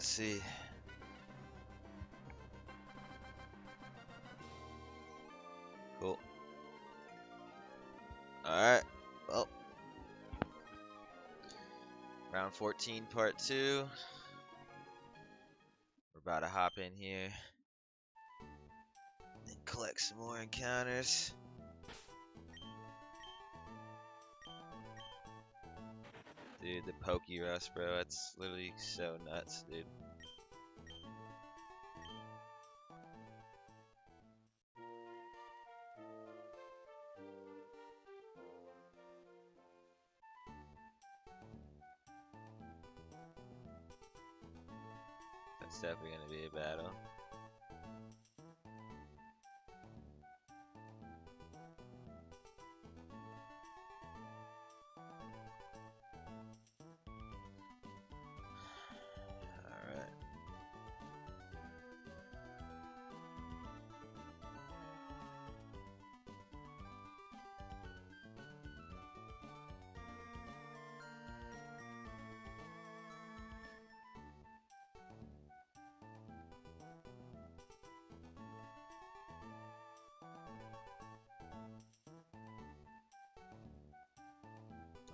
Let's see. Cool. Alright. Well. Round 14, part 2. We're about to hop in here and collect some more encounters. Dude, the Pokey Rust, bro, that's literally so nuts, dude. That's definitely gonna be a battle. Alright.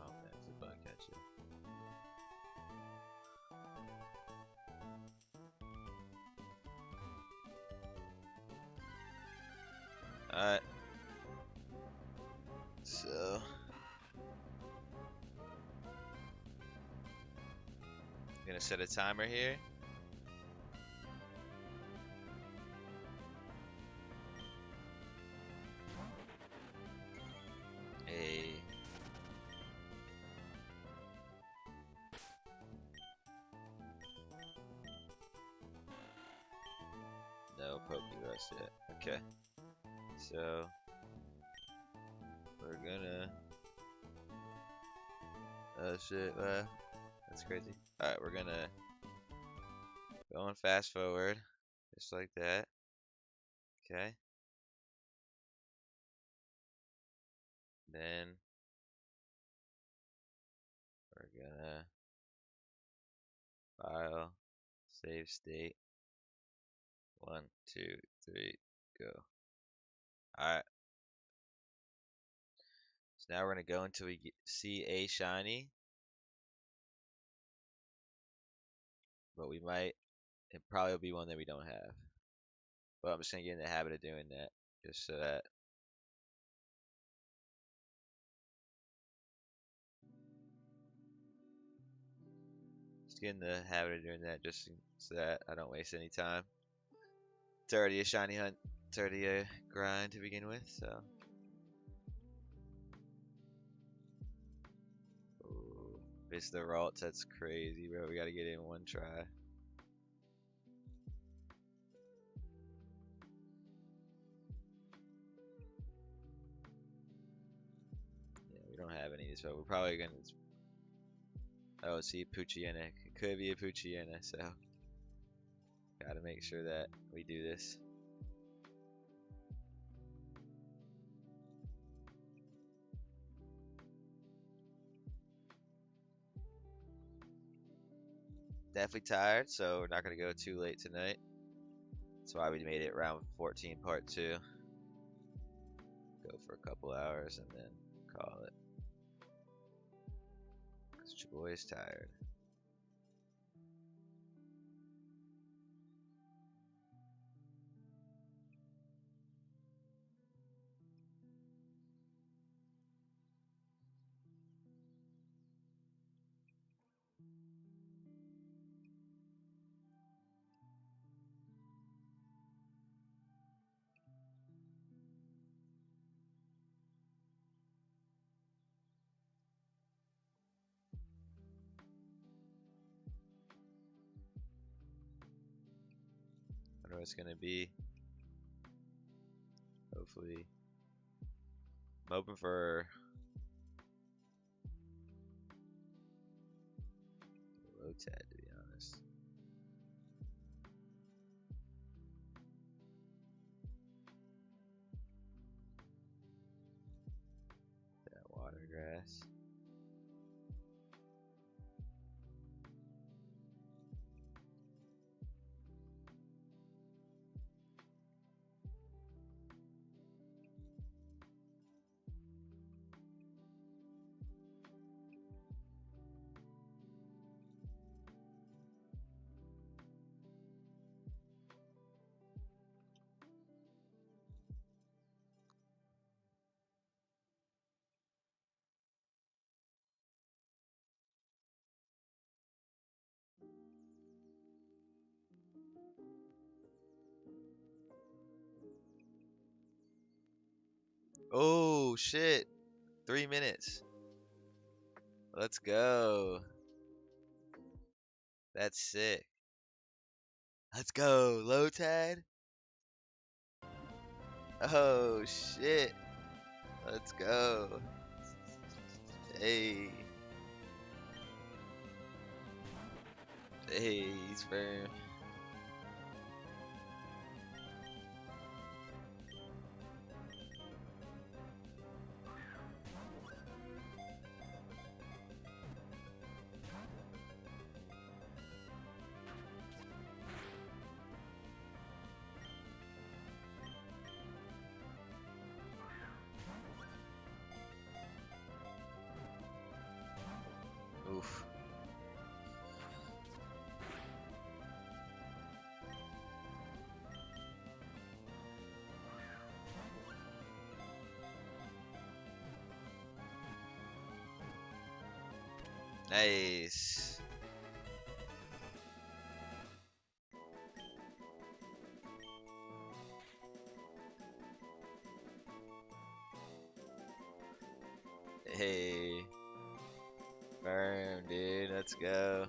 Oh man, it's a bug catcher. Alright. So. Gonna set a timer here. No Pokey Rust yet. Okay. So we're gonna oh shit, that's crazy. Alright, we're gonna go and fast forward. Just like that. Okay. Then we're gonna file, save state. 1, 2, 3, go. Alright. So now we're gonna go until we see a shiny. But we might, it probably will be one that we don't have. But I'm just gonna get in the habit of doing that. Just so that get in the habit of doing that just so that I don't waste any time. It's already a shiny hunt. It's already a grind to begin with, so. Ooh, it's the Ralts, that's crazy, bro. We gotta get it in one try. Yeah, we don't have any of these, but we're probably gonna. Oh, see, Poochyena. It could be a Poochyena, so. Gotta make sure that we do this. Definitely tired, so we're not gonna go too late tonight. That's why we made it round 14, part 2. Go for a couple hours and then call it. Cause your boy is tired. I know it's gonna be. Hopefully. I'm hoping for low tad, to be honest. That water grass. Oh shit! 3 minutes. Let's go. That's sick. Let's go. Low tide. Oh shit. Let's go. Hey. Hey, he's firm. Oof. Nice. Hey. Firm, dude. Let's go.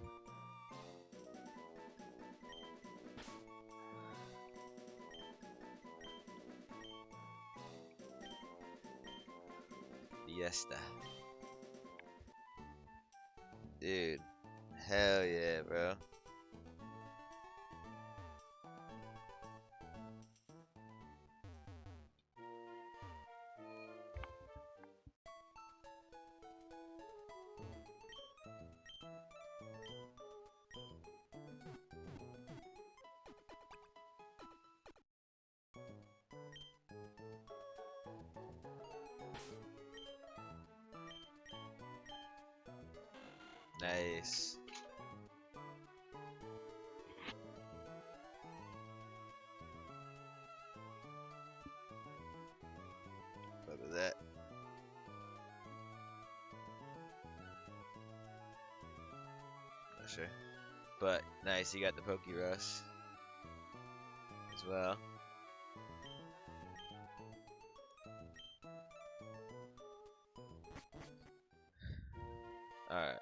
Fiesta. Dude. Hell yeah, bro. Nice. Look at that. Not sure. But nice, you got the Poke Rust as well. Alright.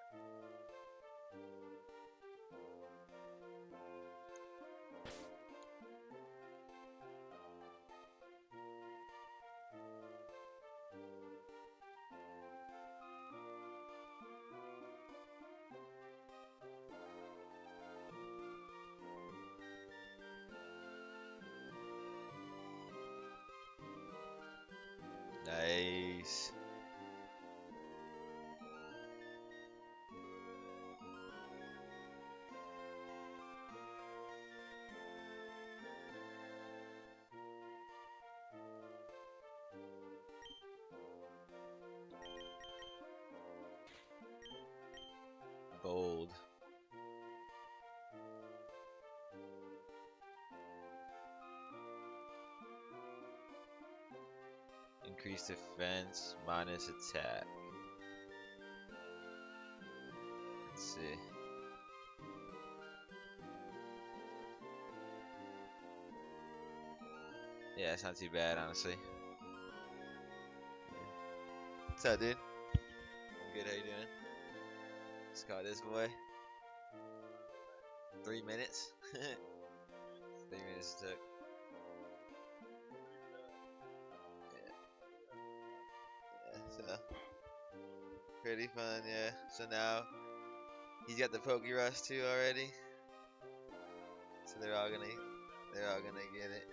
Nice. Bold. Increase defense minus attack. Let's see. Yeah, it's not too bad, honestly. What's up, dude? Good, how you doing? Just caught this boy. 3 minutes. 3 minutes it took. Yeah, so pretty fun, yeah. So now he's got the Poke Rust too already. So they're all gonna get it.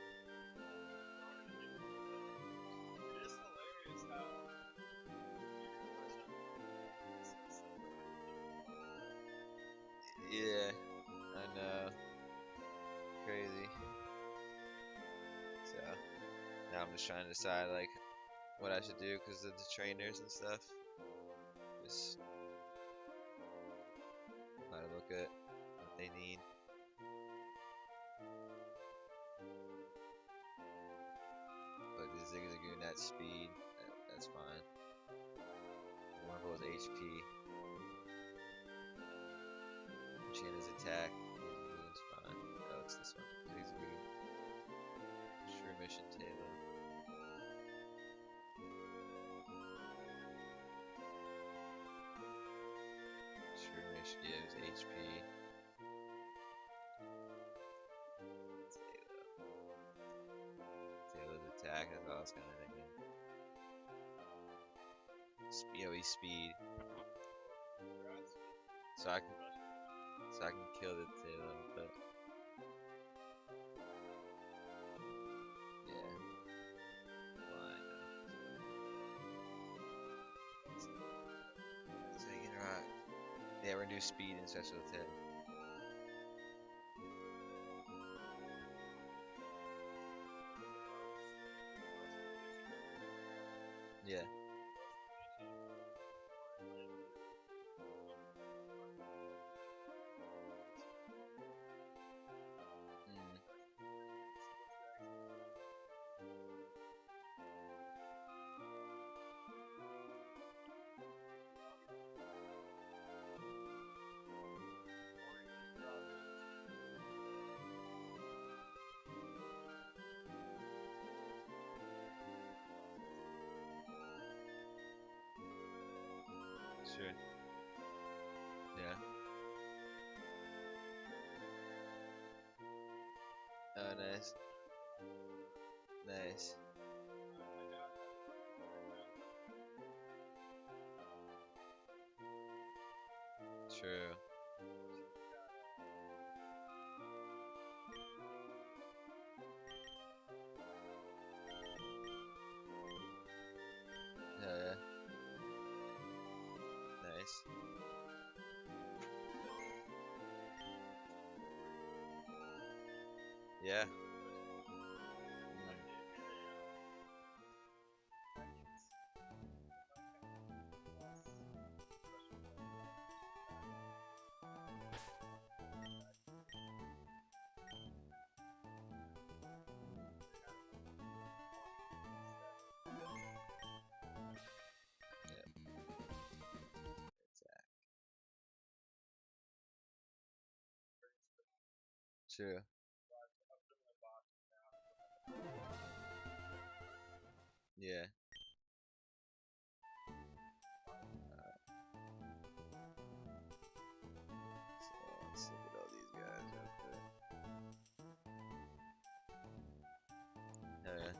Yeah, I know. Crazy. So now I'm just trying to decide like what I should do because of the trainers and stuff. Just try to look at what they need. But the Zigzagoon at speed, that's fine. One of those HP. China's attack. Zigzagoon's fine. Oh, it's this one. Zigzagoon. True mission table. attack, that's what I was kind of thinking. AoE speed. So I can kill the tail, but yeah. Fine. Taking rock. Yeah, we're gonna do speed and special attack. Yeah. Mm. Sure. Yeah. Oh, nice. Nice. True. Yeah. Nice. Yeah. Yeah. Attack. True. Yeah. So let's look at all these guys real quick. Oh yeah.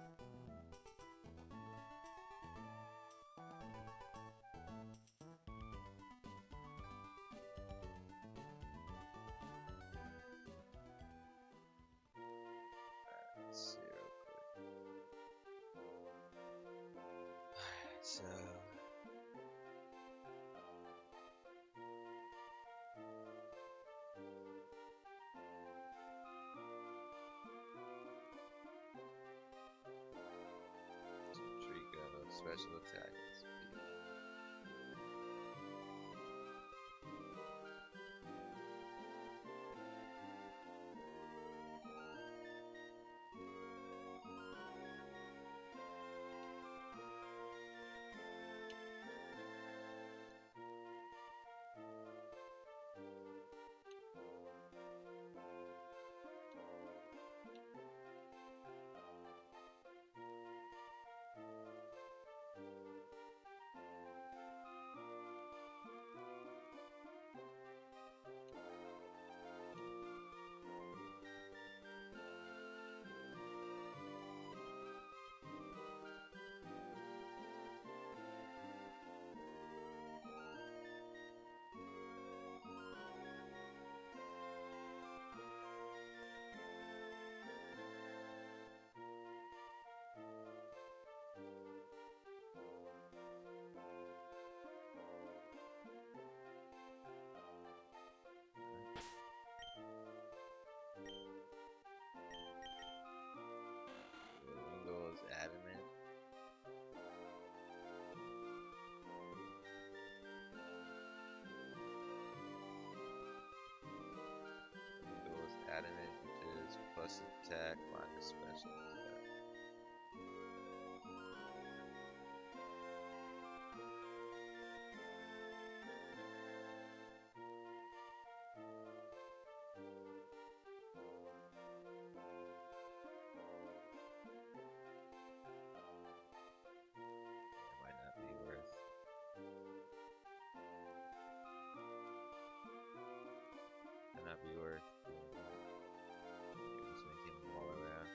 Let's see real quick. Alright, so Trico, special attack and speed. One goes adamant. One goes adamant, which is plus attack minus special attack. It might not be worth. Might not be worth. Just make him all around.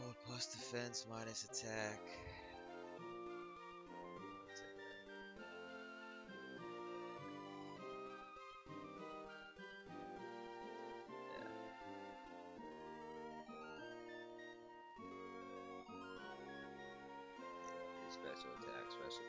Oh, plus defense minus attack. Special attack, special defense.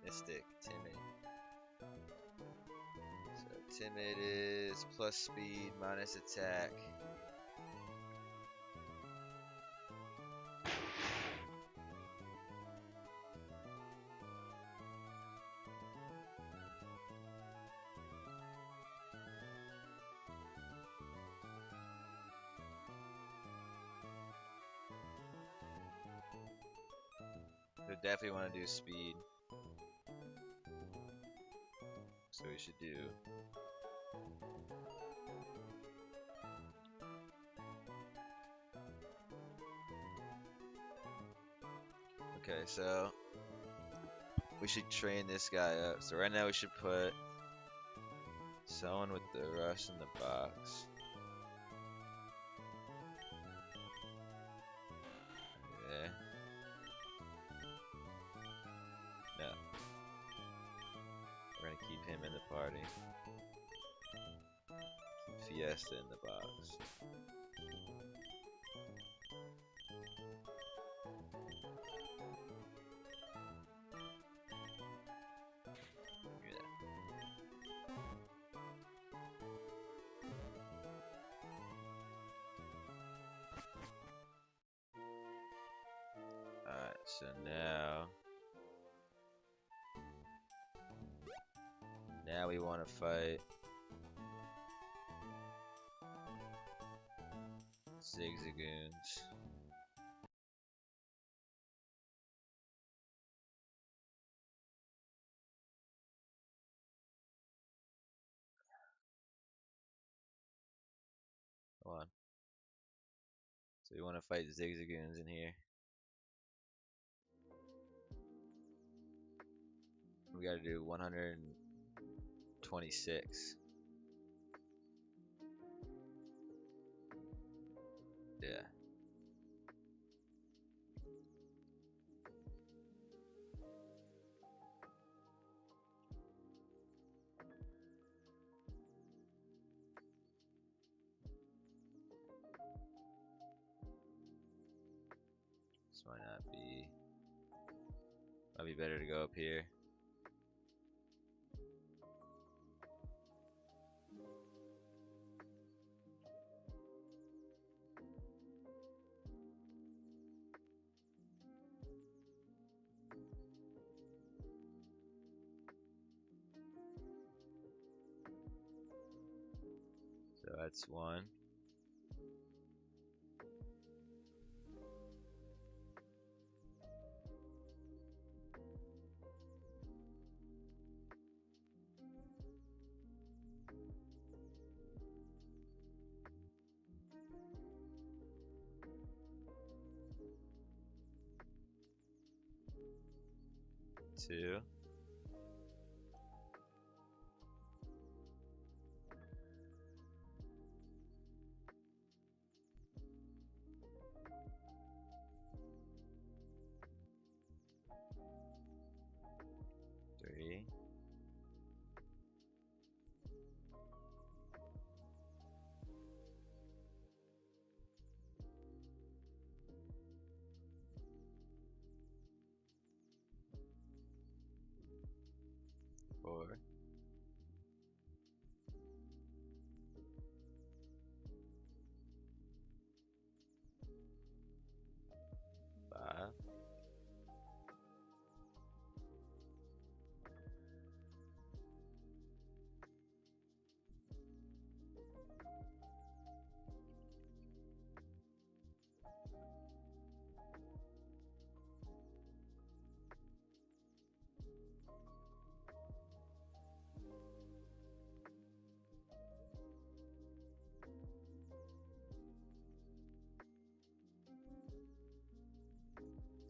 Mystic, timid. So timid is plus speed minus attack. We definitely want to do speed. So we should do okay, so we should train this guy up. So right now we should put someone with the rush in the box. Okay. No. We're gonna keep him in the party. Keep Fiesta in the box. Alright, so now we want to fight Zigzagoons. Come on. So we want to fight Zigzagoons in here. We gotta do 126. Yeah. This might not be. Might be better to go up here. So that's one. Two. Three.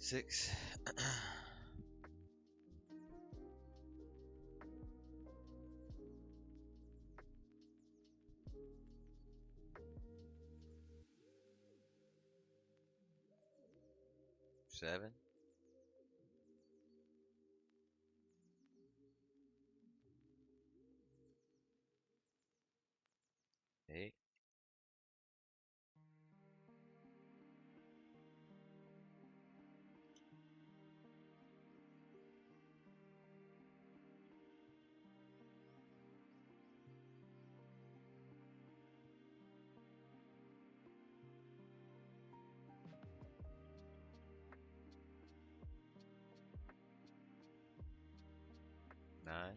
6. 7. 8. 9.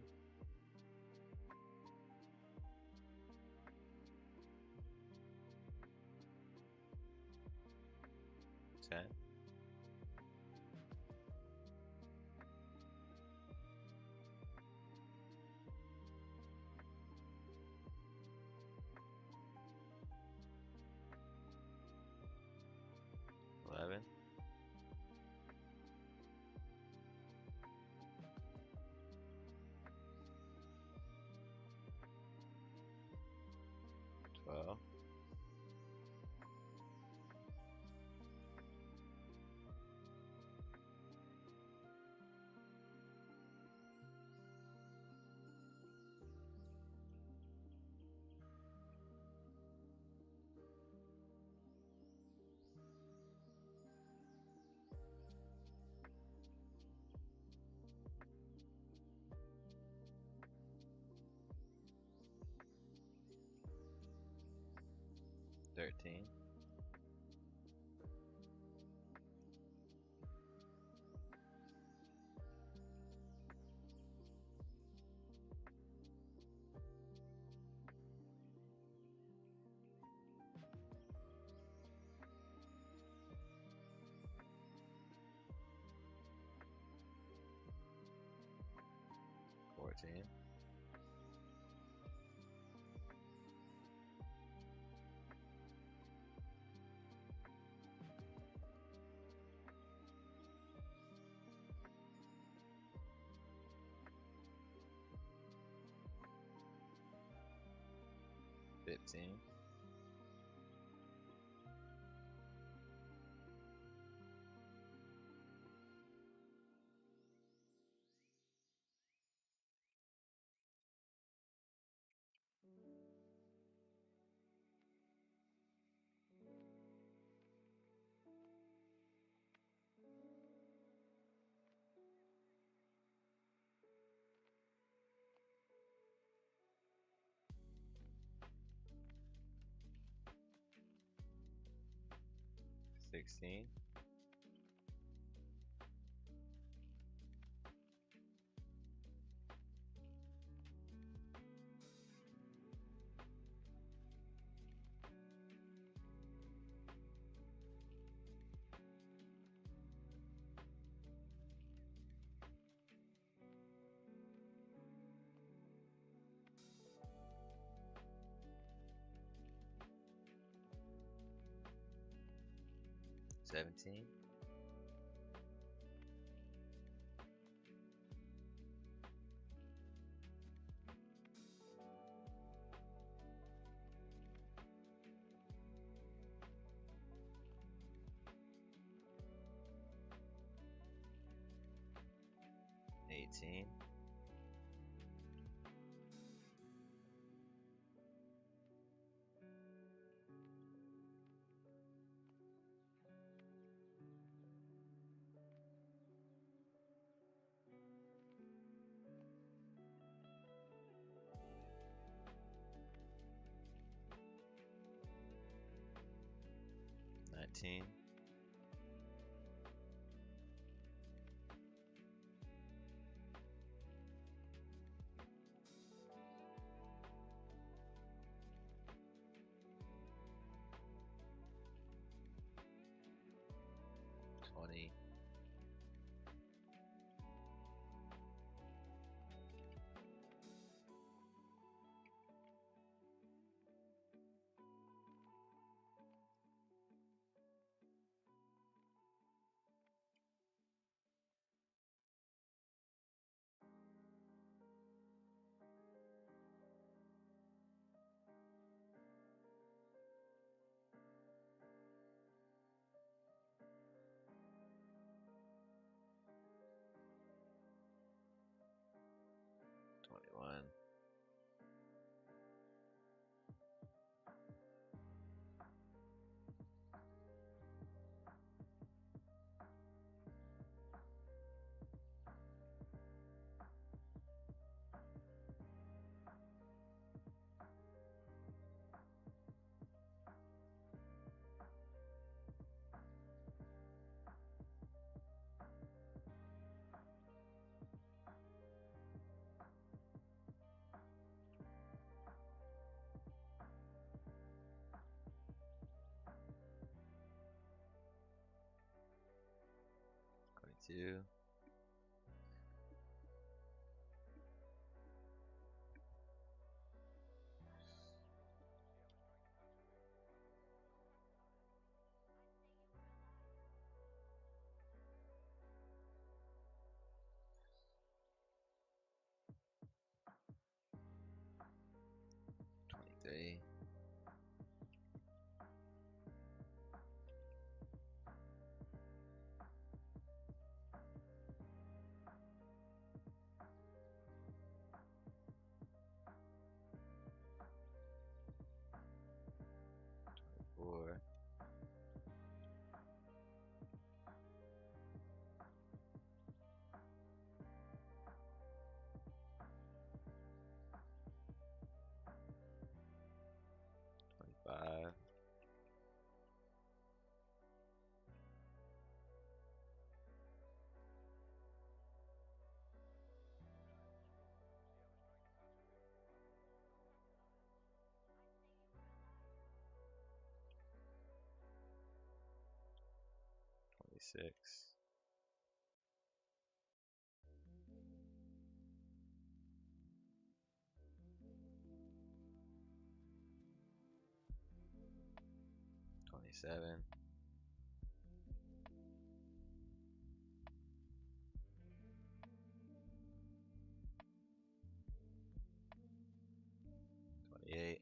10. 11. 12. 13. 14. 15. 16. 17. 18. 19. 20. 21. 32. 23. 24. 25. 26. 27. 28.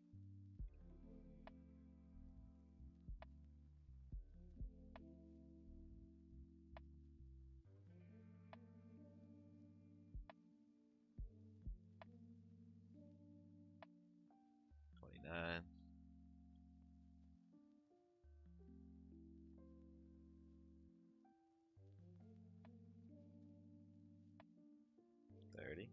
29. 30.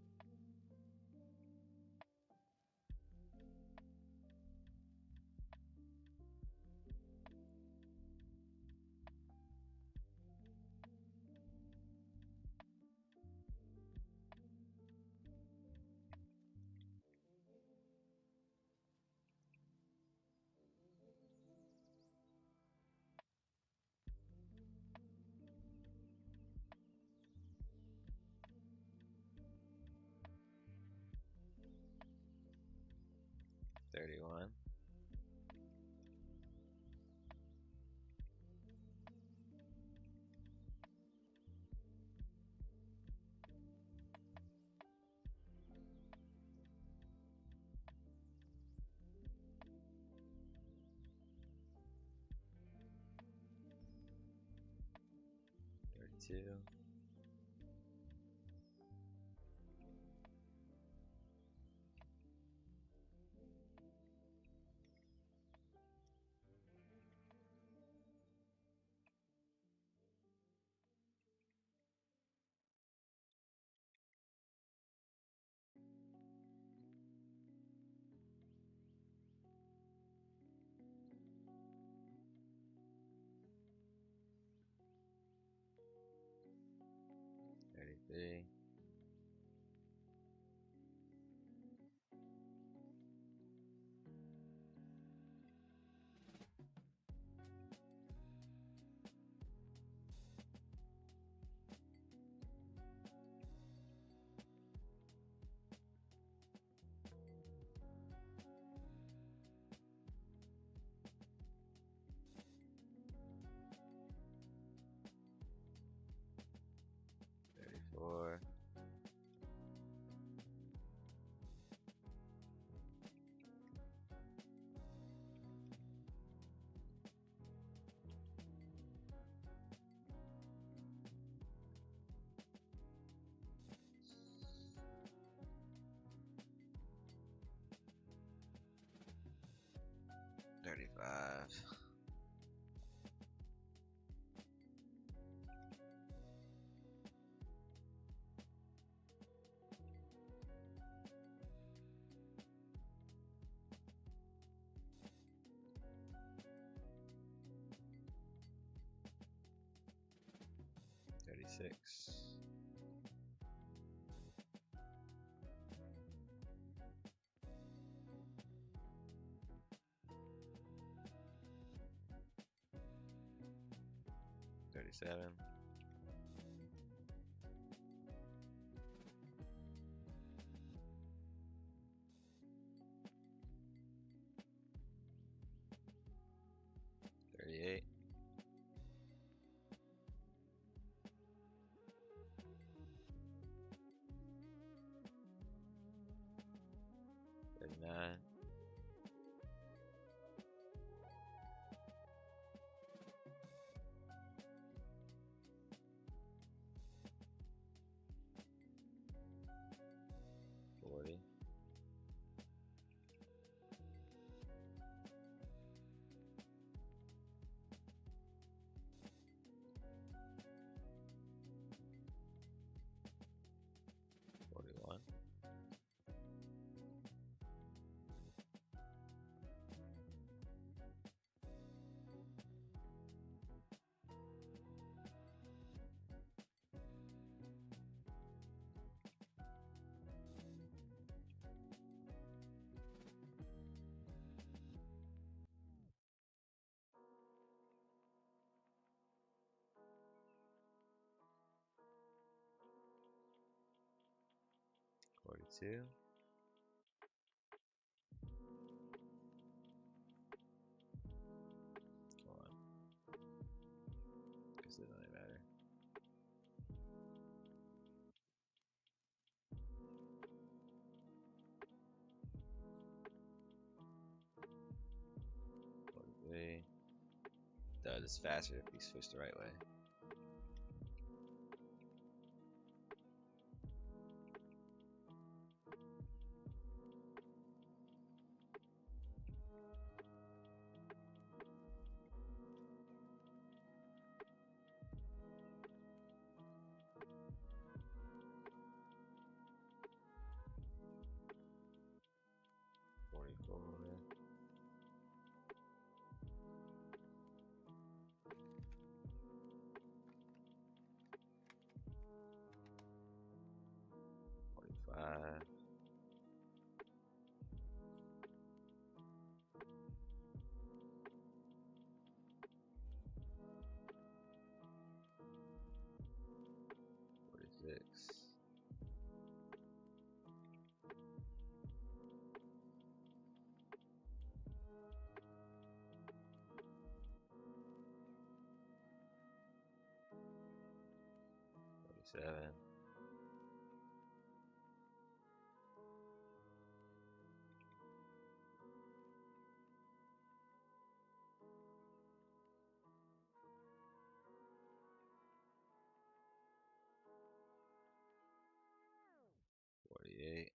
31. 32. 33. 34. 35. 36. 37. 49. $40. 41. 42. Come on. Guess it doesn't really matter. 43. That is faster if we switch the right way. Five. 46. 47. 48.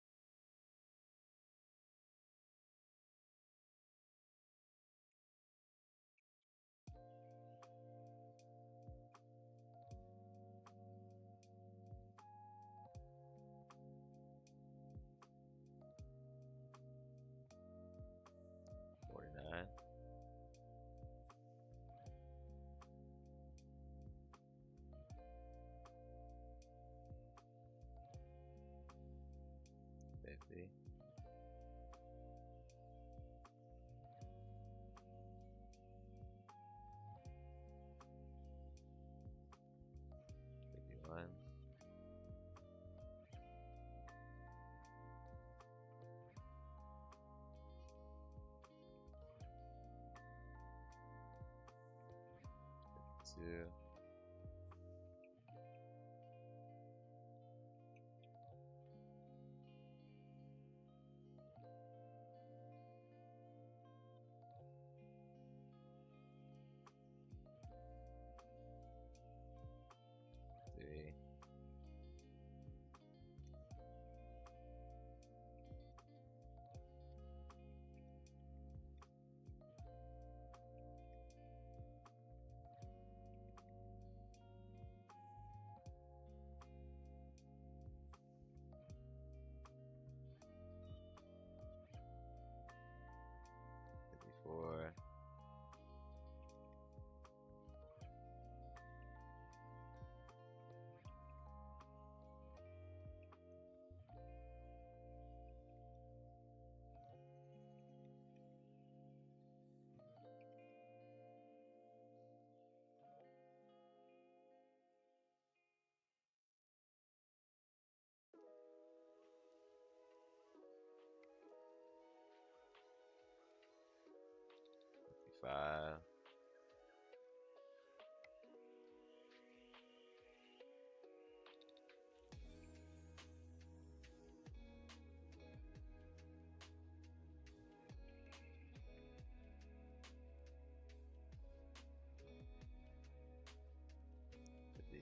49. 50. 51. 52. 3. 54.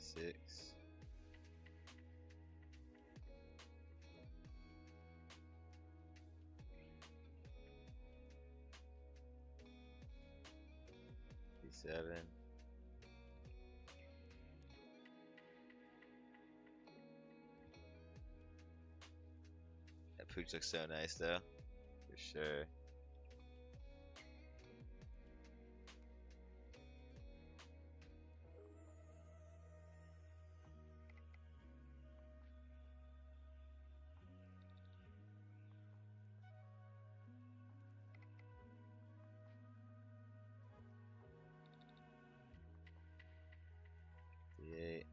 66. Seven. That pooch looks so nice though, for sure. D8.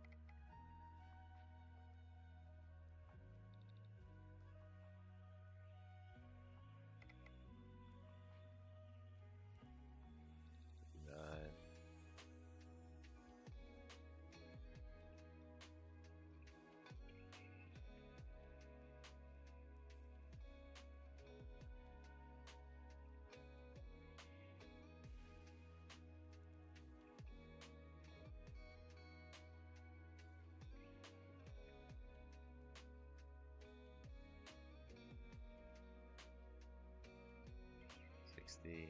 Nine. $60.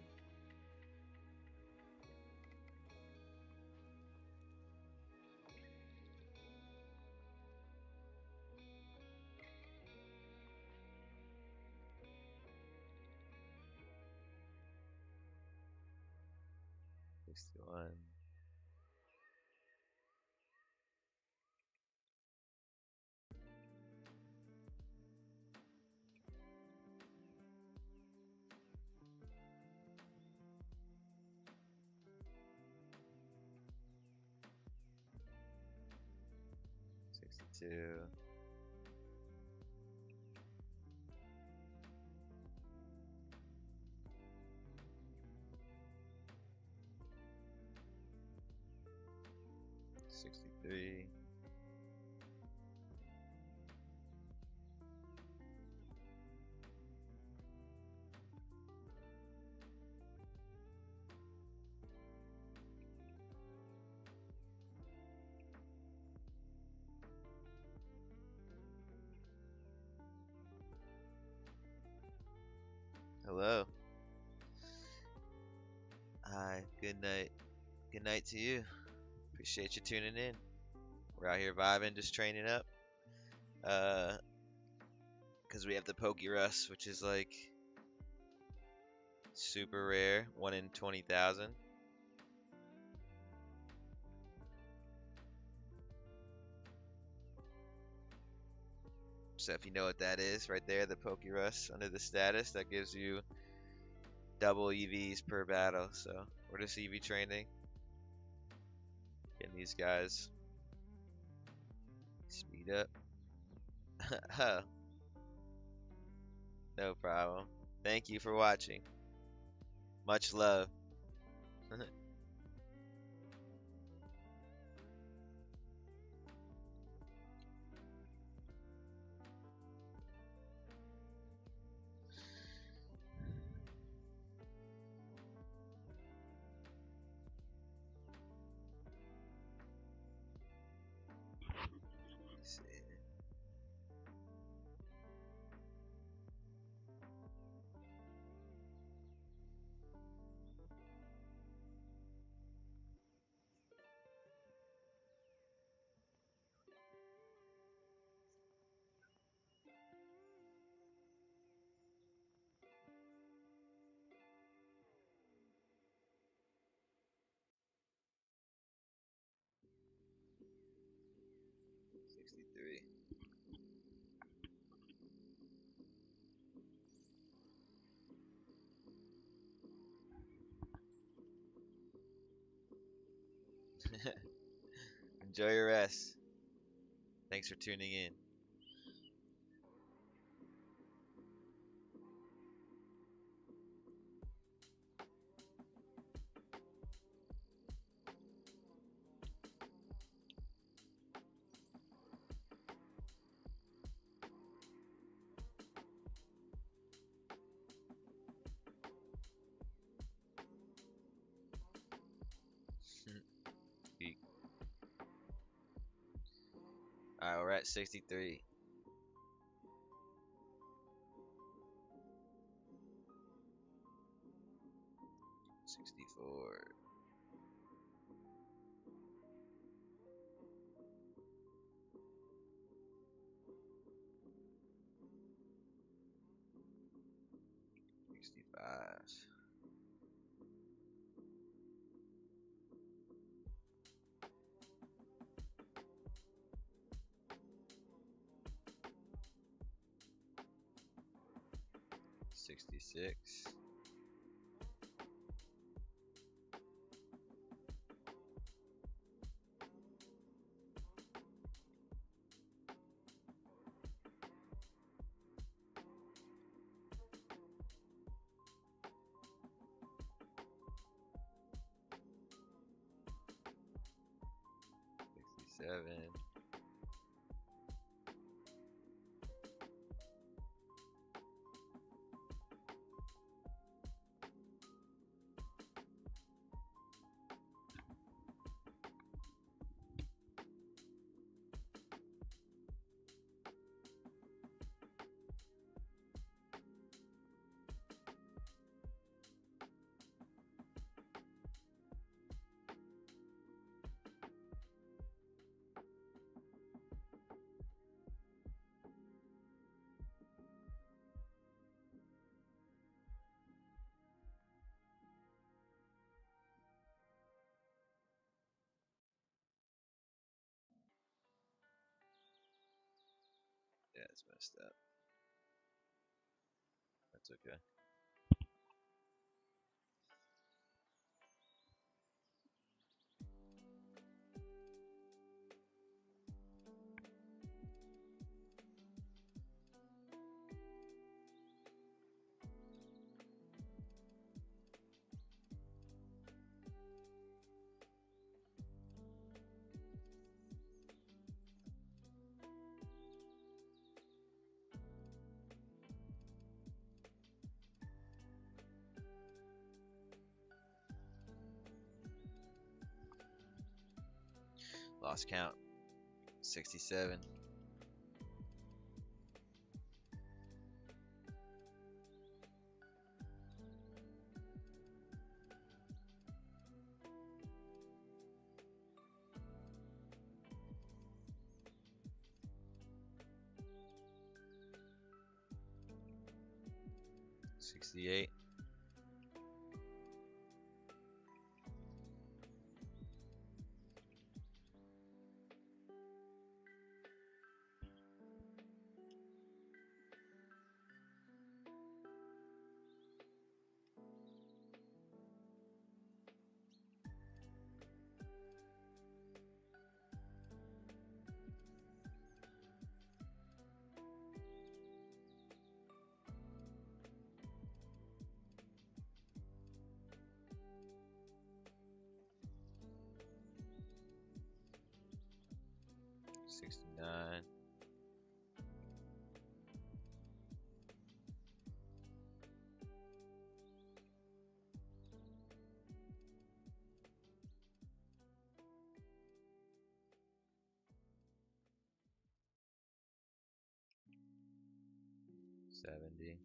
$61. $62. $63. Hello. Hi. Good night. Good night to you. Appreciate you tuning in. We're out here vibing, just training up. Because we have the Pokerus, which is like super rare, 1 in 20,000. So if you know what that is, right there, the Pokerus under the status, that gives you double EVs per battle. So we're just EV training, getting these guys speed up. No problem. Thank you for watching. Much love. Let's see. $63. Enjoy your rest. Thanks for tuning in. Peace. Alright, we're at 63. 64. 65. 66. 67. 'Yeah, it's messed up. That's okay. Lost count. 67. 68. 69. 70.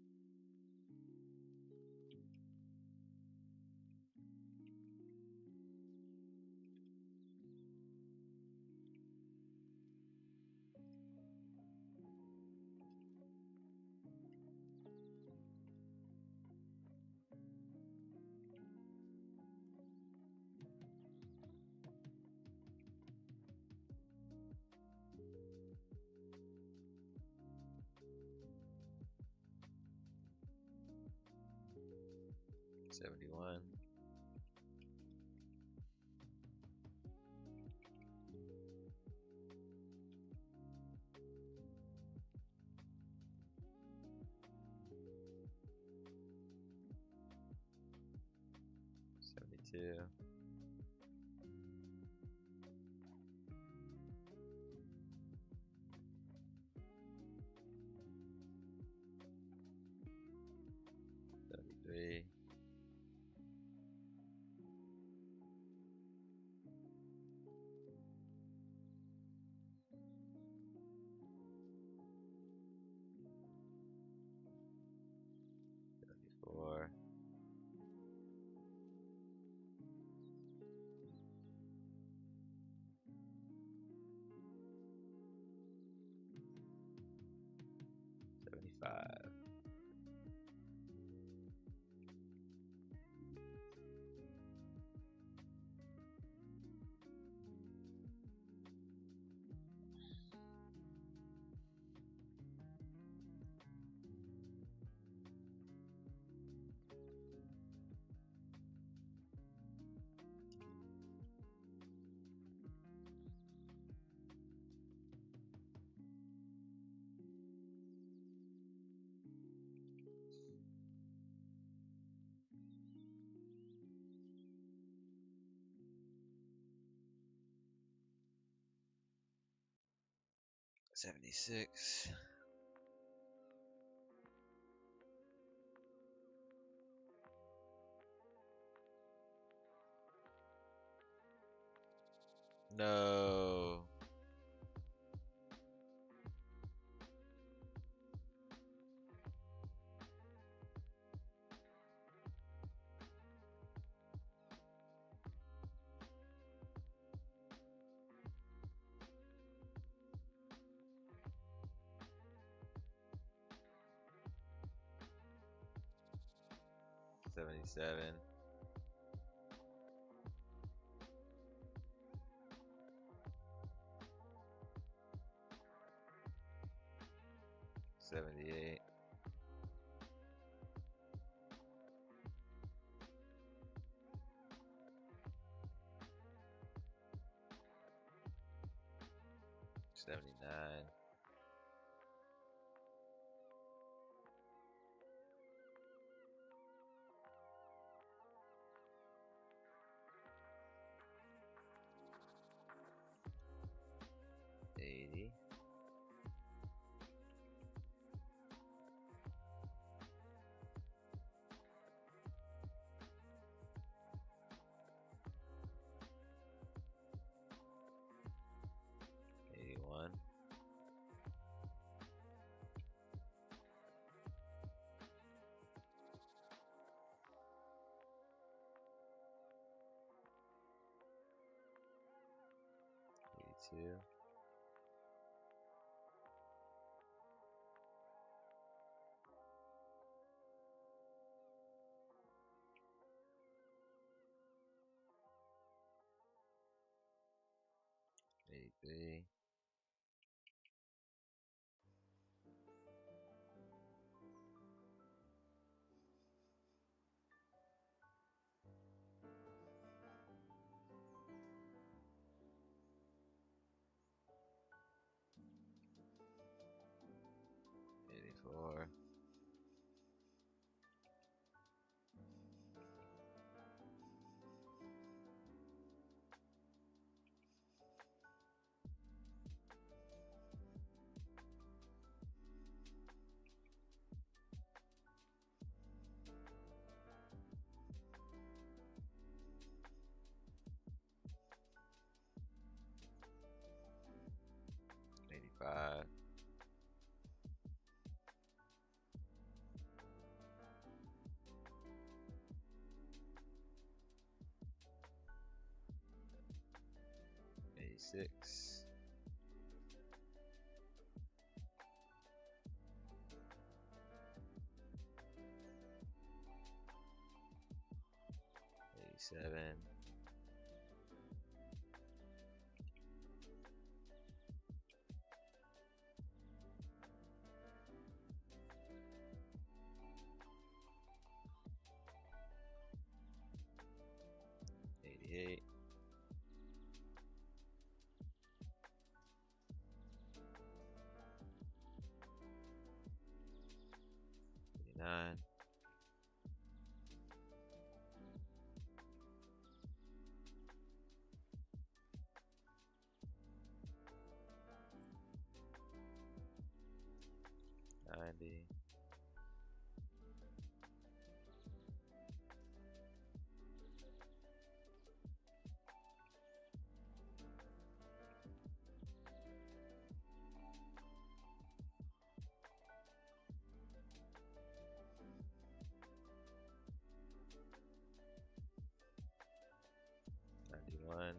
71. 72. 73. 74. 75. $76. No. $77. $78. $79. $80. $81. $82. $83. $84. $85. $86. $87. $88. $89. $90. $91.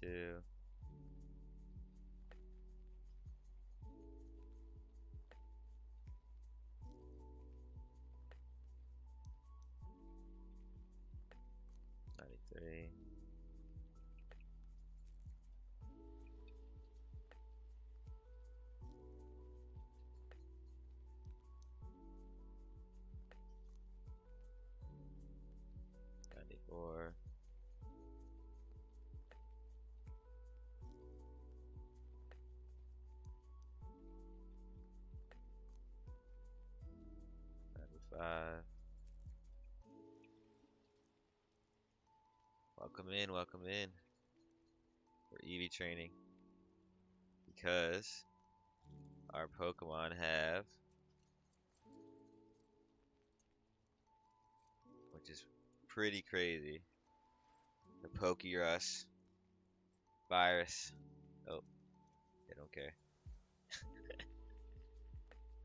92. Three. 94. 95. Welcome in for EV training because our Pokemon have, which is pretty crazy, the Pokerus virus. Oh, they don't care.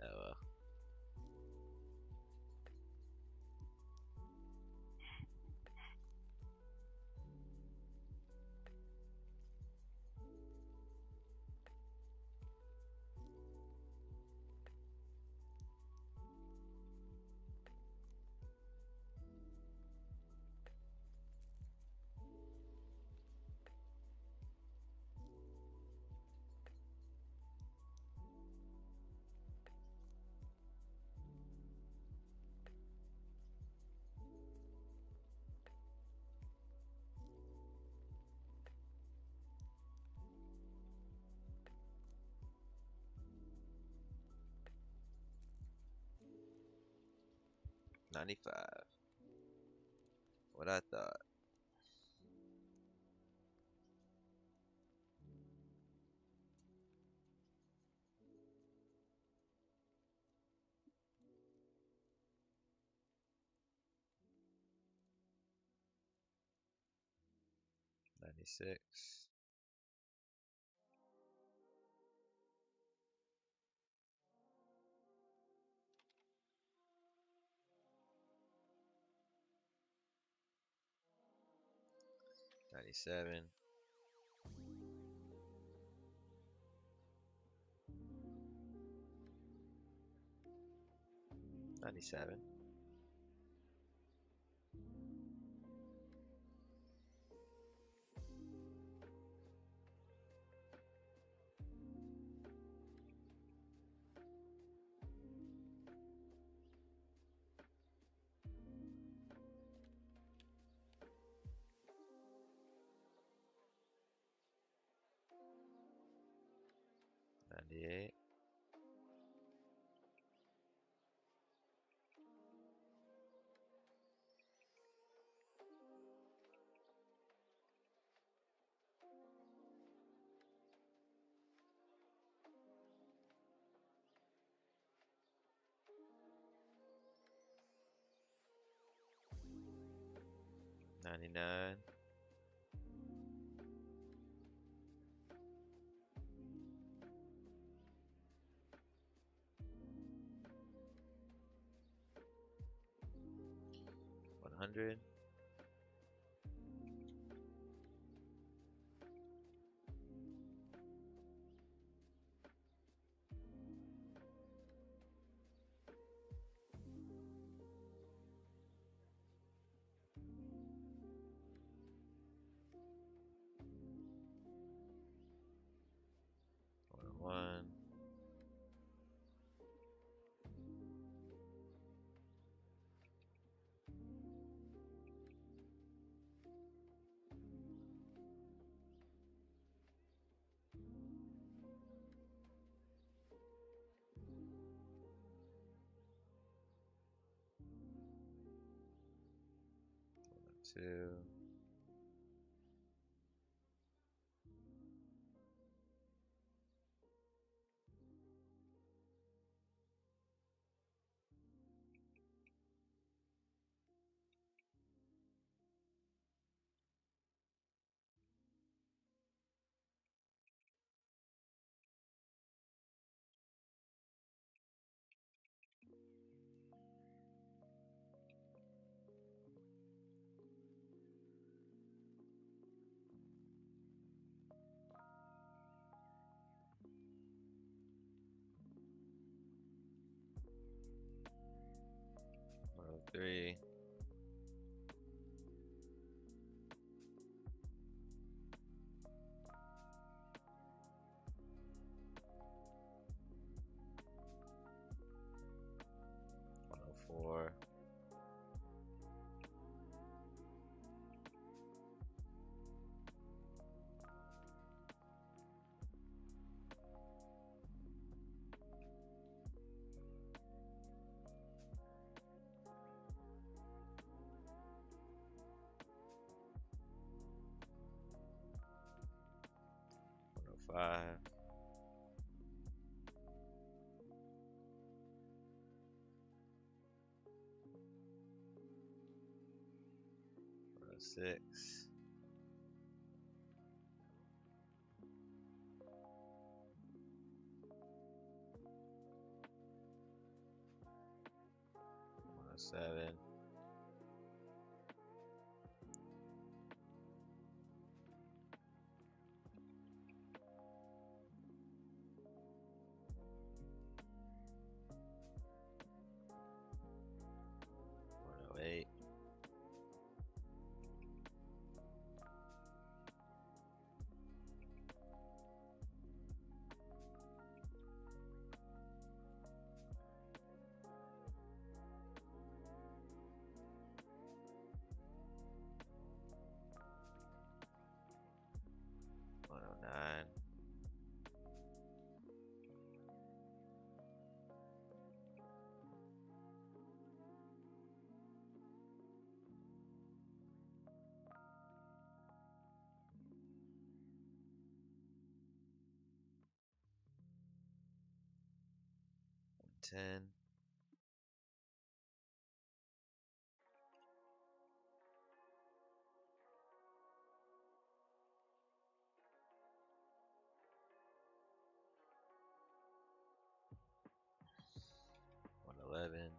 Oh well. $95. What I thought. $96. 97. 97. 98. 99. 100. 101. 2. 1. 103. 104. 105. 106. 107. 108. 109. 110. 111.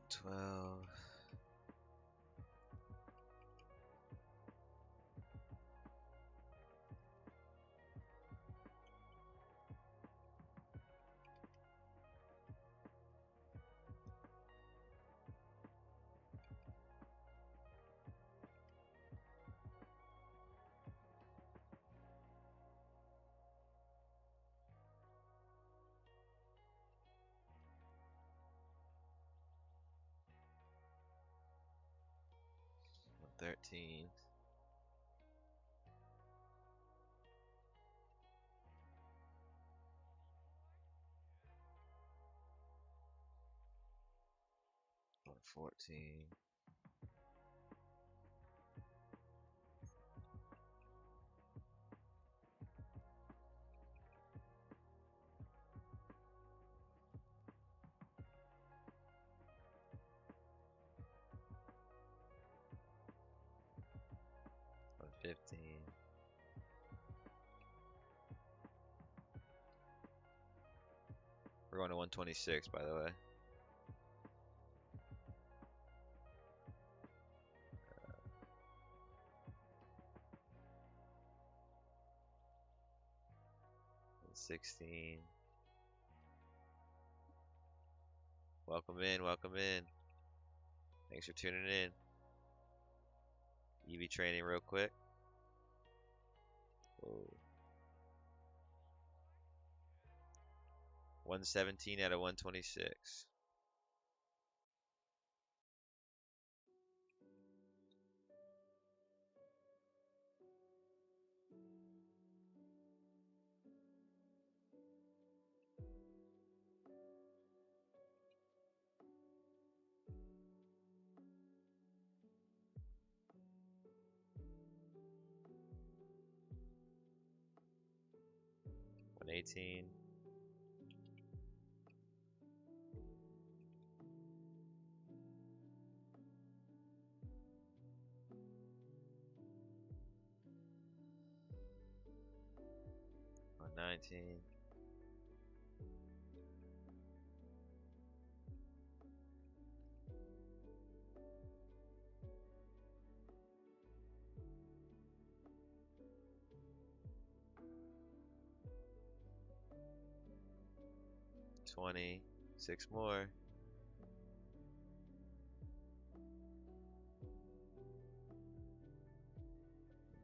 112. 113. 114. 115. 'We're going to 126, by the way. 116. Welcome in, welcome in. Thanks for tuning in. EV training real quick. Whoa. 117 out of 126. One 18. 119. 1 20. 6 more.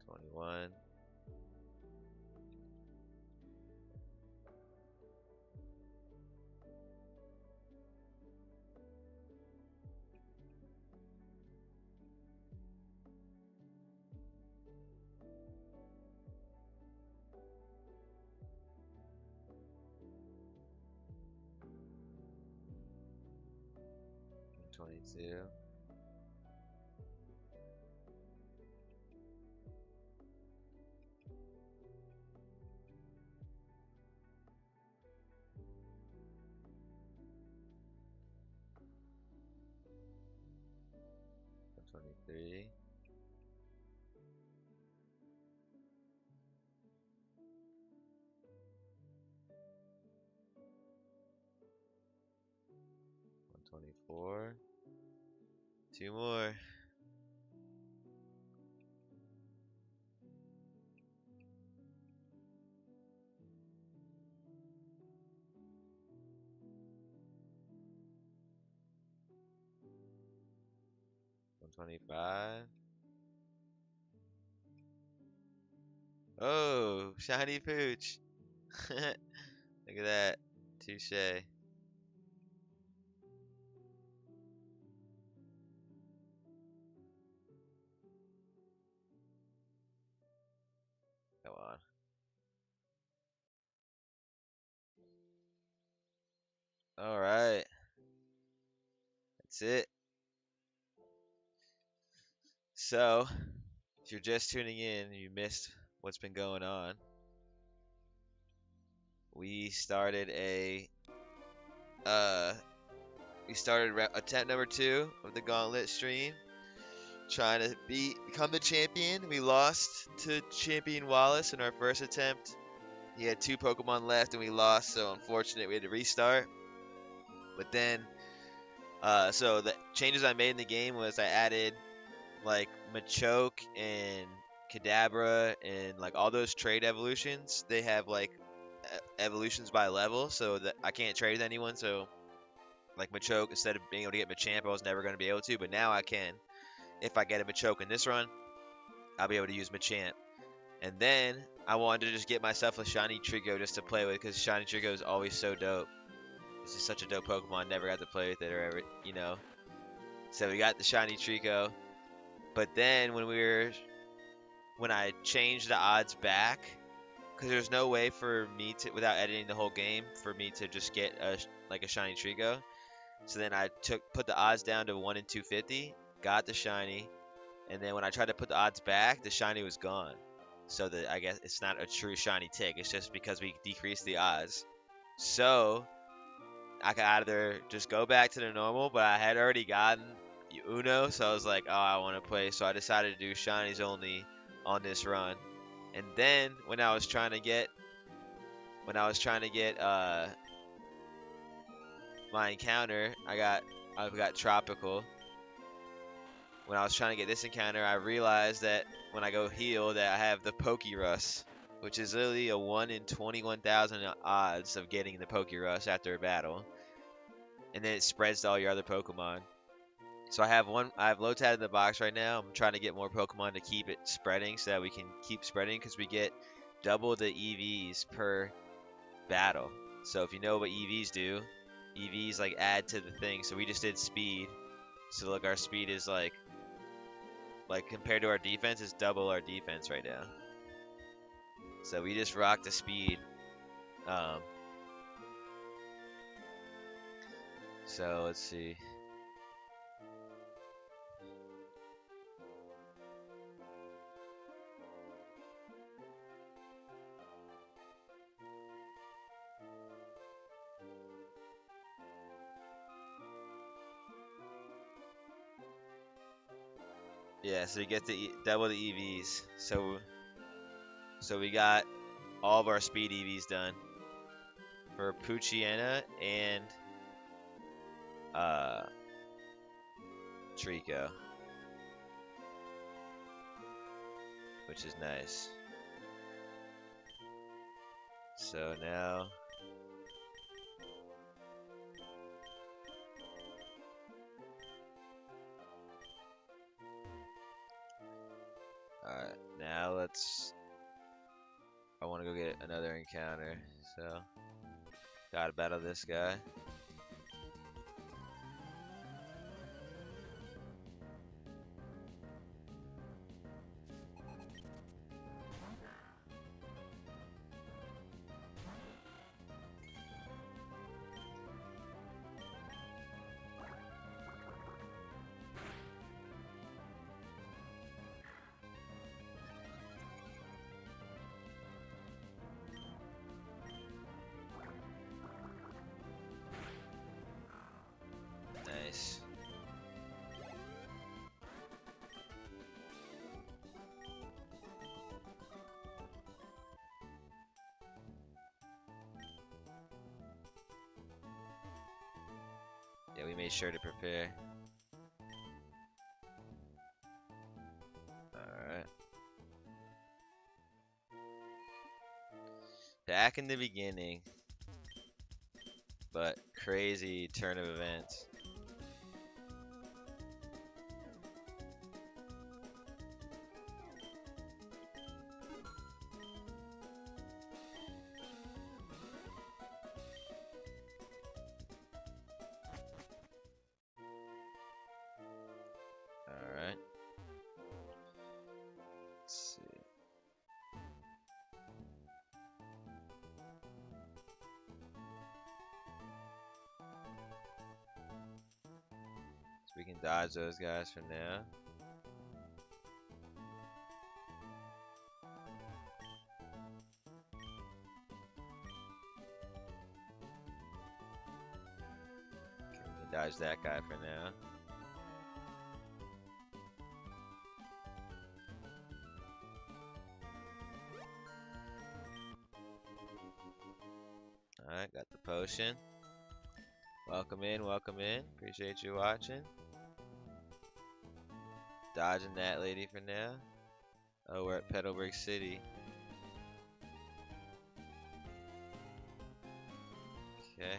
21. 22. 23. 124. 2 more. 125. Oh, shiny pooch. Look at that. Touche. Come on. All right. That's it. So, if you're just tuning in, you missed what's been going on. We started uh attempt number 2 of the Gauntlet stream, trying to become the champion. We lost to Champion Wallace in our first attempt. He had 2 Pokemon left and we lost, so unfortunate we had to restart. But then, so the changes I made in the game was I added like Machoke and Kadabra and like all those trade evolutions. They have like evolutions by level, so that I can't trade with anyone. So like Machoke, instead of being able to get Machamp, I was never going to be able to, but now I can. If I get a Machoke in this run, I'll be able to use Machamp. And then I wanted to just get myself a Shiny Trico just to play with, because Shiny Trico is always so dope. It's just such a dope Pokemon. Never got to play with it or ever, you know. So we got the Shiny Trico. But then when I changed the odds back, because there's no way for me to, without editing the whole game, for me to just get a Shiny Trico. So then I put the odds down to 1 in 250, got the Shiny, and then when I tried to put the odds back, the Shiny was gone. So that I guess it's not a true Shiny tick. It's just because we decreased the odds. So I could either just go back to the normal, but I had already gotten Uno, so I was like, oh, I want to play. So I decided to do Shinies only on this run. And then when I was trying to get my encounter, I've got Tropical. When I was trying to get this encounter, I realized that when I go heal that I have the Pokerus, which is literally a 1 in 21,000 odds of getting the Pokerus after a battle. And then it spreads to all your other Pokemon. So I have Lotad in the box right now. I'm trying to get more Pokemon to keep it spreading so that we can keep spreading, because we get double the EVs per battle. So if you know what EVs do, EVs like add to the thing. So we just did speed. So look, our speed is like compared to our defense, is double our defense right now. So we just rocked the speed. So let's see. Yeah, so you get to double the EVs. So we got all of our speed EVs done for Poochyena and Trico, which is nice. So now Alright, now let's... I want to go get another encounter, so... Gotta battle this guy. Nice. Yeah, we made sure to prepare. Alright. Back in the beginning. But crazy turn of events. Alright. Let's see. So we can dodge those guys for now. Okay, we can dodge that guy for now. Alright, got the potion. Welcome in, welcome in. Appreciate you watching. Dodging that lady for now. Oh, we're at Petalburg City. Okay.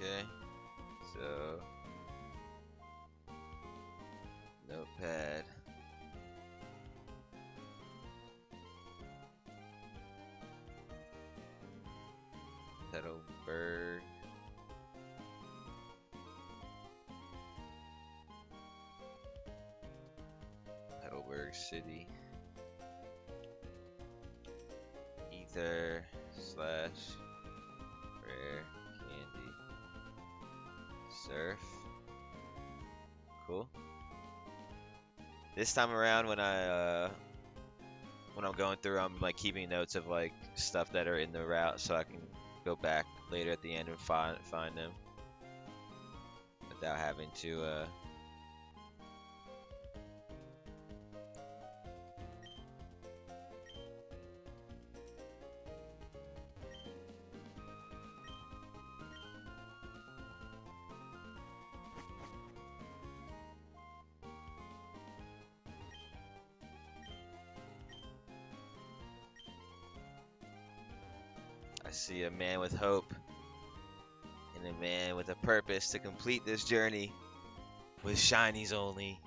Okay, so notepad. Petalburg. Petalburg City. Ether slash rare candy. Surf. Cool. This time around when I'm going through, I'm like keeping notes of like stuff that are in the route so I can go back later at the end and find them without having to I see a man with hope and a man with a purpose to complete this journey with shinies only.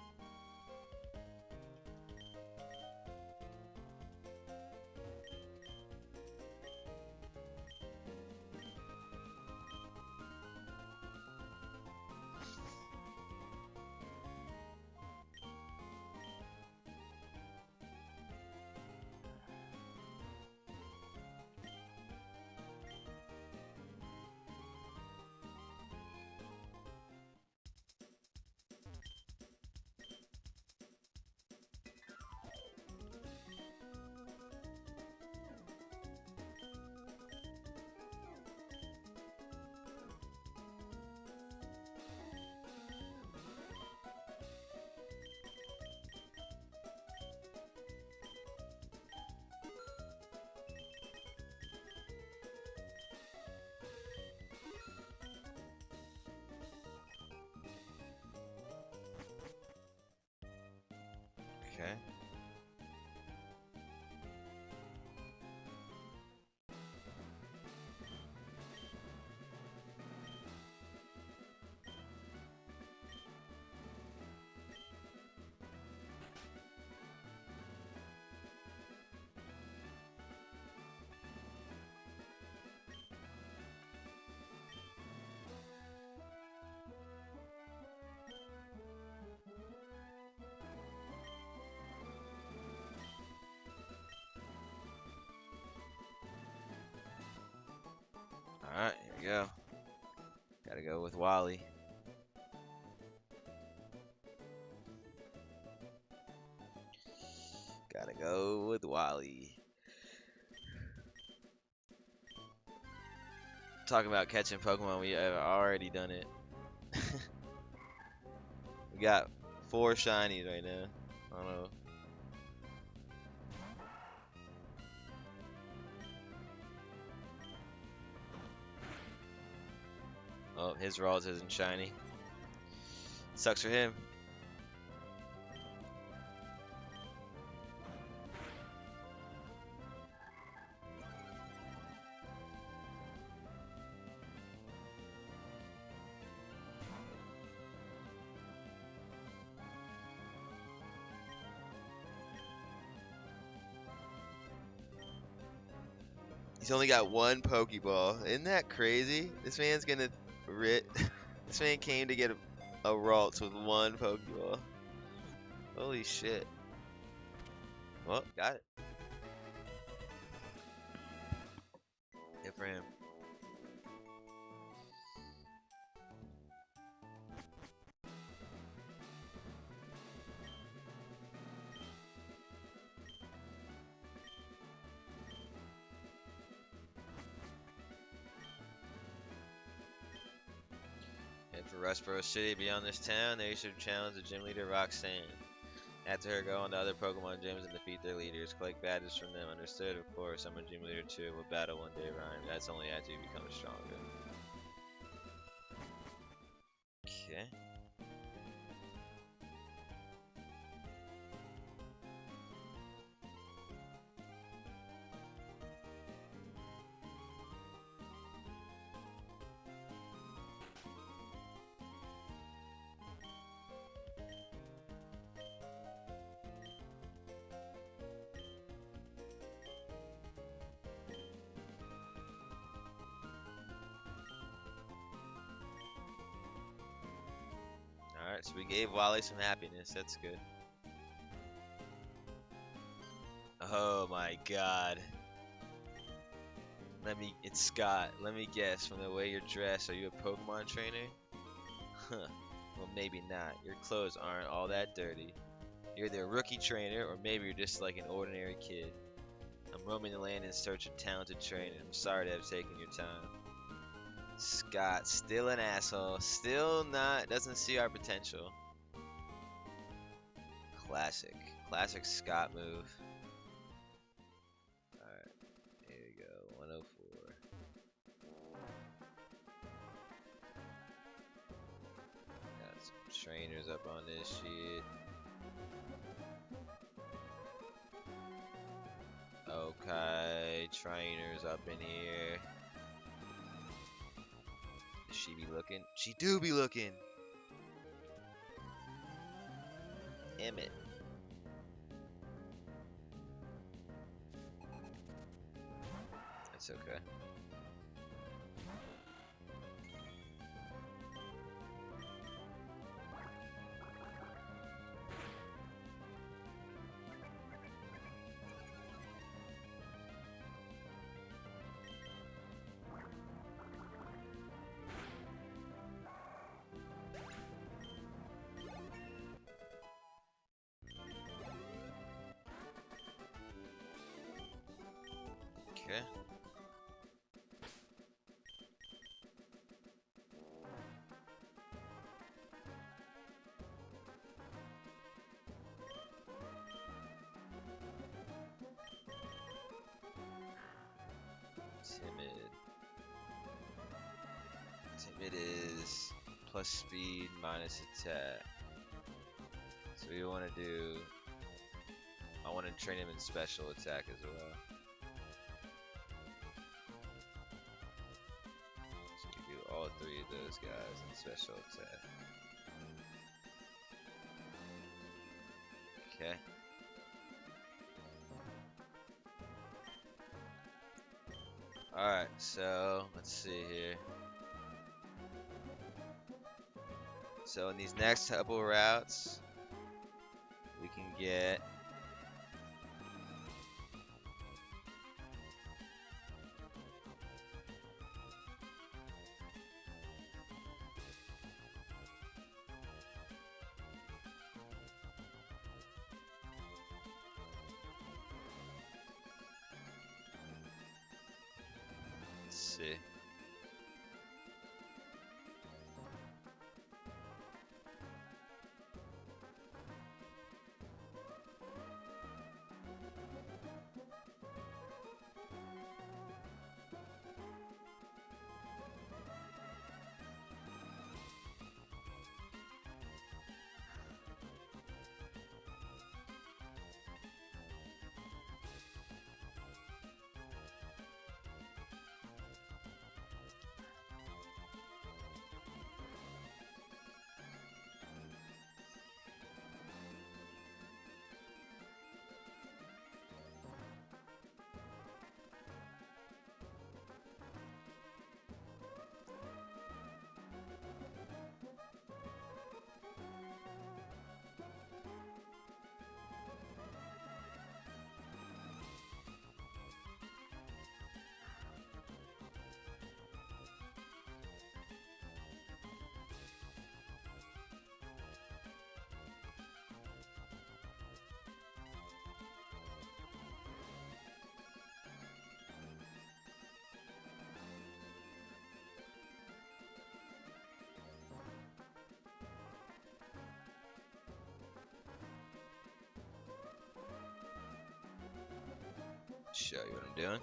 Okay. Alright, here we go. Gotta go with Wally. Gotta go with Wally. Talking about catching Pokemon, we have already done it. We got 4 shinies right now. I don't know. Oh, his Rawls isn't shiny. Sucks for him. He's only got 1 Pokeball. Isn't that crazy? This man's gonna This man came to get a Ralts with 1 Pokeball. Holy shit. Well, got it. Good for him. And for Rustboro City, beyond this town, there you should challenge the gym leader Roxanne. After her, go on to other Pokemon gyms and defeat their leaders. Collect badges from them. Understood, of course. I'm a gym leader too. We'll battle one day, Ryan. That's only after you become stronger. Okay. Alright, so we gave Wally some happiness. That's good. Oh my god. It's Scott. Let me guess, from the way you're dressed, are you a Pokemon trainer? Huh. Well, maybe not. Your clothes aren't all that dirty. You're either a rookie trainer, or maybe you're just like an ordinary kid. I'm roaming the land in search of talented trainers. I'm sorry to have taken your time. Scott, still an asshole. Still doesn't see our potential. Classic. Classic Scott move. Alright, here we go. 104. Got some trainers up on this shit. Okay, trainers up in here. Does she be looking? She do be looking! Damn it. That's okay. Okay. Timid is plus speed minus attack. So we want to do I want to train him in special attack as well. So we do all 3 of those guys in special attack. Okay. Alright, so let's see here. So in these next couple routes, we can get let's see. Show you what I'm doing.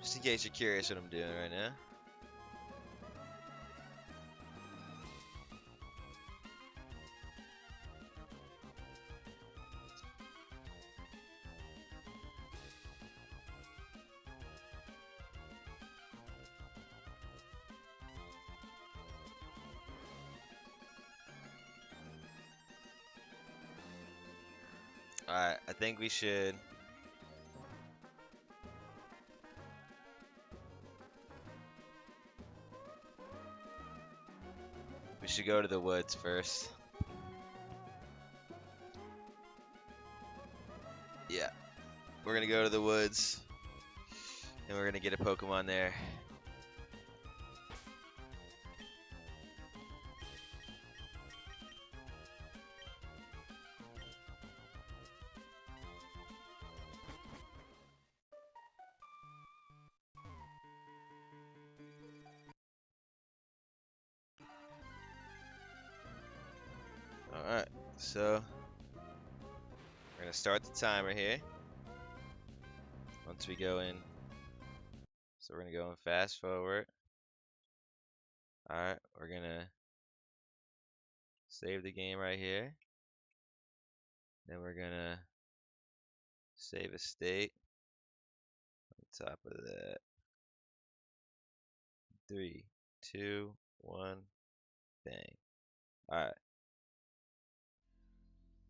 Just in case you're curious what I'm doing right now. Alright, I think we should go to the woods first. Yeah. We're gonna go to the woods and we're gonna get a Pokemon there. Alright, so we're gonna start the timer here. Once we go in, so we're gonna go in fast forward. Alright, we're gonna save the game right here. Then we're gonna save a state on top of that. 3, 2, 1, bang. Alright.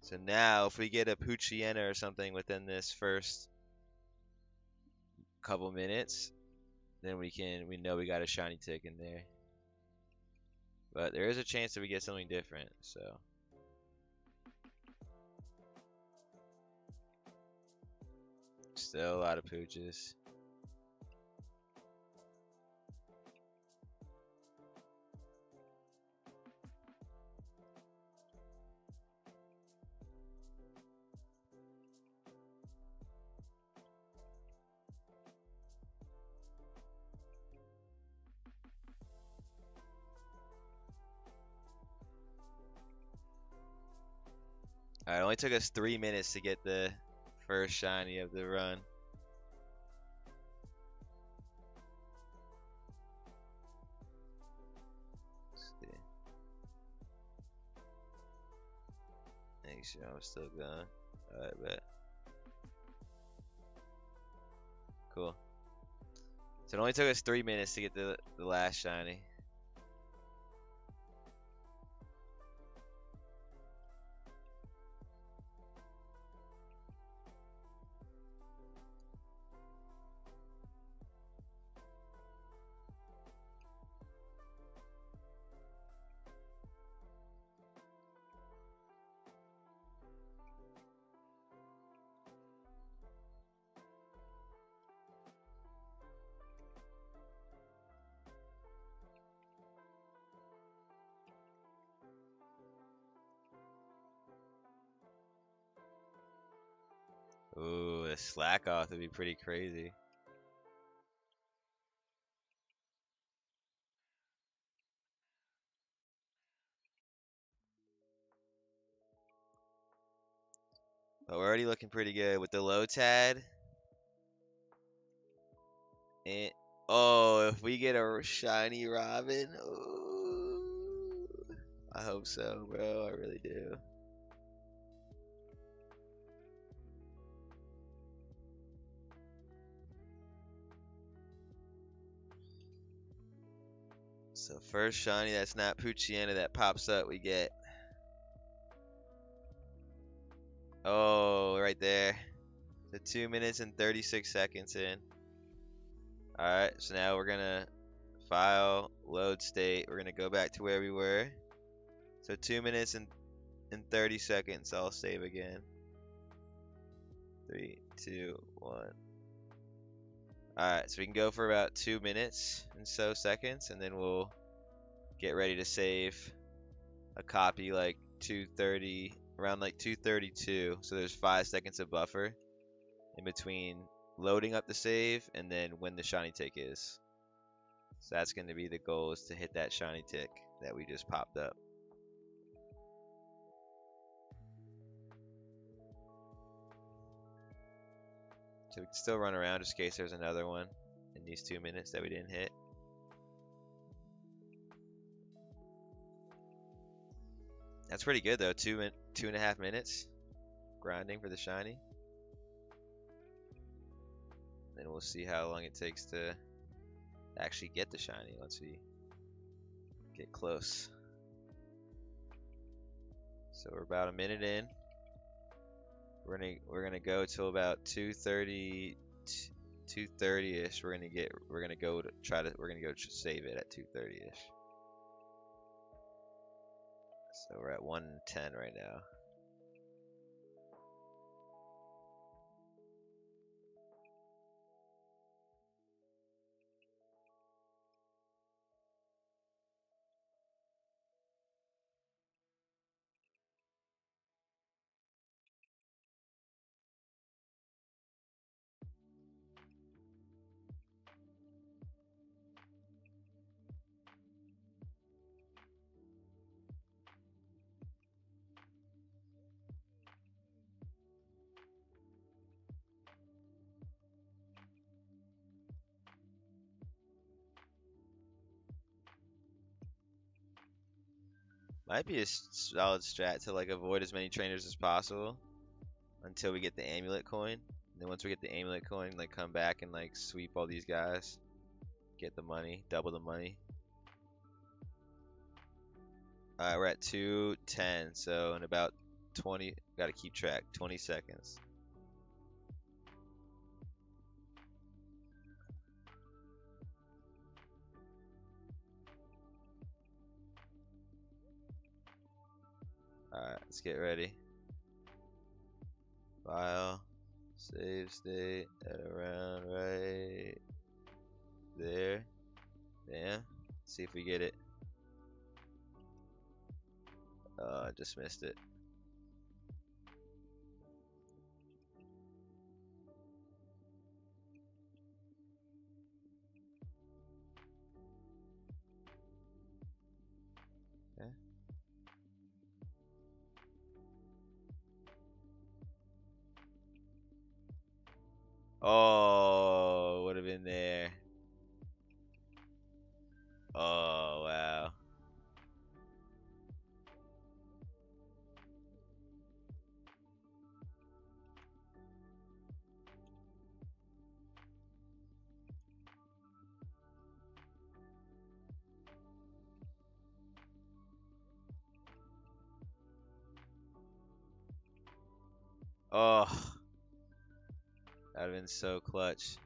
So now if we get a Poochyena or something within this first couple minutes, then we know we got a shiny tick in there. But there is a chance that we get something different, so still a lot of Pooches. Alright, it only took us 3 minutes to get the first shiny of the run. Let's see. Make sure I'm still going. Alright, bet. cool. So it only took us 3 minutes to get the last shiny. Ooh, a slack off would be pretty crazy. But we're already looking pretty good with the low tad. And oh, if we get a shiny Robin, ooh, I hope so, bro. I really do. So first shiny that's not Poochyena that pops up, we get. Oh, right there. So 2 minutes and 36 seconds in. Alright, so now we're gonna file, load state. We're gonna go back to where we were. So 2 minutes and 30 seconds. I'll save again. 3, 2, 1. Alright, so we can go for about 2 minutes and so seconds, and then we'll get ready to save a copy like 2:30, around like 2:32. So there's 5 seconds of buffer in between loading up the save and then when the shiny tick is. So that's going to be the goal, is to hit that shiny tick that we just popped up. So we can still run around just in case there's another one in these 2 minutes that we didn't hit. That's pretty good though, 2.5 minutes grinding for the shiny. Then we'll see how long it takes to actually get the shiny once we get close. So we're about a minute in. We're gonna go till about 2:30, 2:30ish. We're gonna go save it at 2:30ish. So we're at 1:10 right now. Might be a solid strat to like avoid as many trainers as possible until we get the amulet coin. And then once we get the amulet coin, like come back and like sweep all these guys, get the money, double the money. Alright, we're at 2:10, so in about 20, gotta keep track, 20 seconds. Alright, let's get ready. File, save state at around right there. Bam. See if we get it. I just missed it. Okay. Oh, would have been there. Oh, wow. Oh, that would have been so clutch.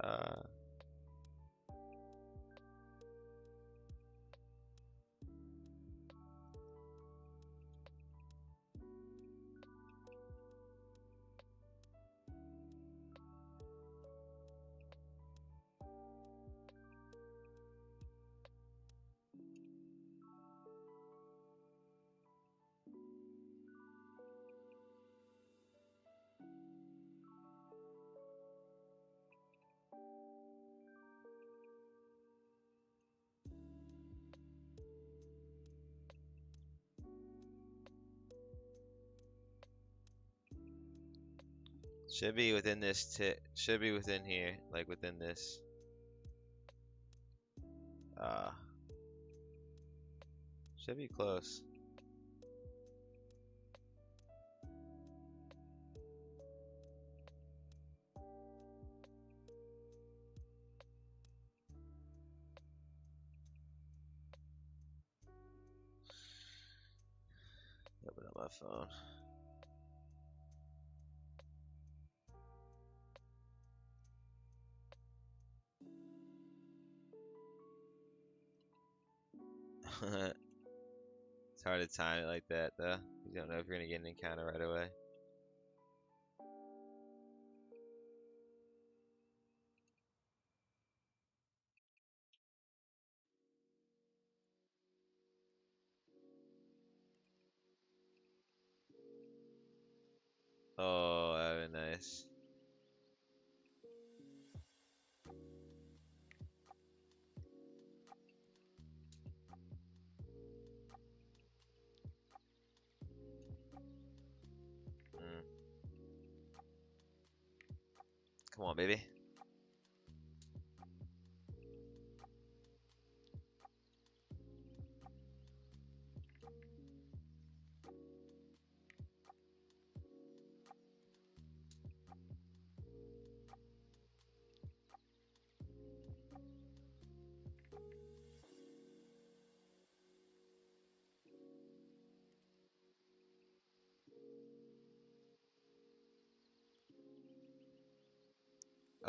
Uh, should be within this should be within here, like within this. Uh, should be close. Open up my phone. It's hard to time it like that, though. You don't know if you're gonna get an encounter right away. Oh, that would be nice. Mm. Come on, baby.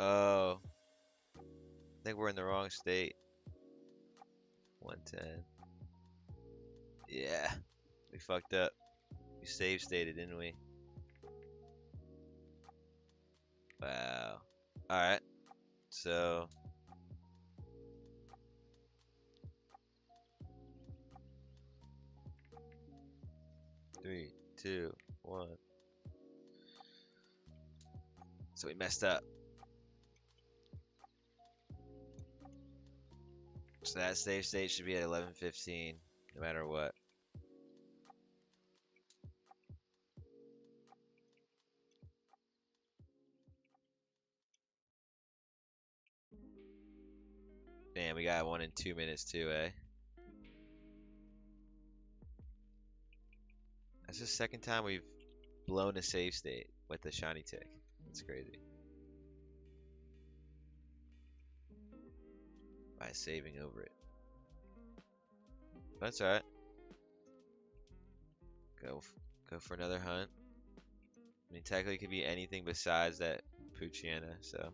Oh, I think we're in the wrong state. 110. Yeah, we fucked up. We save stated, didn't we? Wow. Alright, so. Three, two, one. So we messed up. So that save state should be at 11:15, no matter what. Damn, we got one in 2 minutes too, eh? That's the second time we've blown a save state with the shiny tick. That's crazy. By saving over it. That's alright. Go for another hunt. I mean, technically, it could be anything besides that Poochyena, so.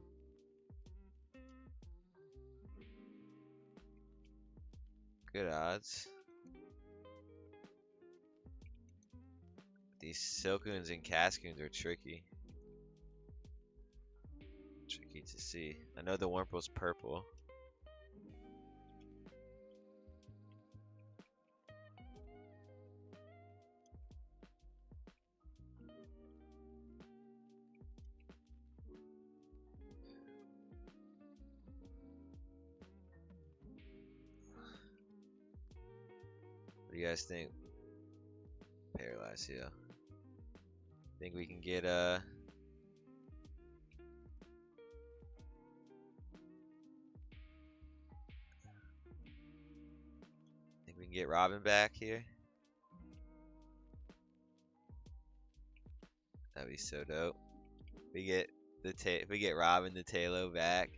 Good odds. These Silcoons and Cascoons are tricky. Tricky to see. I know the Wurmple's purple. What do you guys think? Paralyzed Heal. Think we can get think we can get Robin back here? That'd be so dope. We get we get Robin the Talo back.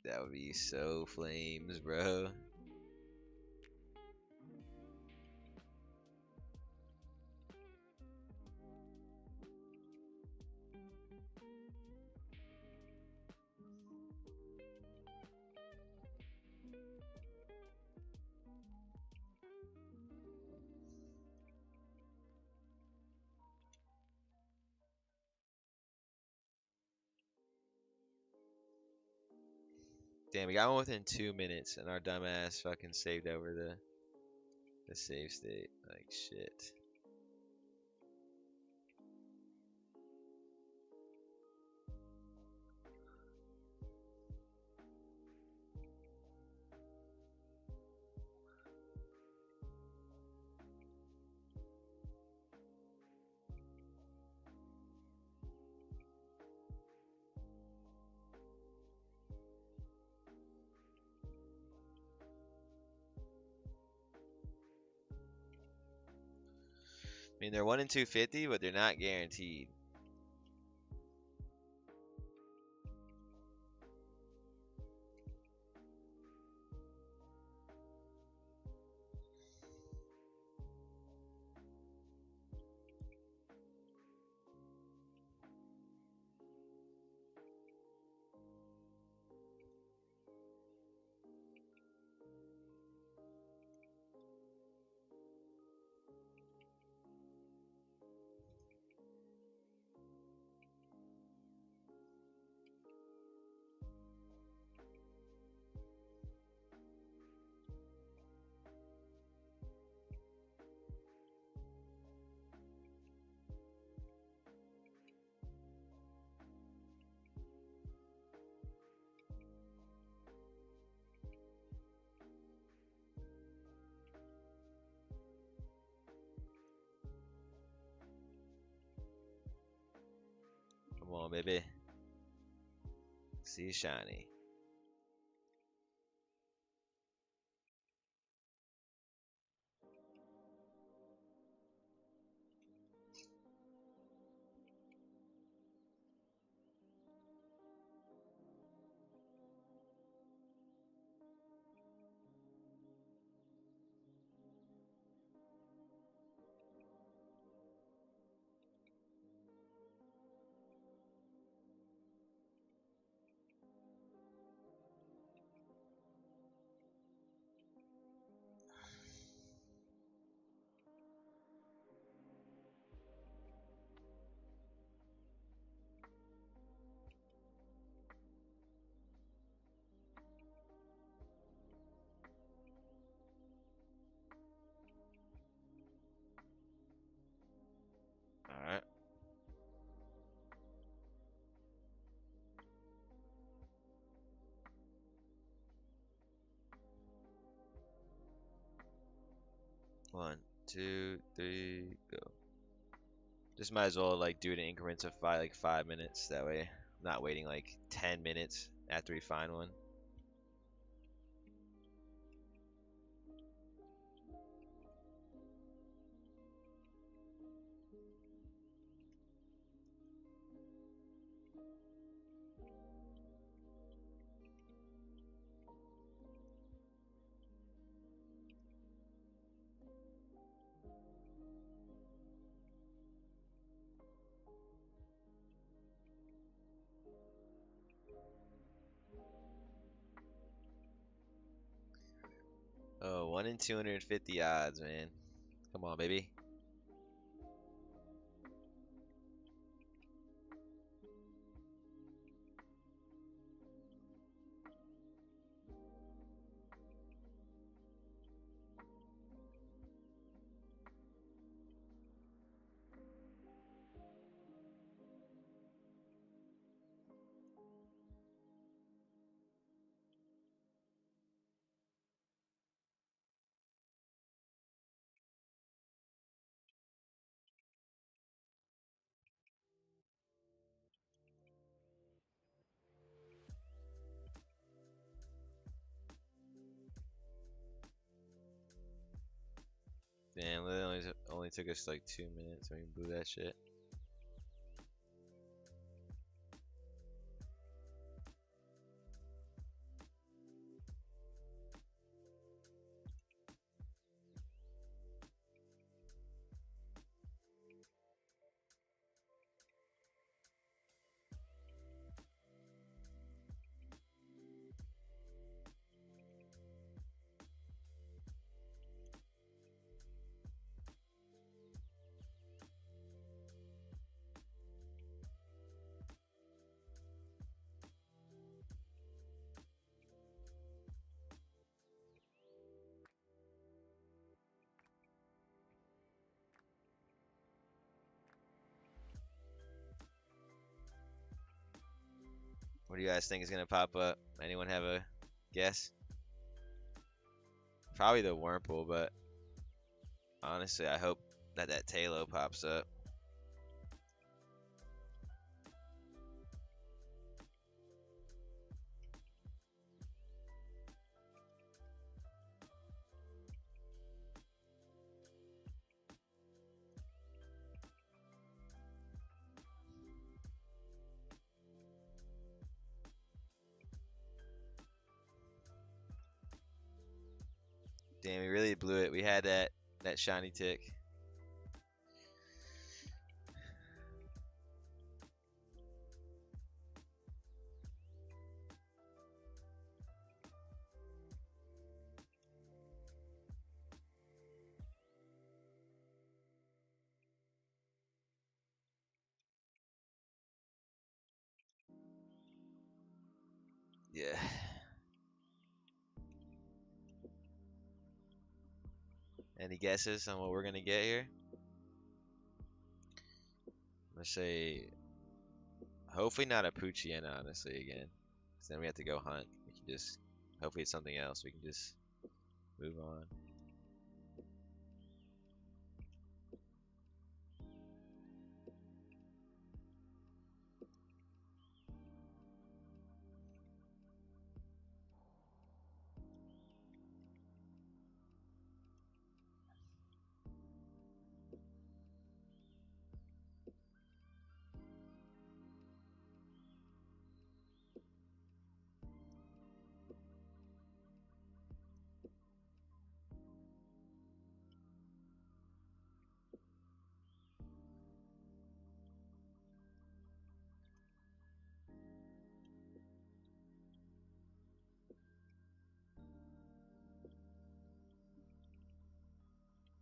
That would be so flames, bro. Damn, we got one within 2 minutes, and our dumbass fucking saved over the save state. Like shit. I mean, they're 1 in 250, but they're not guaranteed. Come on, baby. See shiny. Alright. One, two, three, go. Just might as well like do it in increments of 5 minutes. That way, I'm not waiting like 10 minutes after we find one. Oh, 1 in 250 odds, man. Come on, baby. Damn, it only took us like 2 minutes and we blew that shit. What do you guys think is gonna pop up? Anyone have a guess? Probably the Wurmple, but honestly, I hope that Talo pops up. Damn, we really blew it. We had that shiny tick. Yeah. Any guesses on what we're gonna get here? I'm gonna say hopefully not a Poochyena, honestly, again. 'Cause then we have to go hunt. We can just hopefully it's something else. We can just move on.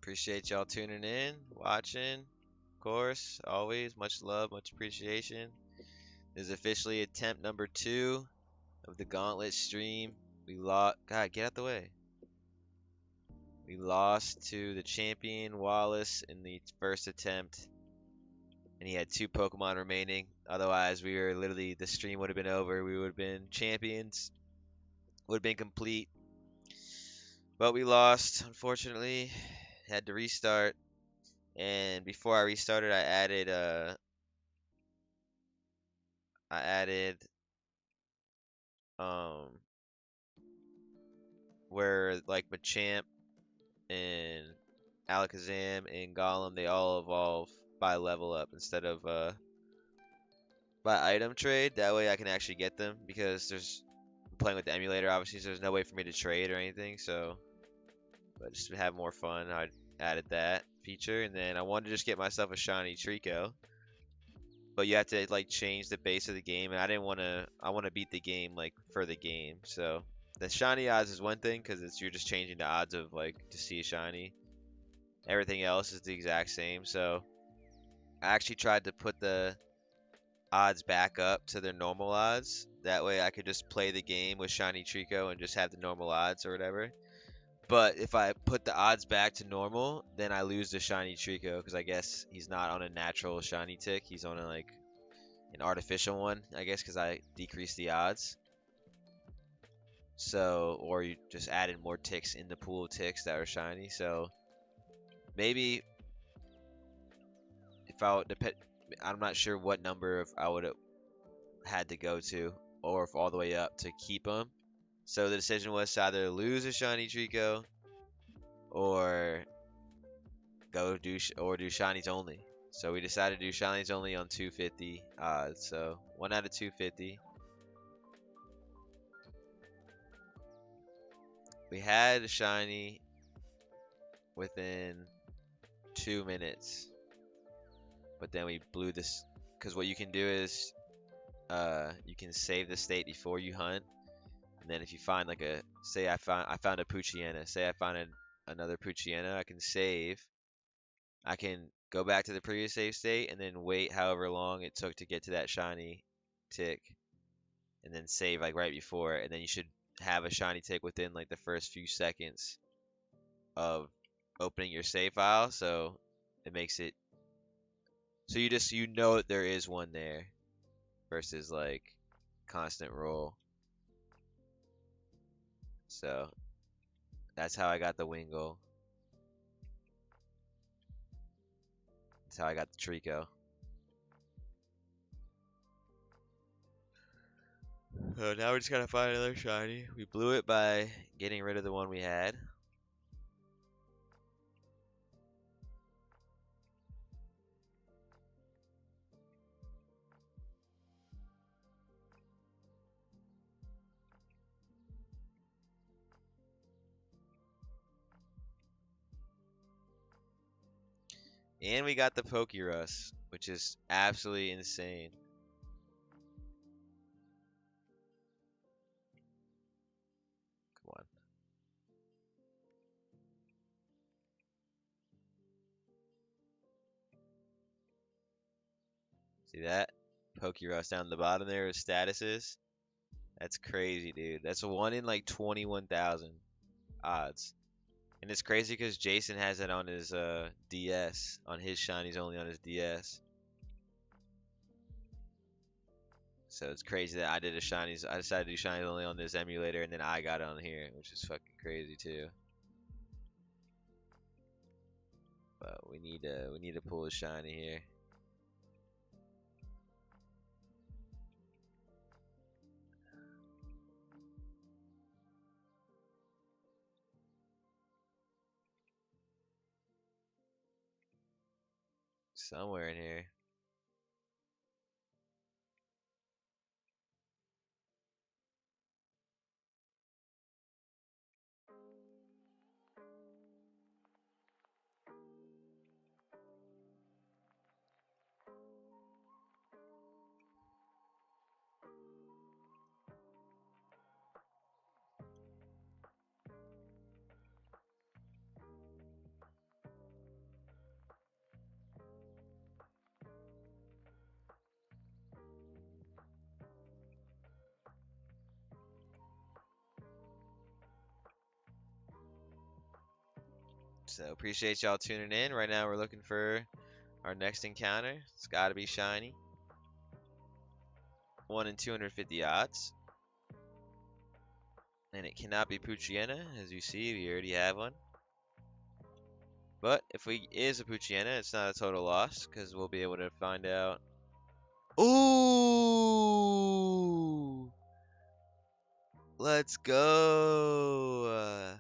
Appreciate y'all tuning in, watching. Of course, always much love, much appreciation. This is officially attempt number 2 of the Gauntlet stream. We lost. God, get out the way. We lost to the champion Wallace in the first attempt, and he had 2 Pokemon remaining. Otherwise, we were literally the stream would have been over. We would have been champions. Would have been complete. But we lost, unfortunately. Had to restart. And before I restarted, I added um where like Machamp and Alakazam and Golem they all evolve by level up instead of by item trade. That way I can actually get them because I'm playing with the emulator obviously, so there's no way for me to trade or anything. So, but just to have more fun, I added that feature, and then I wanted to just get myself a shiny Trico. But you have to like change the base of the game, and I want to beat the game like for the game. So the shiny odds is one thing because you're just changing the odds of like to see a shiny. Everything else is the exact same. So I actually tried to put the odds back up to their normal odds. That way I could just play the game with Shiny Trico and just have the normal odds or whatever. But if I put the odds back to normal, then I lose the Shiny Trico because I guess he's not on a natural Shiny tick. He's on like an artificial one, I guess, because I decreased the odds. So, or you just added more ticks in the pool of ticks that are shiny. So maybe if I would depend, I'm not sure what number of I would have had to go to, or if all the way up to keep them. So the decision was to either lose a shiny Trico or do shinies only. So we decided to do shinies only on 250 odds. So 1 out of 250. We had a shiny within 2 minutes, but then we blew this because what you can do is you can save the state before you hunt, and then if you find like a say I found a Poochyena, say I find another Poochyena, I can save. I can go back to the previous save state and then wait however long it took to get to that shiny tick, and then save like right before, and then you should have a shiny tick within like the first few seconds of opening your save file. So it makes it so you know that there is one there versus like constant roll. So that's how I got the Wingull. That's how I got the Trico. So now we're just gotta find another shiny. We blew it by getting rid of the one we had. And we got the Pokerus, which is absolutely insane. Come on. See that? Pokerus down the bottom there, his statuses. That's crazy, dude. That's a 1 in like 21,000 odds. And it's crazy because Jason has it on his DS. On his shinies only on his DS. So it's crazy that I did a shinies. I decided to do shinies only on this emulator, and then I got it on here, which is fucking crazy too. But we need to pull a shiny here. Somewhere in here. So appreciate y'all tuning in. Right now we're looking for our next encounter. It's got to be shiny. 1 in 250 odds. And it cannot be Poochyena, as you see, we already have one. But if we is a Poochyena, it's not a total loss, because we'll be able to find out. Ooh! Let's go!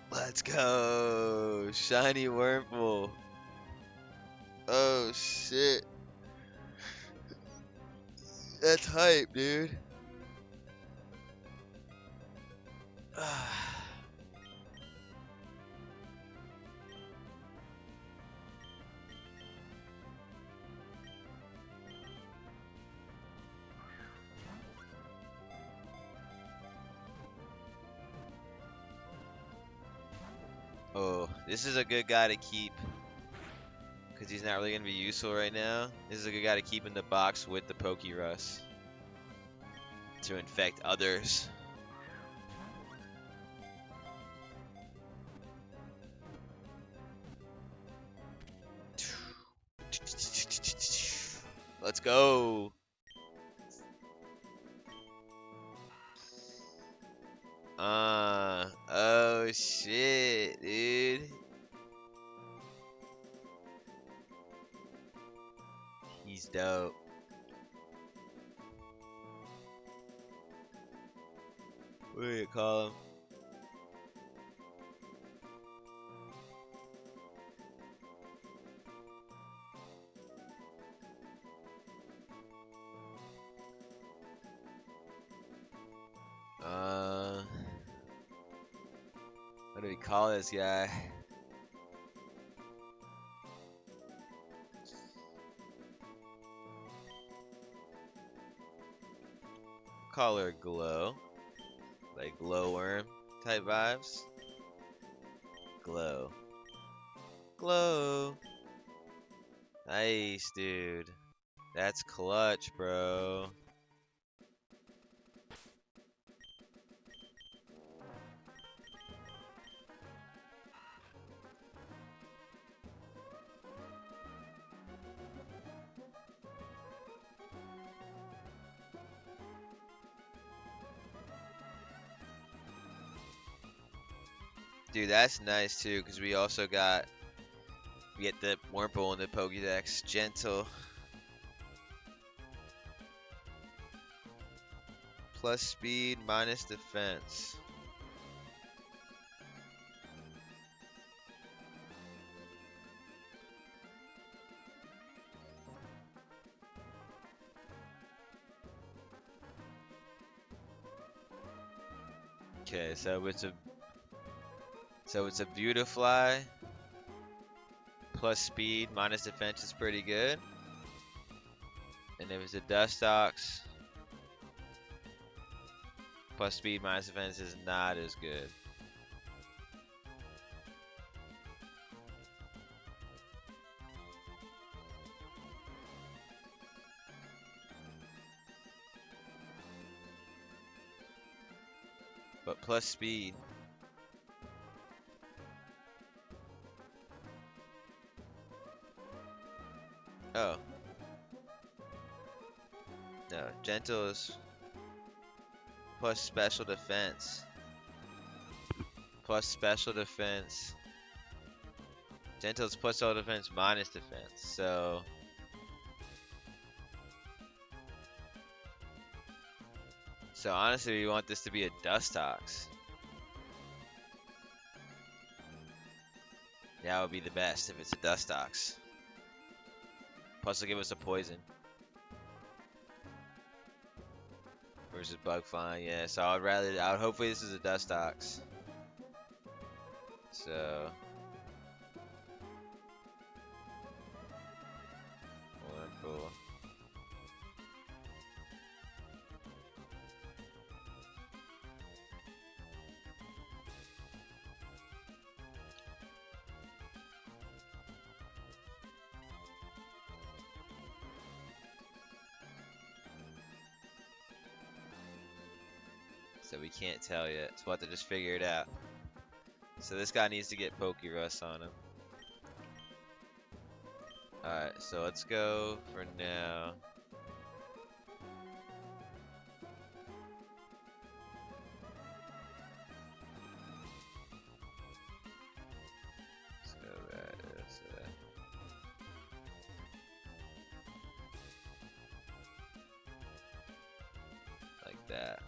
Let's go! Shiny Wurmple! Oh shit! That's hype, dude! Oh, this is a good guy to keep. Because he's not really going to be useful right now. This is a good guy to keep in the box with the Pokerus. To infect others. Let's go. Oh shit, dude. He's dope. What do you call him? What do we call this guy? Call her Glow. Like glowworm type vibes. Glow. Glow. Nice, dude. That's clutch, bro. Dude, that's nice too, because we get the Wurmple in the Pokédex. Gentle. Plus speed, minus defense. Okay, so it's a Beautifly. Plus speed, minus defense is pretty good. And if it's a Dustox, plus speed, minus defense is not as good. But plus speed. Oh. No, gentle is plus special defense. Plus special defense. Gentle is plus all defense minus defense. So honestly, we want this to be a Dustox. That would be the best if it's a Dustox. Plus it'll give us a poison. Versus bug flying, yeah. So I would hopefully this is a Dustox. So wonderful. So we can't tell yet. So we'll have to just figure it out. So this guy needs to get Pokerus on him. Alright, so let's go for now. Let's go back. Like that.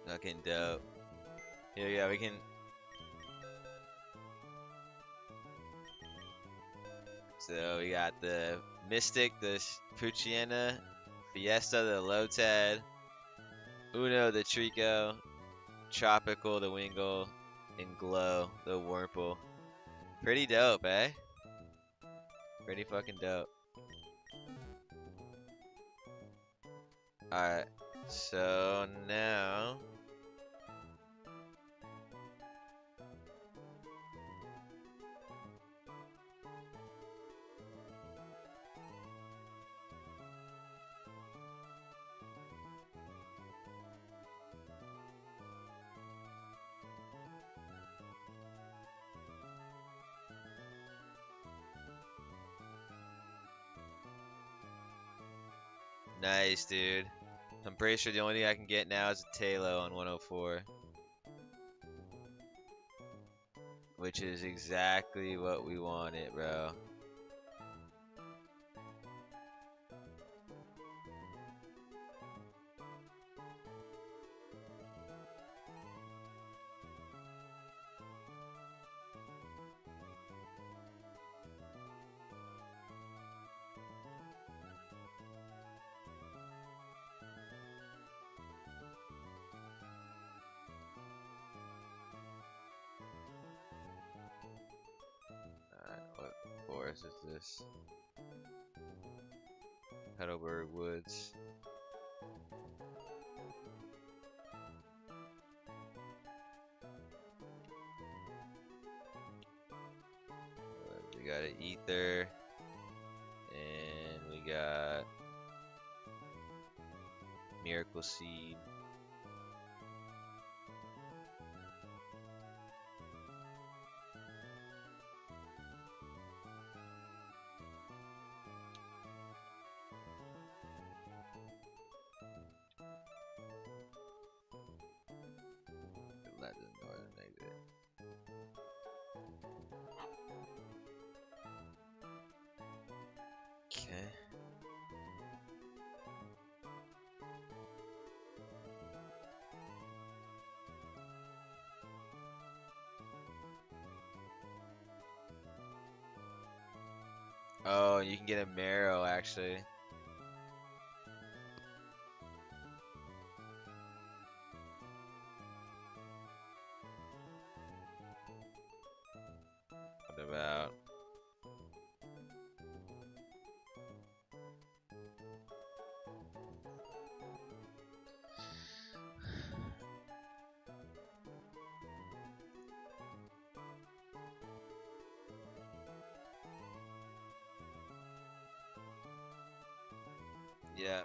Fucking dope. Here, yeah, we can. So we got the Mystic, the Puchiena, Fiesta, the Lotad, Uno, the Trico, Tropical, the Wingle, and Glow, the Wurmple. Pretty dope, eh? Pretty fucking dope. Alright, so now... Nice, dude. I'm pretty sure the only thing I can get now is a Talo on 104. Which is exactly what we wanted, bro. Alright, what forest is this? Heidelberg Woods. We got an Ether. And we got Miracle Seed. Let the northern exit. Okay. Oh, you can get a marrow actually. What about? Yeah.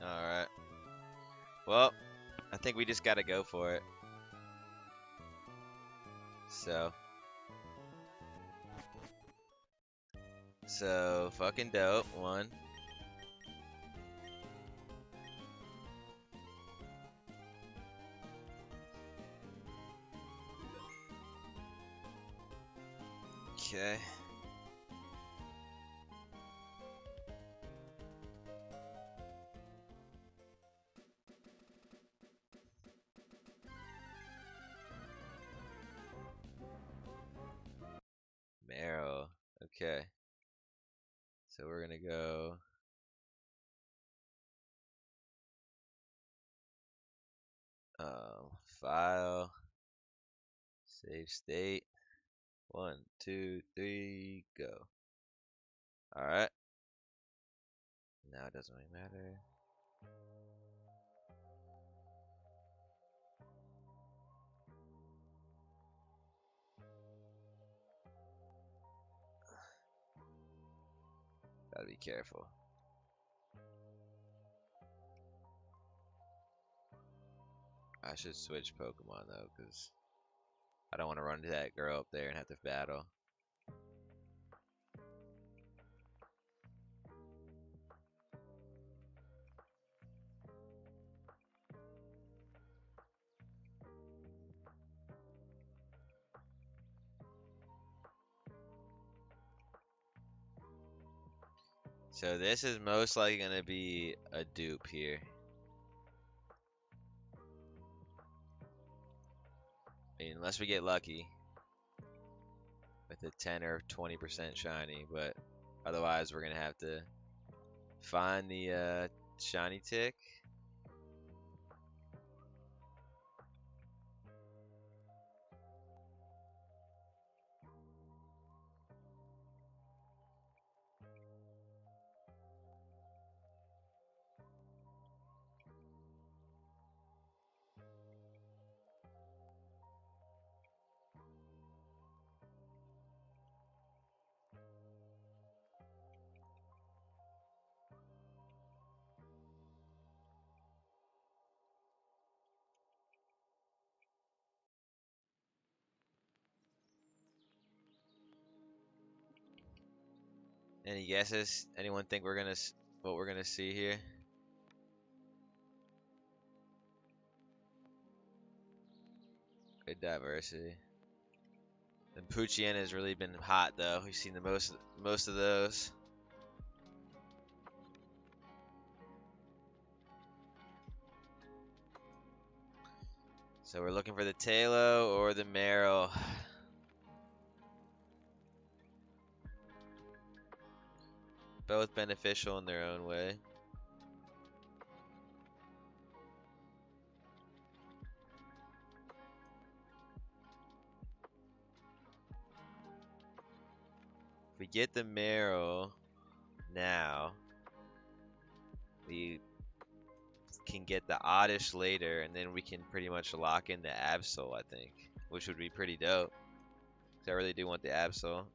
Alright. Well, I think we just gotta go for it. So fucking dope. One. Okay. Marrow. Okay. So we're gonna go. File. Save state. 1, 2, 3, go. Alright. Now it doesn't really matter. Gotta be careful. I should switch Pokemon though, because I don't want to run into that girl up there and have to battle. So this is most likely going to be a dupe here. I mean, unless we get lucky with a 10 or 20% shiny, but otherwise we're going to have to find the shiny tick. Any guesses? Anyone think what we're gonna see here? Good diversity. And Poochyena has really been hot though. We've seen the most of those. So we're looking for the Talo or the Meryl. Both beneficial in their own way. If we get the Meryl now, we can get the Oddish later, and then we can pretty much lock in the Absol, I think, which would be pretty dope. 'Cause I really do want the Absol.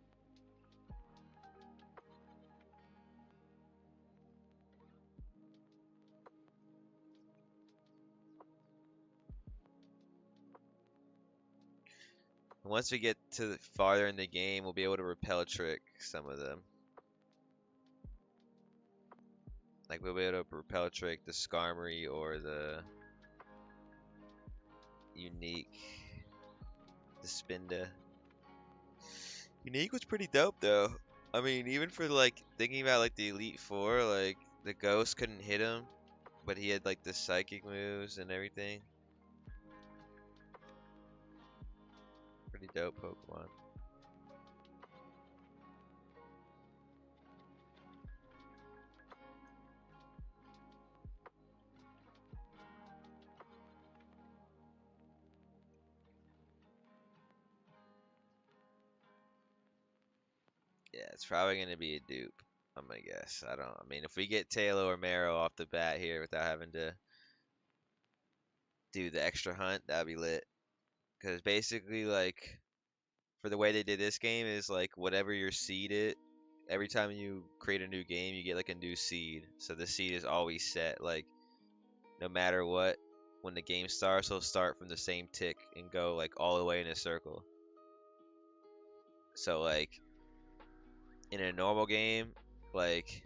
Once we get to farther in the game, we'll be able to repel trick some of them. Like we'll be able to repel trick the Skarmory or the Unique, the Spinda. Unique was pretty dope though. I mean, even for like thinking about like the Elite Four, like the Ghost couldn't hit him, but he had like the Psychic moves and everything. Pretty dope Pokemon. Yeah, it's probably gonna be a dupe. I'm gonna guess. I don't. I mean, if we get Talo or Marrow off the bat here without having to do the extra hunt, that'd be lit. Because basically, like, for the way they did this game is like whatever your seed it. Every time you create a new game, you get like a new seed. So the seed is always set. Like, no matter what, when the game starts, it'll start from the same tick and go like all the way in a circle. So like, in a normal game, like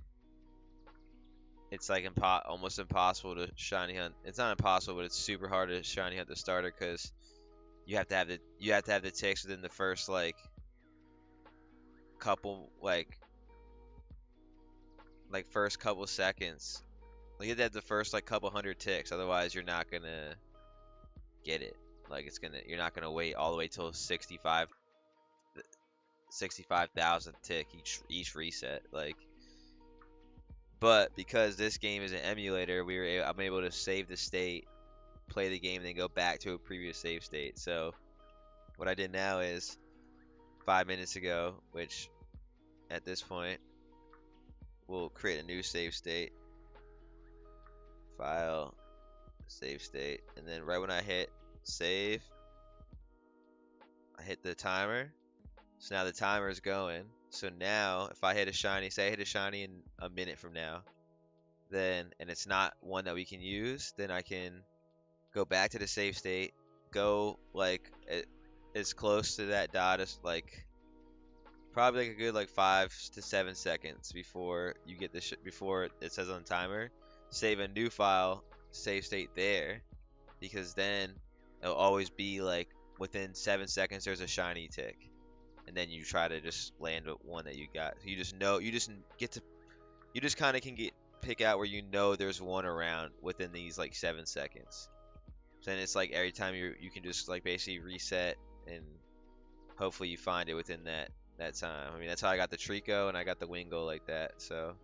it's like almost impossible to shiny hunt. It's not impossible, but it's super hard to shiny hunt the starter because you have to have the ticks within the first like couple first couple seconds. Like you have to have the first like couple hundred ticks, otherwise you're not gonna get it. Like you're not gonna wait all the way till 65,000 tick each reset. Like, but because this game is an emulator, I'm able to save the state, play the game, and then go back to a previous save state. So what I did now is 5 minutes ago, which at this point we'll create a new save state, file, save state, and then right when I hit save, I hit the timer. So now the timer is going. So now if I hit a shiny, say I hit a shiny in a minute from now, then and it's not one that we can use, then I can go back to the safe state, go like as close to that dot as like probably like a good like 5 to 7 seconds before you get the before it says on the timer. Save a new file, save state there, because then it'll always be like within 7 seconds there's a shiny tick, and then you try to just land with one that you got. So you just know you just get to you just kind of can get pick out where you know there's one around within these like 7 seconds. So then it's like every time you can just like basically reset and hopefully you find it within that time. I mean, that's how I got the Trico and I got the Wingo like that. So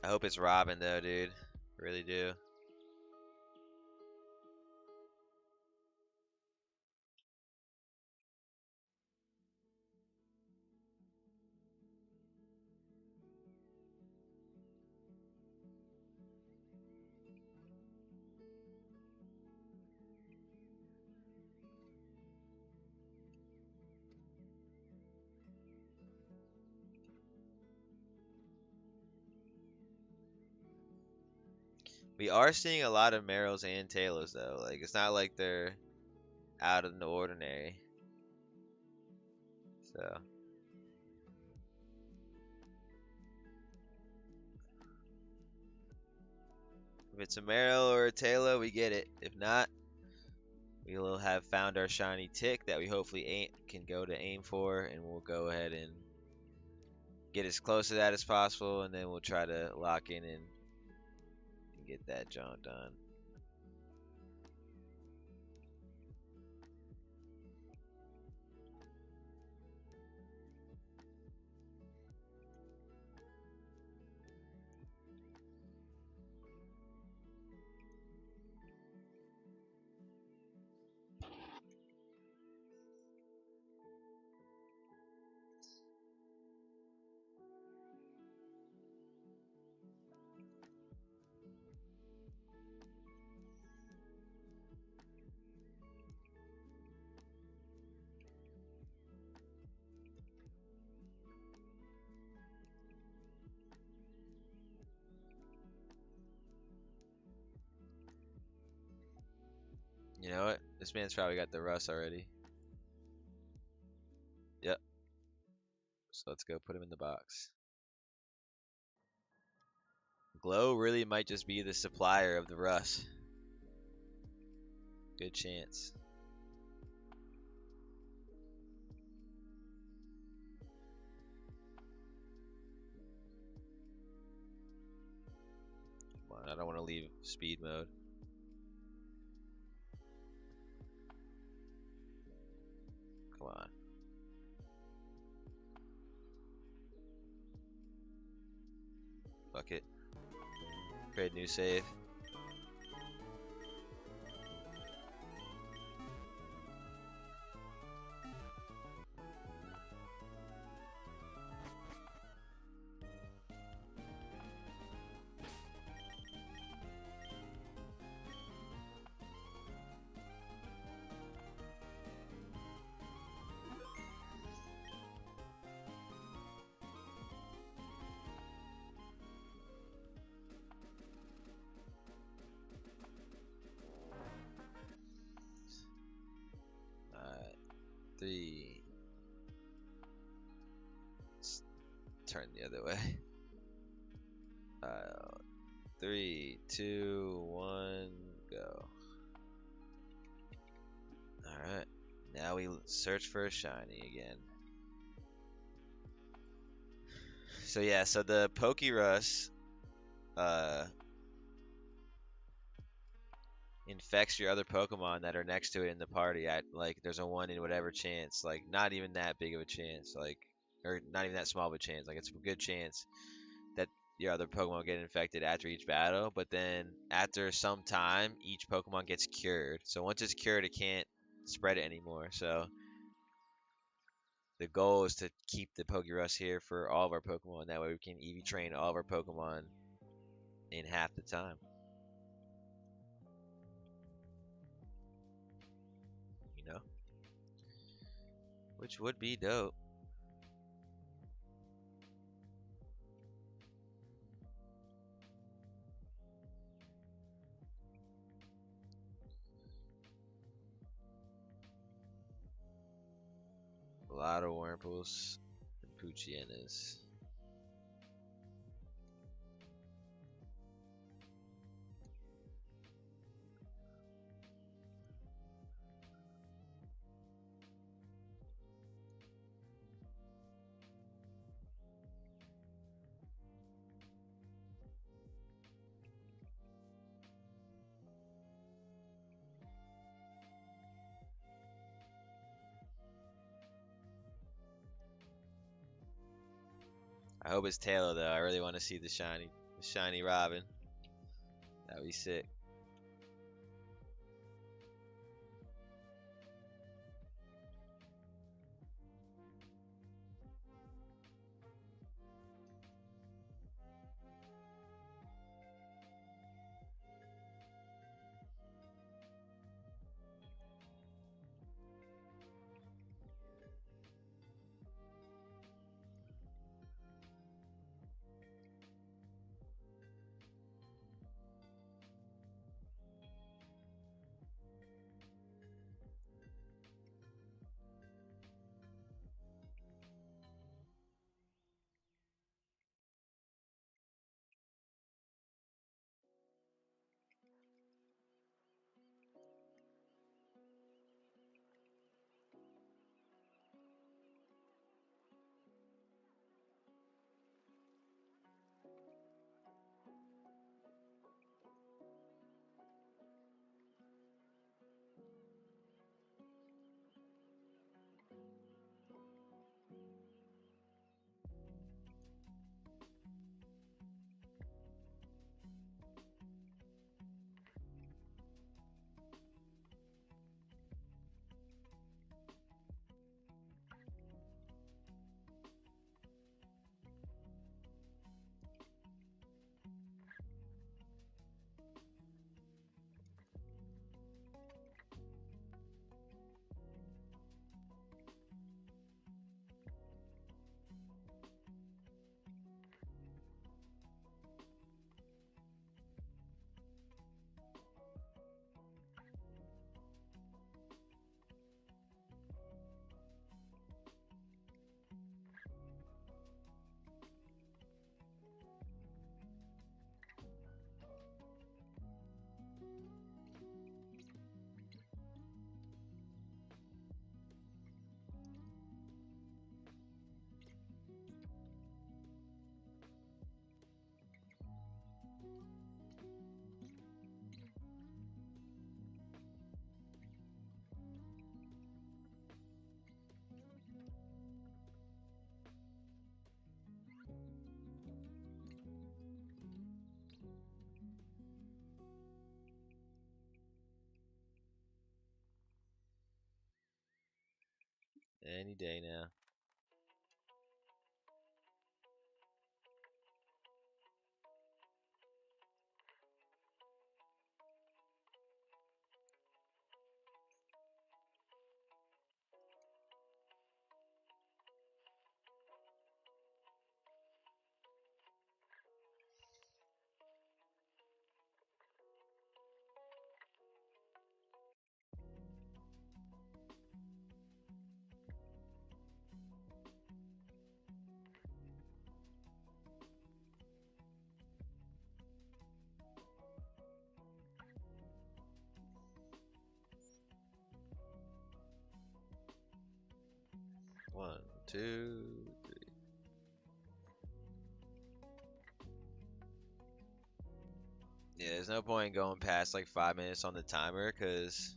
I hope it's Robin though, dude. Really do. We are seeing a lot of Merrills and Talos though. Like it's not like they're out of the ordinary. So if it's a Merrill or a Talo, we get it. If not, we will have found our shiny tick that we hopefully can go to aim for, and we'll go ahead and get as close to that as possible, and then we'll try to lock in and get that job done. You know what? This man's probably got the Russ already. Yep. So let's go put him in the box. Glow really might just be the supplier of the Russ. Good chance. Come on, I don't want to leave speed mode. Come on. Fuck it. Create new save. Three. Let's turn the other way. 3, 2, 1, go. Alright. Now we search for a shiny again. So yeah, so the Pokerus infects your other Pokemon that are next to it in the party at like there's a 1 in whatever chance, like not even that big of a chance, like or not even that small of a chance, like it's a good chance that your other Pokemon get infected after each battle, but then after some time each Pokemon gets cured. So once it's cured it can't spread it anymore. So the goal is to keep the Pokerus here for all of our Pokemon. That way we can EV train all of our Pokemon in half the time. You know? which would be dope. A lot of Wurmples and Poochienas. I hope it's Taylor though. I really want to see the shiny Robin. That'd be sick. Any day now. One, two, three. Yeah, there's no point going past like 5 minutes on the timer, because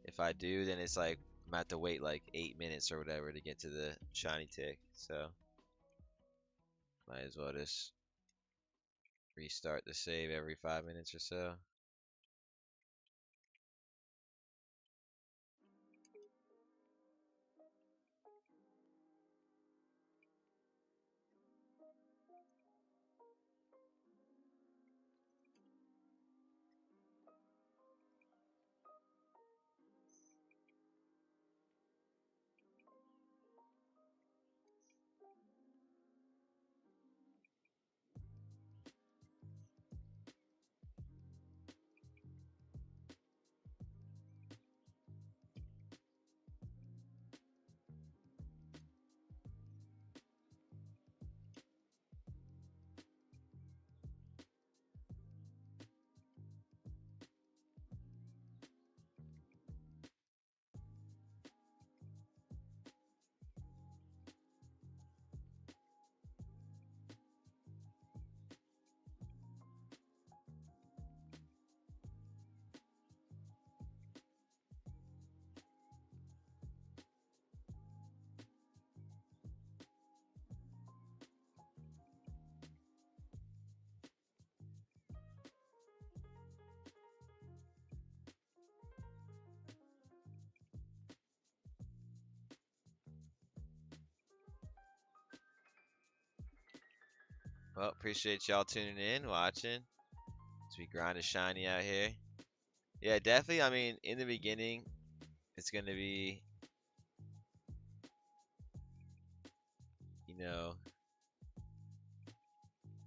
if I do, then it's like I'm gonna have to wait like 8 minutes or whatever to get to the shiny tick. So might as well just restart the save every 5 minutes or so. Well, appreciate y'all tuning in, watching. As we grind a shiny out here. Yeah, definitely. I mean, in the beginning, it's gonna be, you know,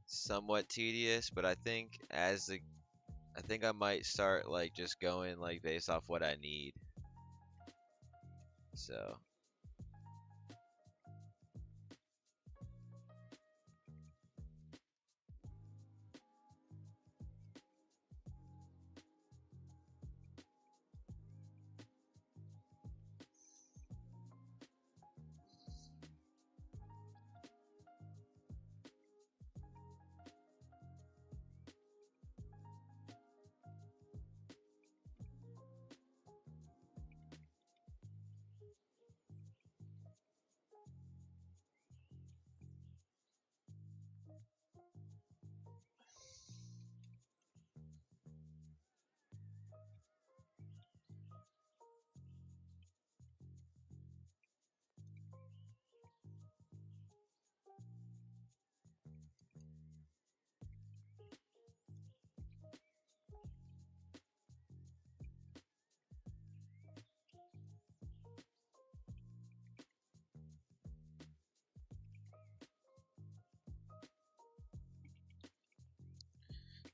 somewhat tedious, but I think I might start like just going like based off what I need. So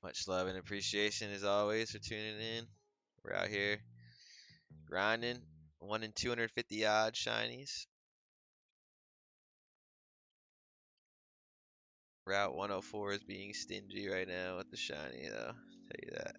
much love and appreciation as always for tuning in. We're out here grinding 1 in 250 odd shinies. Route 104 is being stingy right now with the shiny though. Tell you that.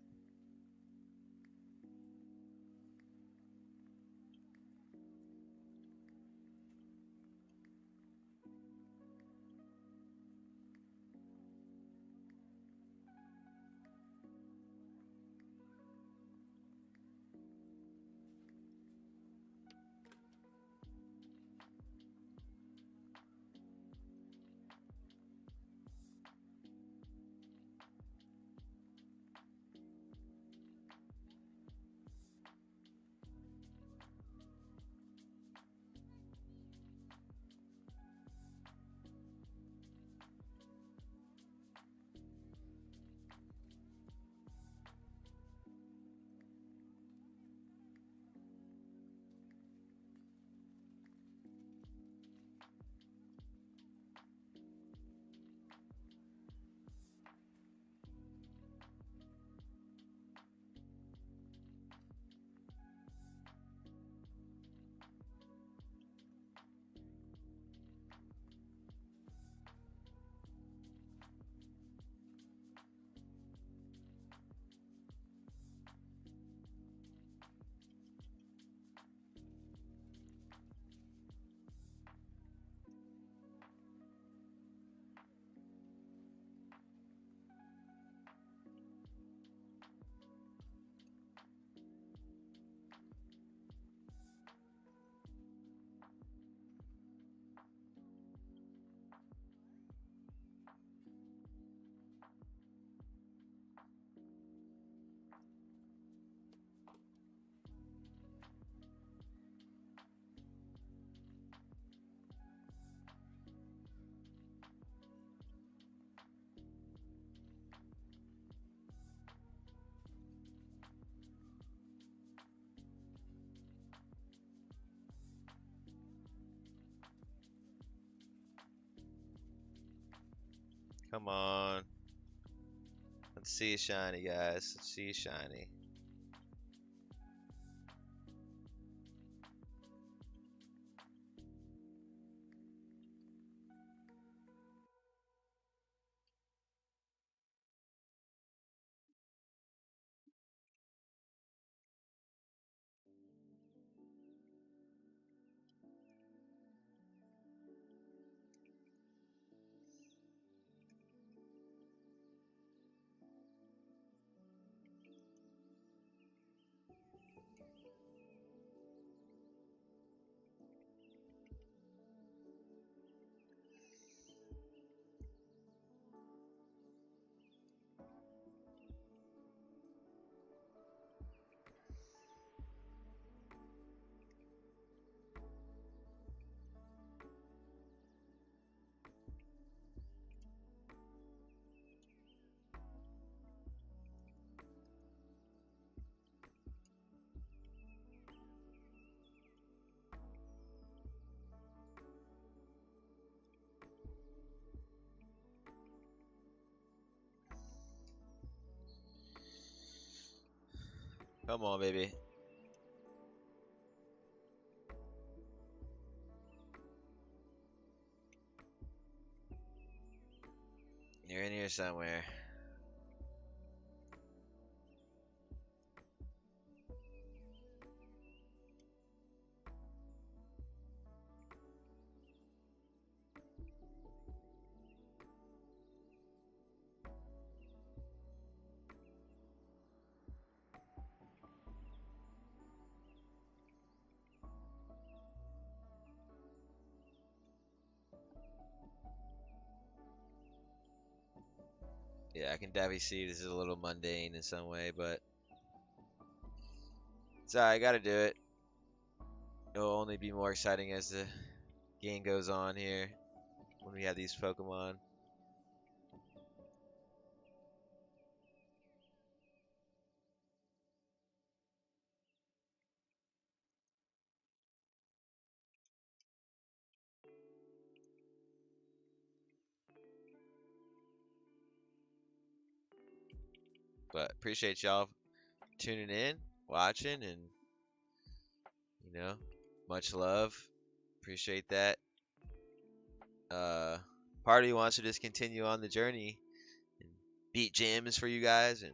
Come on. Let's see shiny, guys. Let's see shiny. Come on, baby. You're in here somewhere. Yeah, I can definitely see this is a little mundane in some way, but it's alright, I gotta do it. It'll only be more exciting as the game goes on here when we have these Pokemon. But appreciate y'all tuning in, watching, and you know, much love. Appreciate that. Part of me wants to just continue on the journey and beat gyms for you guys and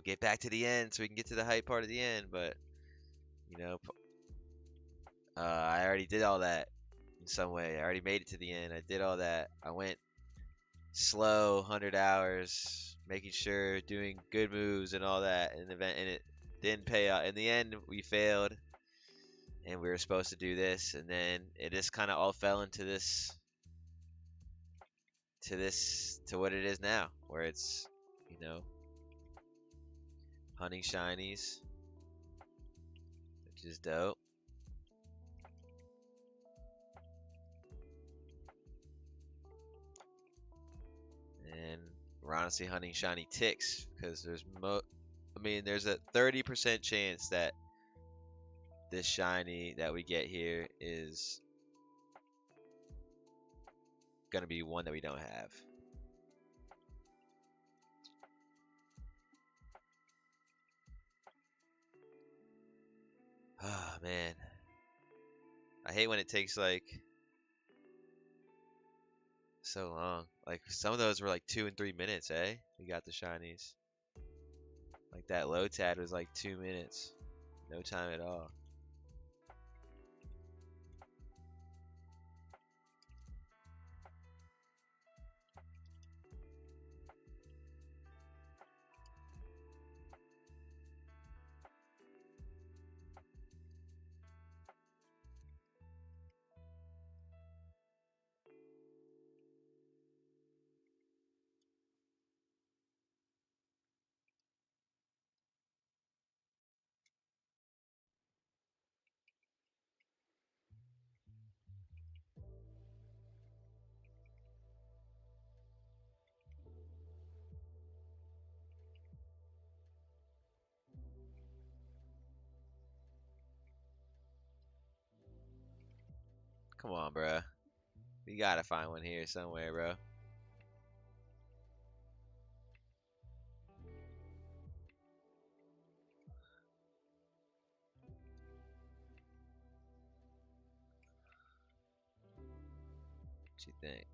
get back to the end so we can get to the hype part of the end, but you know, I already did all that in some way. I already made it to the end. I did all that. I went slow 100 hours, making sure doing good moves and all that in the event, and it didn't pay out. In the end, we failed, and we were supposed to do this, and then it just kind of all fell into to what it is now, where it's you know hunting shinies, which is dope. And we're honestly hunting shiny ticks because there's a 30% chance that this shiny that we get here is gonna be one that we don't have. Ah, man. I hate when it takes like so long. Like some of those were like 2 and 3 minutes, eh? We got the shinies. Like that Lotad was like 2 minutes. No time at all. Come on, bruh. We gotta find one here somewhere, bro. What you think?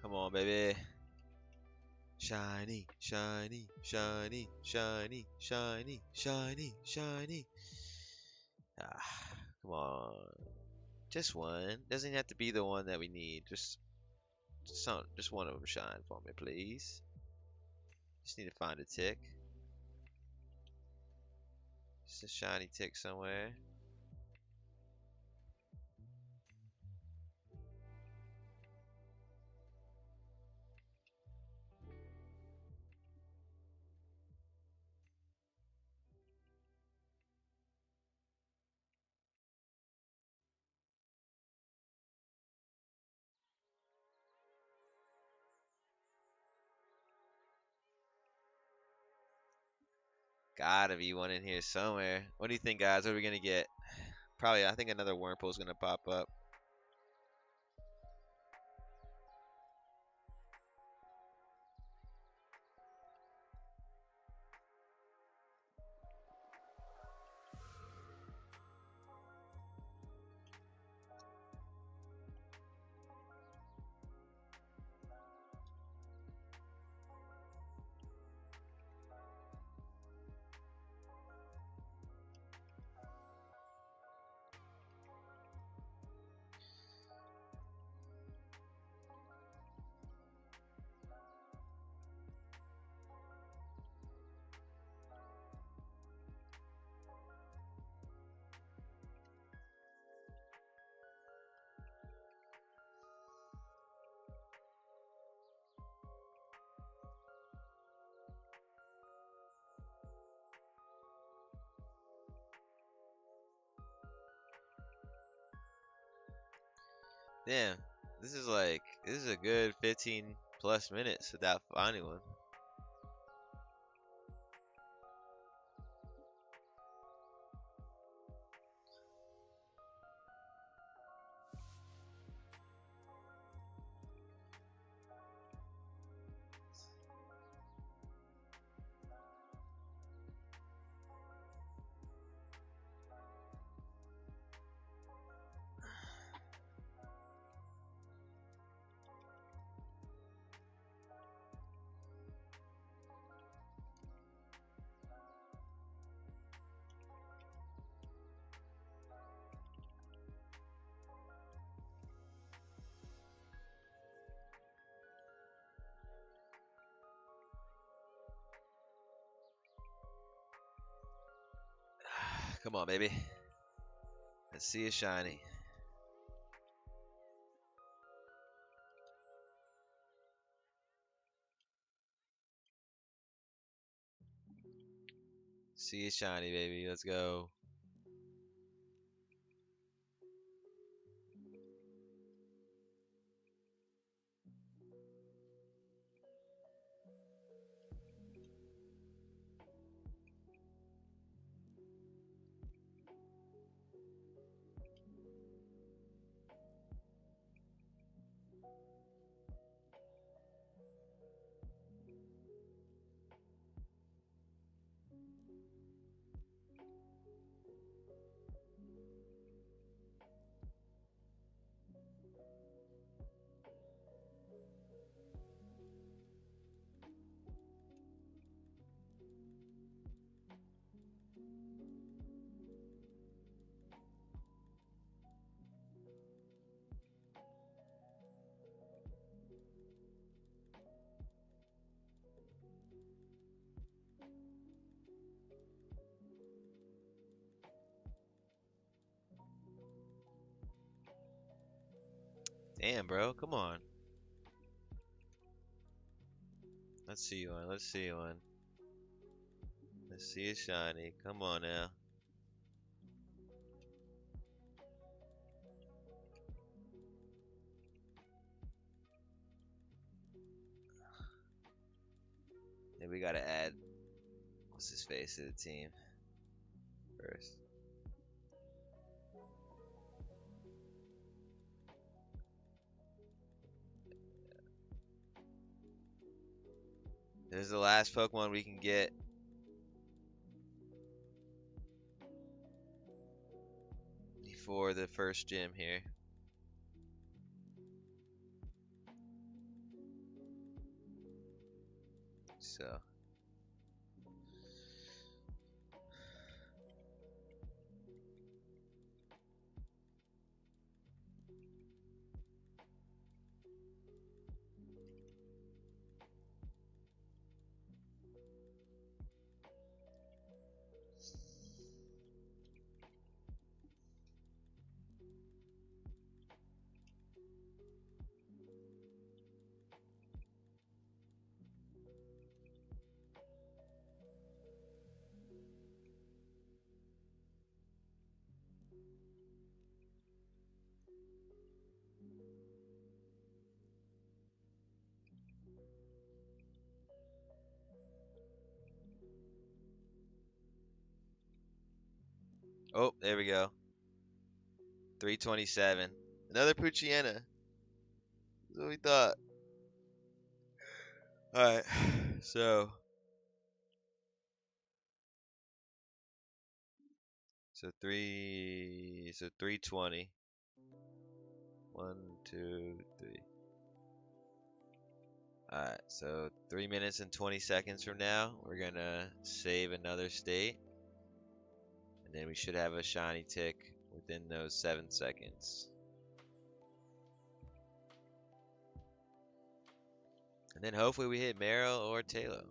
Come on, baby. Shiny, shiny, shiny, shiny, shiny, shiny, shiny. Ah, come on. Just one. Doesn't have to be the one that we need. Just one of them shine for me, please. Just need to find a tick. Just a shiny tick somewhere. Gotta be one in here somewhere. What do you think, guys? What are we gonna get? Probably, I think another Wurmple's gonna pop up. Damn, this is a good 15 plus minutes without finding one. Come on, baby. Let's see a shiny. See a shiny, baby. Let's go. Damn, bro. Come on. Let's see one. Let's see one. Let's see a shiny. Come on now. Yeah, we gotta add what's his face to the team first. There's the last Pokemon we can get. Before the first gym here. So. Oh, there we go. 327. Another Pucciana. That's what we thought. Alright, so 320. 1, 2, 3. Alright, so 3 minutes and 20 seconds from now, we're gonna save another state. And then we should have a shiny tick within those 7 seconds. And then hopefully we hit Meryl or Talo.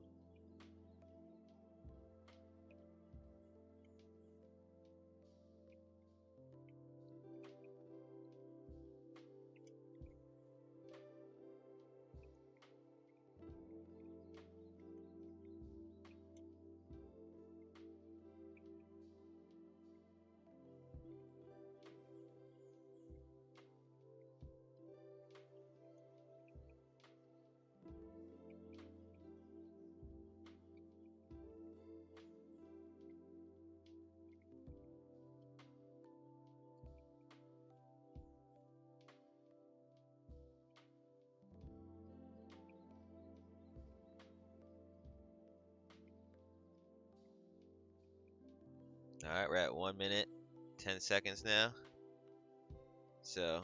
Alright, we're at 1 minute, 10 seconds now. So,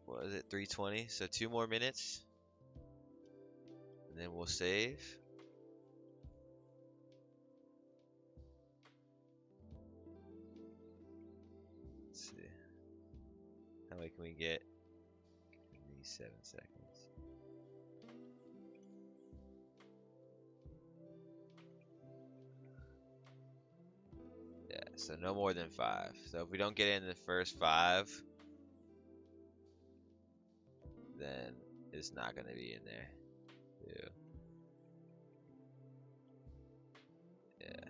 what is it, 320? So 2 more minutes. And then we'll save. Let's see. How many can we get in these 7 seconds? Yeah, so no more than 5. So if we don't get in the first 5, then it's not going to be in there. 2. Yeah.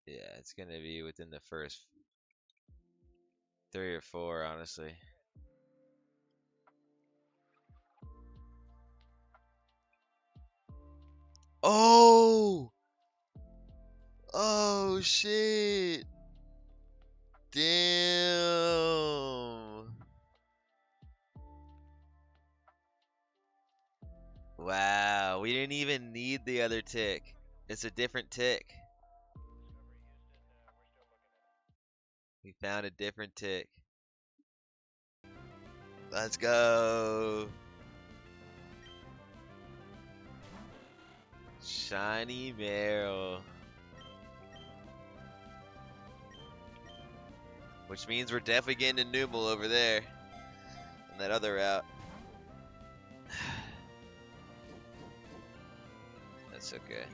Yeah, it's going to be within the first 3 or 4, honestly. Oh! Oh, shit! Damn! Wow, we didn't even need the other tick. It's a different tick. We found a different tick. Let's go. Shiny Meryl. Which means we're definitely getting a Numel over there. On that other route. That's okay.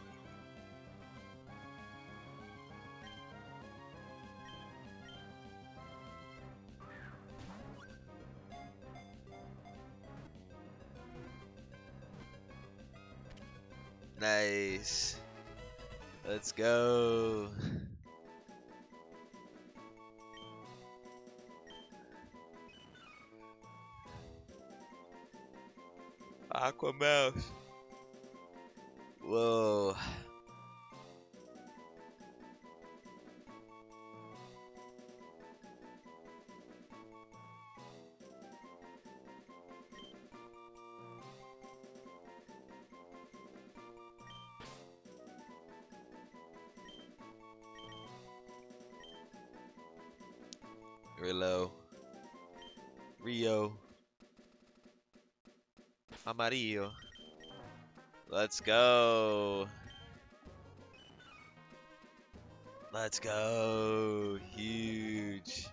Nice. Let's go. Aqua Mouse. Whoa. Rillo. Rio. Amarillo. Let's go. Let's go. Huge.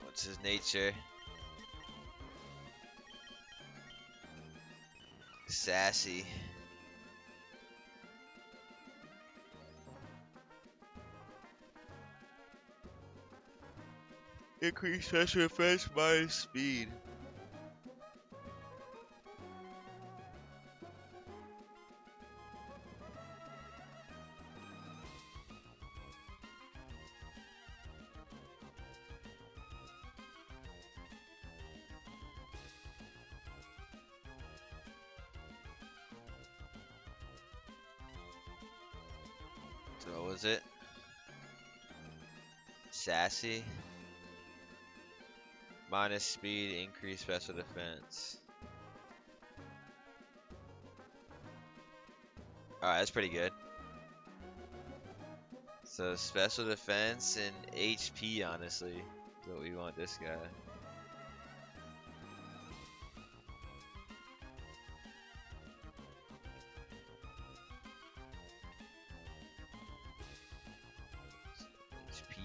What's his nature? Sassy. Increase special defense minus speed. So what was it? Sassy. Minus speed, increase special defense. Alright, that's pretty good. So special defense and HP, honestly, is what we want this guy. HP.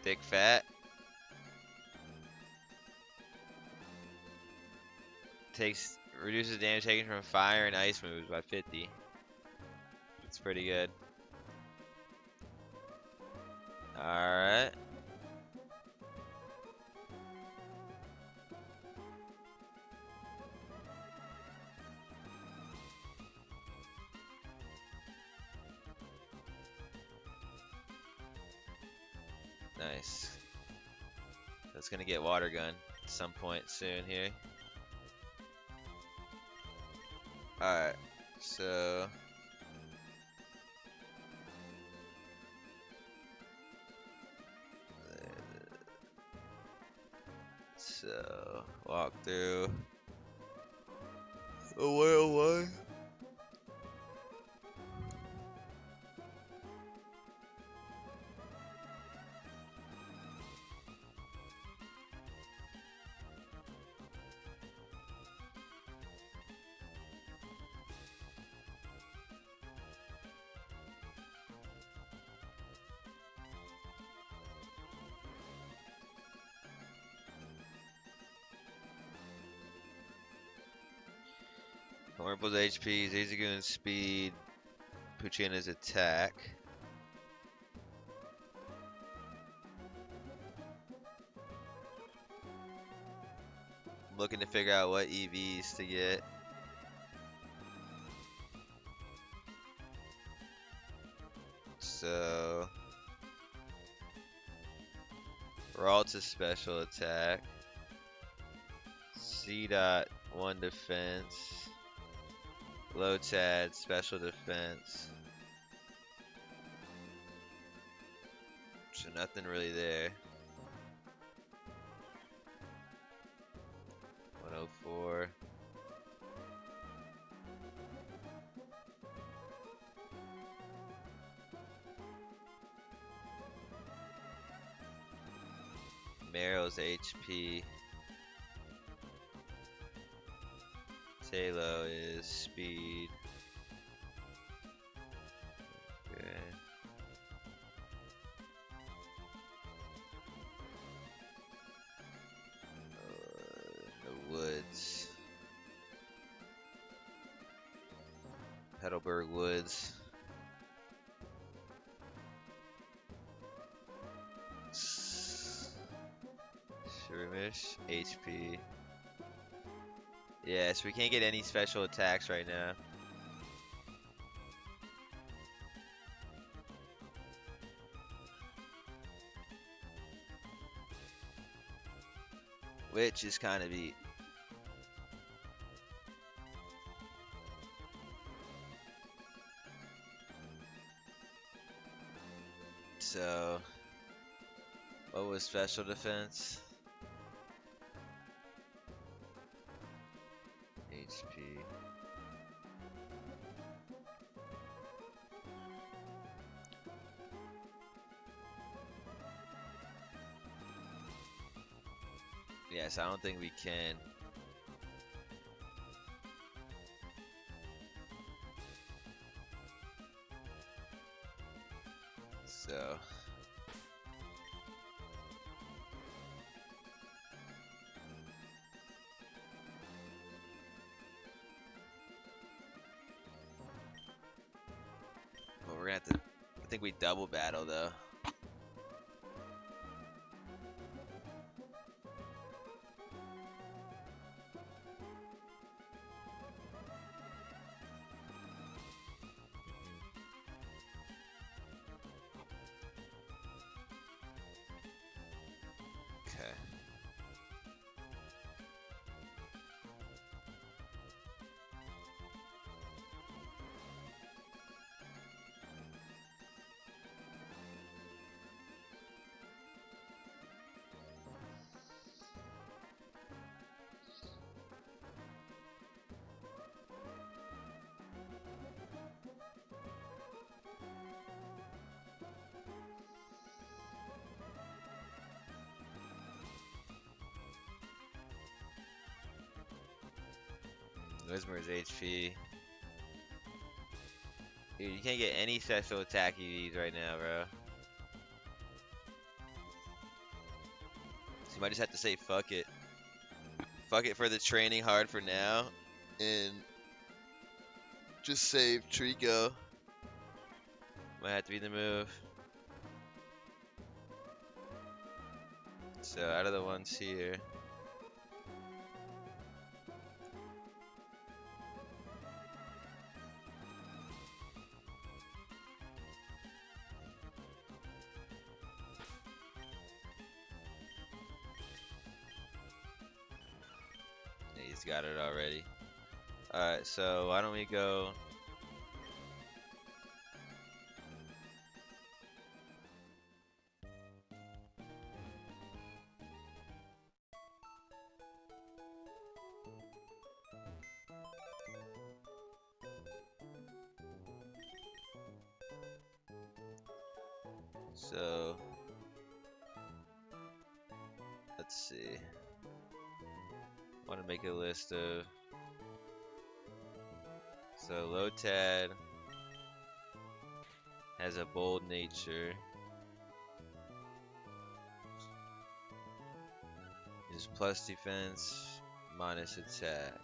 Thick fat. Reduces damage taken from fire and ice moves by 50. It's pretty good. Alright. Nice. That's gonna get water gun at some point soon here. Alright, so walk through a 101. Oracle's HP, Zazagoon's speed, Puchina's attack. I'm looking to figure out what EVs to get. So Ralt's special attack. C.1 defense. Lotad special defense. So nothing really there. 104. Meryl's HP. Talo is speed. Okay. The Woods. Heidelberg Woods. Shroomish HP. Yeah, so we can't get any special attacks right now. Which is kind of beat. So, what was special defense? HP. Yes, I don't think we can. So. But we're gonna have to. I think we double battle though. Okay. Wismer's HP. Dude, you can't get any special attack EVs right now, bro. So you might just have to say fuck it. Fuck it for the training hard for now. And just save Trico. Might have to be the move. So out of the ones here. He's got it already. Alright, so why don't we go... So... let's see. I want to make a list of... So Lotad has a bold nature. Is plus defense, minus attack.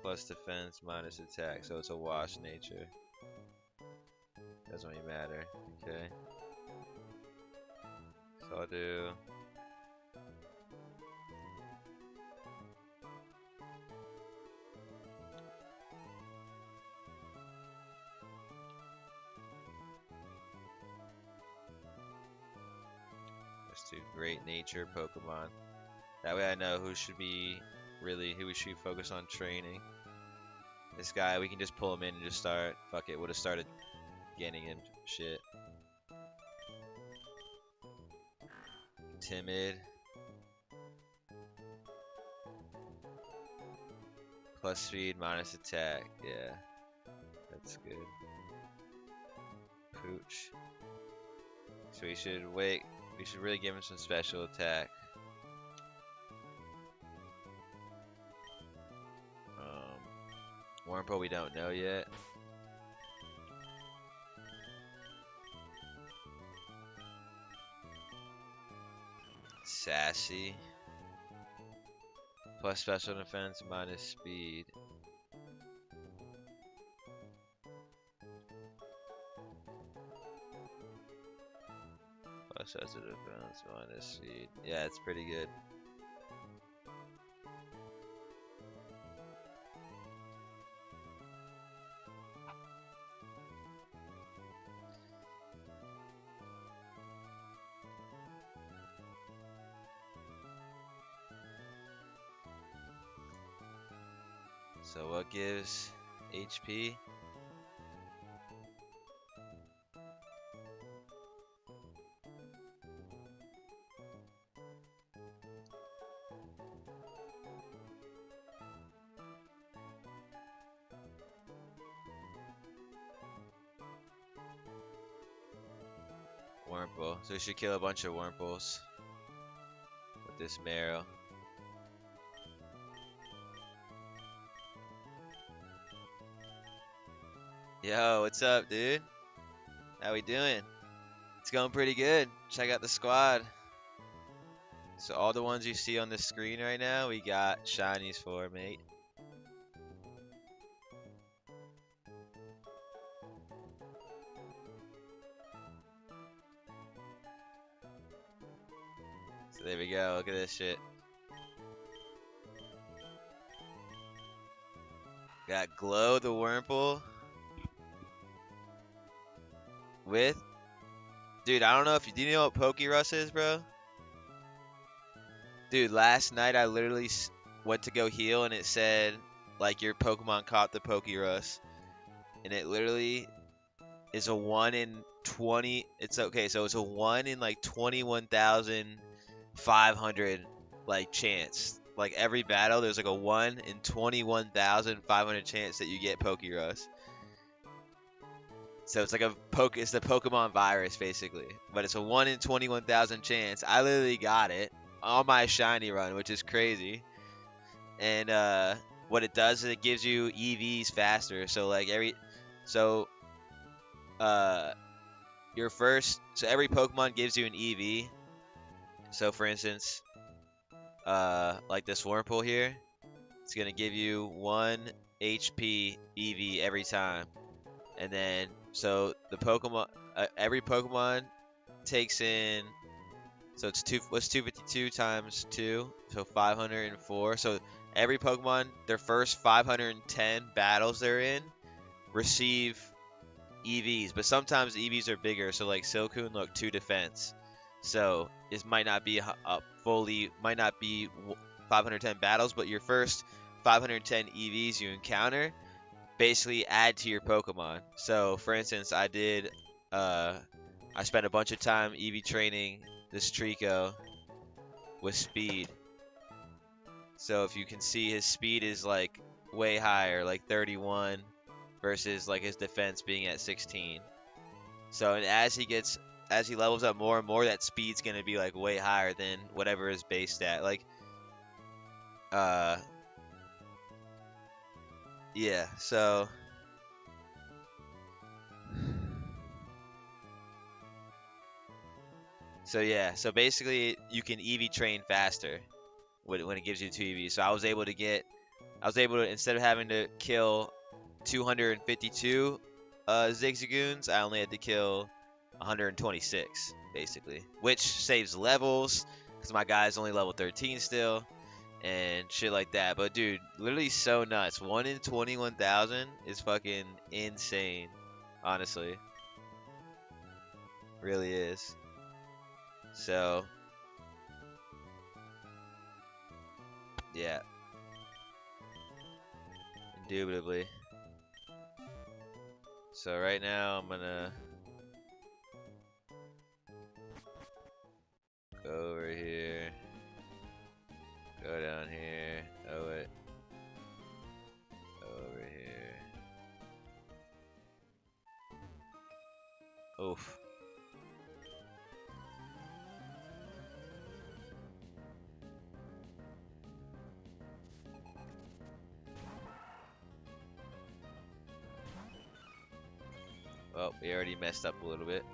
Plus defense, minus attack. So it's a wash nature. Doesn't really matter. Okay. So I'll do... let's do great nature Pokemon. That way I know who should be who we should focus on training. This guy, we can just pull him in and just start. Fuck it, would have started getting him shit. Timid. Plus speed, minus attack. Yeah, that's good. Pooch. So we should wait. We should really give him some special attack. Warmpo we don't know yet. Sassy. Plus special defense, minus speed. Plus special defense, minus speed. Yeah, it's pretty good. So what gives HP? Wurmple. So we should kill a bunch of Wurmples with this marrow. Yo, what's up, dude? How we doing? It's going pretty good. Check out the squad. So all the ones you see on the screen right now, we got shinies for, mate. So there we go. Look at this shit. Got Glow the Wurmple with, dude, I don't know if you do you know what Pokerus is, bro? Dude, last night I literally went to go heal and it said like your Pokemon caught the Pokerus, and it literally is a 1 in 20. It's okay, so it's a 1 in like 21,500 like chance. Like every battle, there's like a 1 in 21,500 chance that you get Pokerus. So it's like it's the Pokemon virus basically, but it's a 1 in 21,000 chance. I literally got it on my shiny run, which is crazy. And what it does is it gives you EVs faster. So like every Pokemon gives you an EV. So for instance, like this Wurmple here, it's gonna give you 1 HP EV every time. And then so the Pokemon, every Pokemon takes in, so it's what's 252 times 2, so 504. So every Pokemon, their first 510 battles they're in, receive EVs, but sometimes EVs are bigger. So like Silcoon, look, 2 defense. So this might not be might not be 510 battles, but your first 510 EVs you encounter basically add to your Pokemon. So for instance, I spent a bunch of time EV training this Trico with speed. So if you can see, his speed is like way higher, like 31, versus like his defense being at 16. So and as he levels up more and more, that speed's gonna be like way higher than whatever his base stat. Like yeah, so yeah, so basically you can EV train faster when it gives you 2 EVs. So I was able to, instead of having to kill 252 Zigzagoons, I only had to kill 126 basically, which saves levels because my guy's only level 13 still and shit like that. But dude, literally so nuts. 1 in 21,000 is fucking insane, honestly. Really is. So yeah, indubitably. So right now I'm gonna go over here, go down here, over here. Oof. Well, we already messed up a little bit.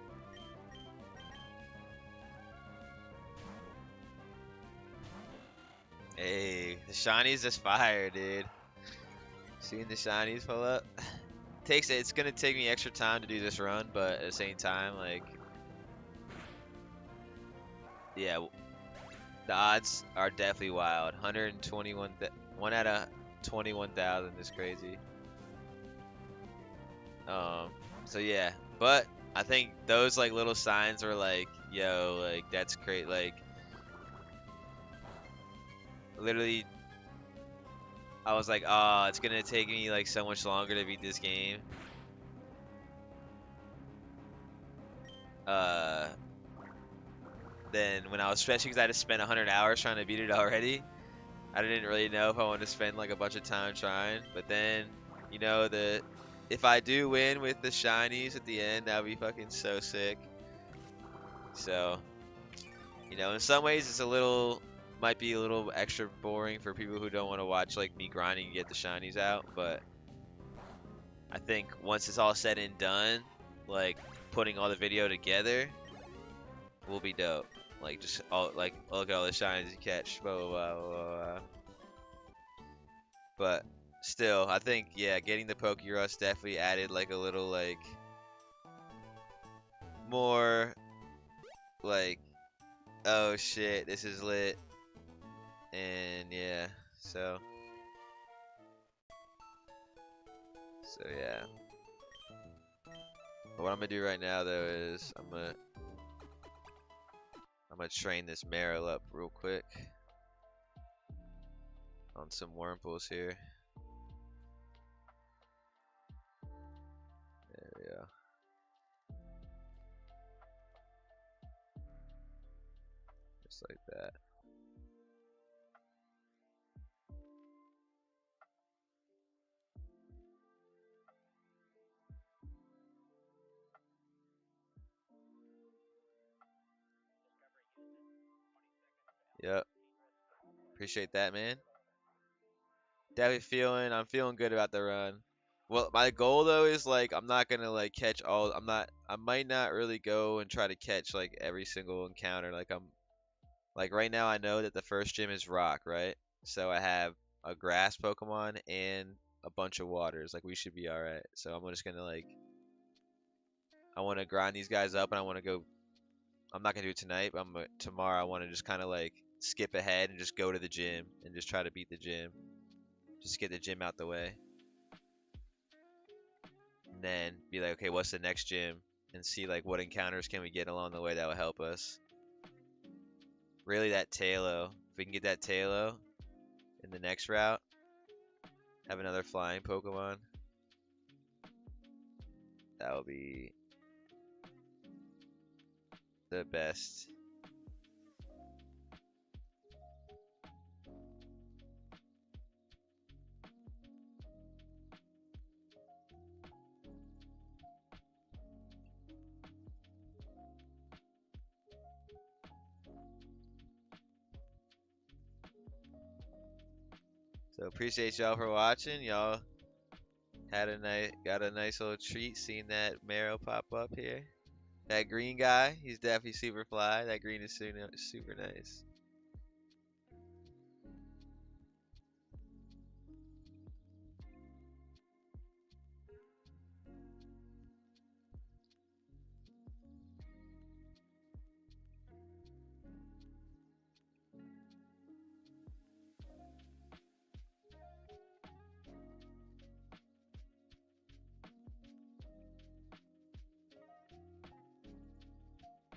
Hey, the shinies just fire, dude. Seeing the shinies pull up. It's gonna take me extra time to do this run, but at the same time, like, yeah, the odds are definitely wild. 121, 1 out of 21,000 is crazy. So yeah, but I think those like little signs were like, yo, like that's great, like literally I was like, oh, it's gonna take me like so much longer to beat this game. Uh, than when I was, especially because I had to spend 100 hours trying to beat it already. I didn't really know if I wanted to spend like a bunch of time trying, but then, you know, if I do win with the shinies at the end, that would be fucking so sick. So, you know, in some ways might be a little extra boring for people who don't want to watch like me grinding and get the shinies out, but I think once it's all said and done, like putting all the video together will be dope. Like just all like look at all the shinies you catch, blah blah blah blah blah. But still, I think yeah, getting the Pokerust definitely added like a little like more like oh shit, this is lit. And yeah, so yeah. But what I'm gonna do right now though is I'm gonna train this Meryl up real quick on some Wurmples here. There we go. Just like that. Yep. Appreciate that, man. I'm feeling good about the run. Well, my goal though is like I'm not gonna like catch all. I might not really go and try to catch like every single encounter. Like right now I know that the first gym is rock, right? So I have a grass Pokemon and a bunch of waters. Like we should be all right. So I'm just gonna like I want to grind these guys up and I want to go. I'm not gonna do it tonight, but tomorrow I want to just kind of like skip ahead and just go to the gym and just try to beat the gym. Just get the gym out the way. And then be like, okay, what's the next gym? And see like what encounters can we get along the way that will help us. Really that Tailo. If we can get that Tailo in the next route, have another flying Pokemon, that will be the best. So appreciate y'all for watching. Y'all got a nice little treat seeing that Marrow pop up here. That green guy, he's definitely super fly. That green is super nice.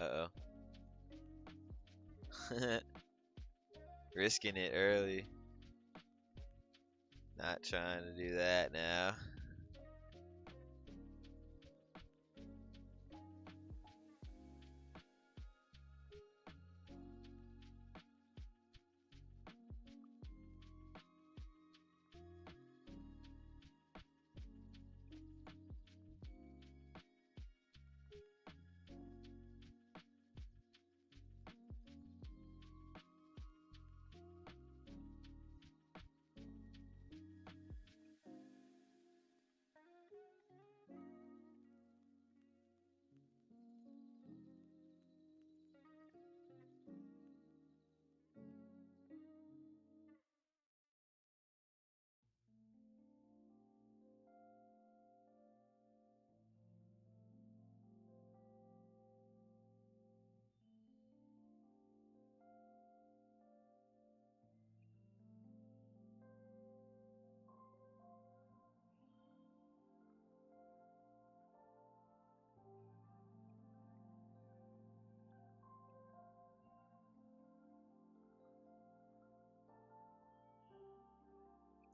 Uh oh. Risking it early. Not trying to do that now.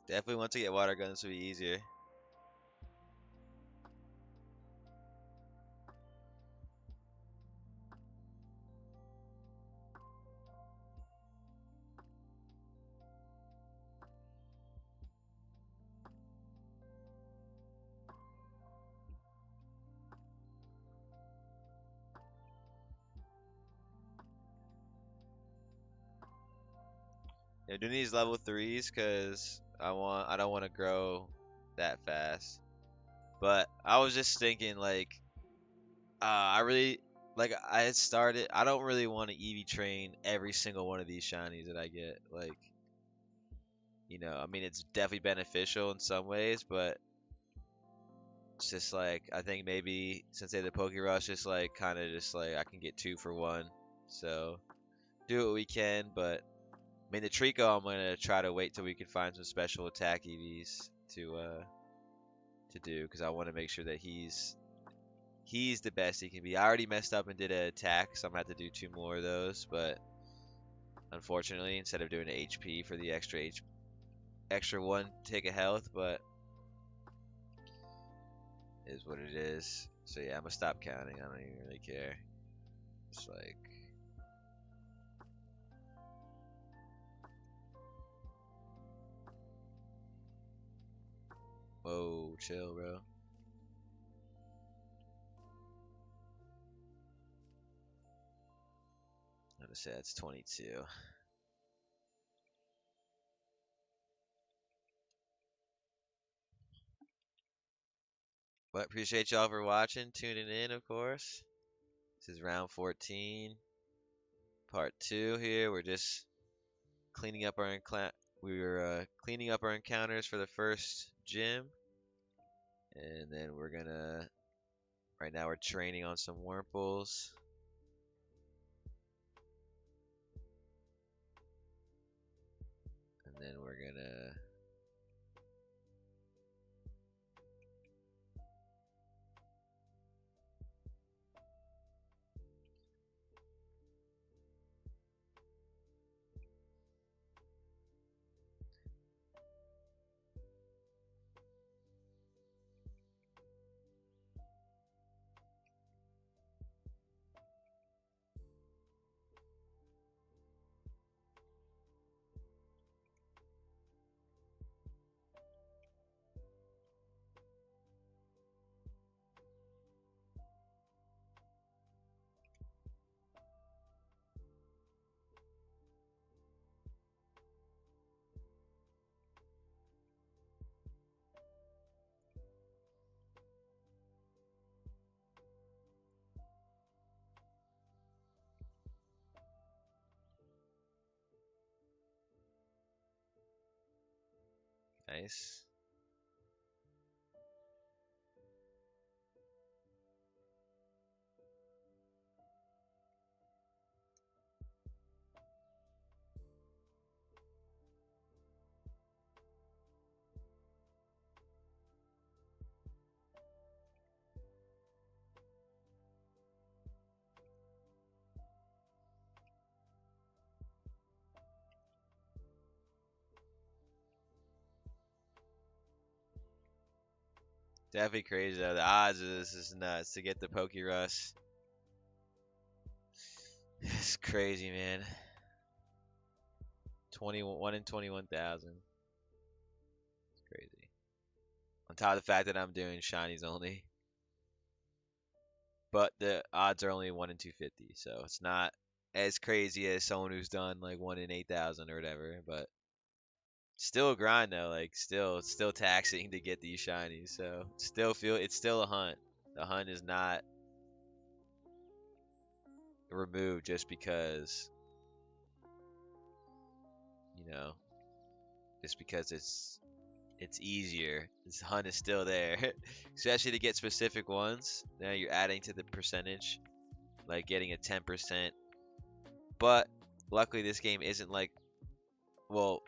Definitely once I get water guns, will be easier. Yeah, doing these level 3s because I don't want to grow that fast. But I was just thinking like I really like I had started I don't really want to EV train every single one of these shinies that I get. Like, I mean it's definitely beneficial in some ways, but it's just like I think maybe since they had the Poke Rush, just like kind of just like I can get 2 for 1. So do what we can, but I mean the Trico I'm gonna try to wait till we can find some special attack EVs to do because I want to make sure that he's the best he can be. I already messed up and did an attack, so I'm gonna have to do 2 more of those, but unfortunately instead of doing an HP for the extra 1 tick of health, but is what it is. So yeah, I'm gonna stop counting. I don't even really care. It's like, whoa, chill, bro. I'm gonna say that's 22. But appreciate y'all for watching, tuning in, of course. This is round 14, part 2 here. We're just cleaning up our we were cleaning up our encounters for the first gym, and then we're gonna right now we're training on some Wurmples. And then we're gonna nice. Definitely crazy though. The odds of this is nuts to get the Pokerus. It's crazy, man. 21 in 21,000. It's crazy. On top of the fact that I'm doing shinies only, but the odds are only 1 in 250, so it's not as crazy as someone who's done like 1 in 8,000 or whatever. But still a grind though. Like it's still taxing to get these shinies. So it's still a hunt. The hunt is not removed just because you know just because it's easier. This hunt is still there, especially to get specific ones. Now you're adding to the percentage, like getting a 10%. But luckily, this game isn't like, well,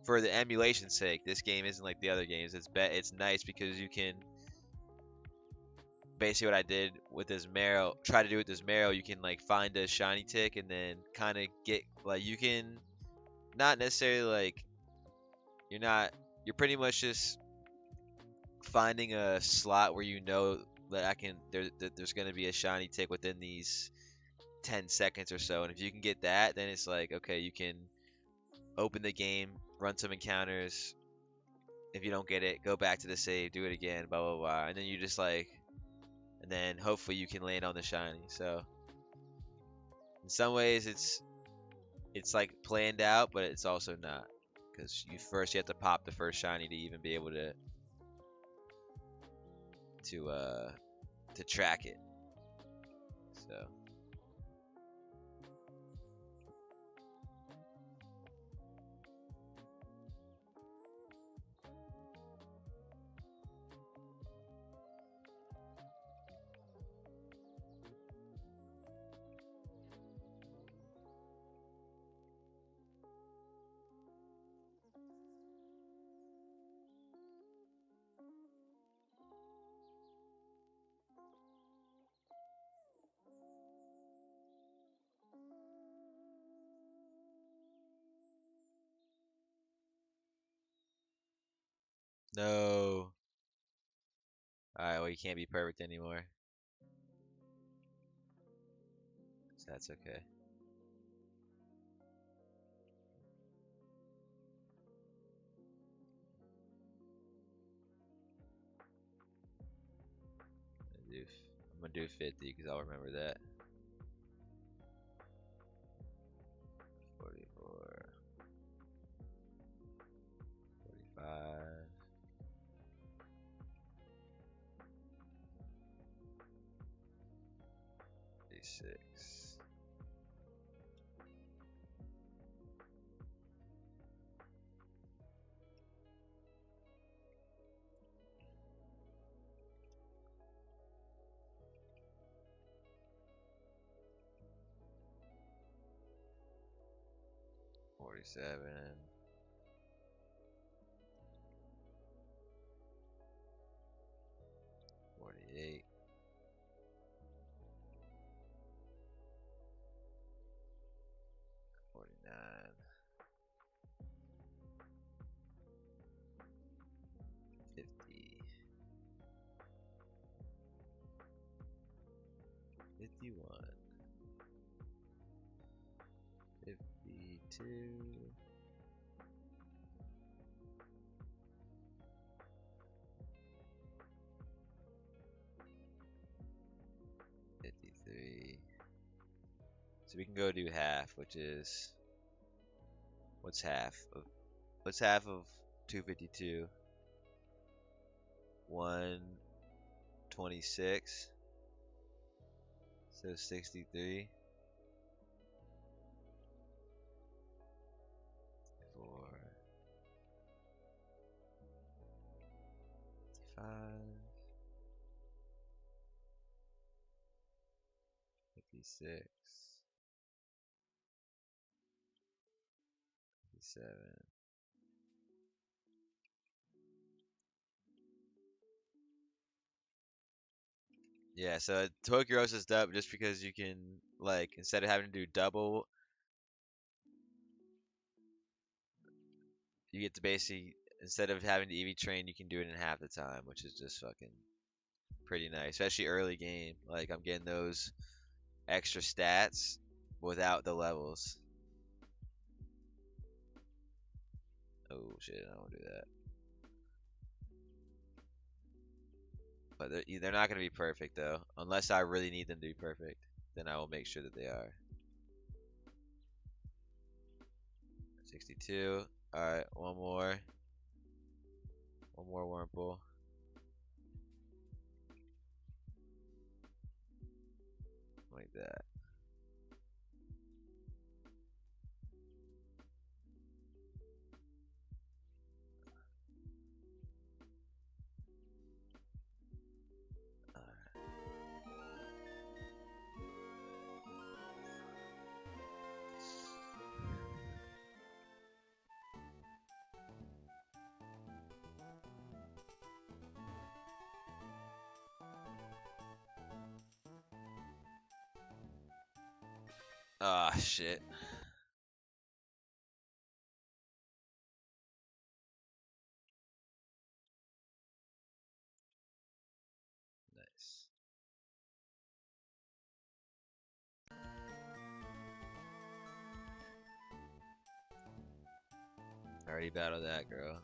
for the emulation's sake, this game isn't like the other games. It's nice because you can basically what I did with this Marrow, try to do with this Marrow. You can like find a shiny tick and then kind of get like you can not necessarily like You're not. You're pretty much just finding a slot where you know that there's gonna be a shiny tick within these 10 seconds or so, and if you can get that, then it's like okay, you can open the game, run some encounters. If you don't get it, go back to the save, do it again, blah blah blah, and then you just like, and then hopefully you can land on the shiny. So in some ways, it's like planned out, but it's also not because you have to pop the first shiny to even be able to uh to track it. So no. All right, well you can't be perfect anymore. So that's okay. I'm gonna do 50 because I'll remember that. 44, 45, 56, 47, 48, 49, 50, 51, 52, 53. So we can go do half, which is what's half of 252? 126. So 63. 4, 55, 56, 57. Yeah, so Tokyo is up just because you can like instead of having to do double, you get to basically instead of having to EV train, you can do it in half the time, which is just fucking pretty nice, especially early game. Like I'm getting those extra stats without the levels. Oh shit, I don't want to do that. But they're not gonna be perfect though, unless I really need them to be perfect. Then I will make sure that they are. 62. All right, one more. One more Wurmple. Like that. Ah, shit. already battled that girl.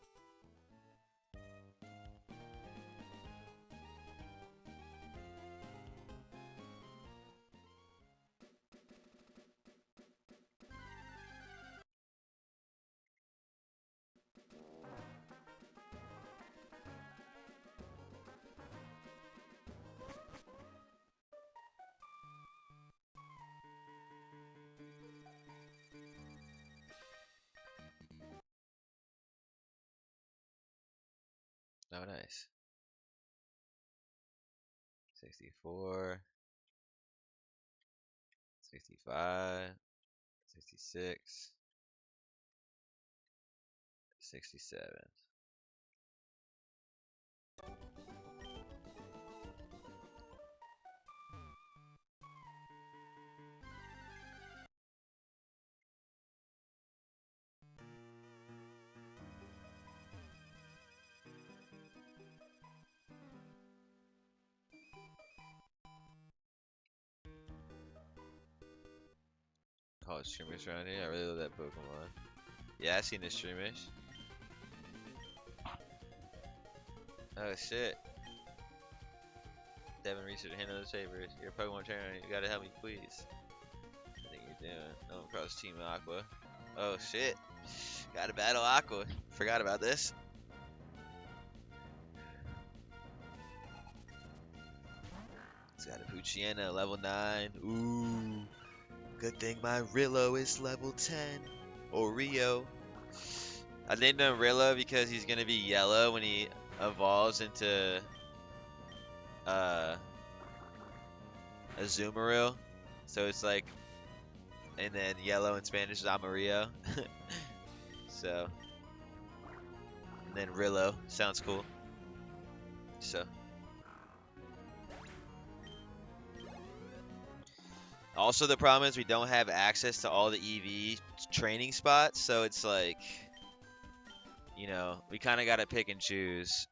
Oh, nice. 64, 65, 66, 67. College streamers around here. I really love that Pokemon. Yeah, I seen the streamers. Oh shit. Devin research handle those favors. You're a Pokemon trainer. You gotta help me, please. I think you're doing. No, I'm across Team Aqua. Oh shit. Gotta battle Aqua. Forgot about this. It's got a Poochyena, level 9. Ooh. Good thing my Rillo is level 10. Or Rio. I named him Rillo because he's gonna be yellow when he evolves into a Azumarill. So it's like, and then yellow in Spanish is Amarillo. So, and then Rillo sounds cool. So, also the problem is we don't have access to all the EV training spots, so it's like, you know, we kind of gotta pick and choose.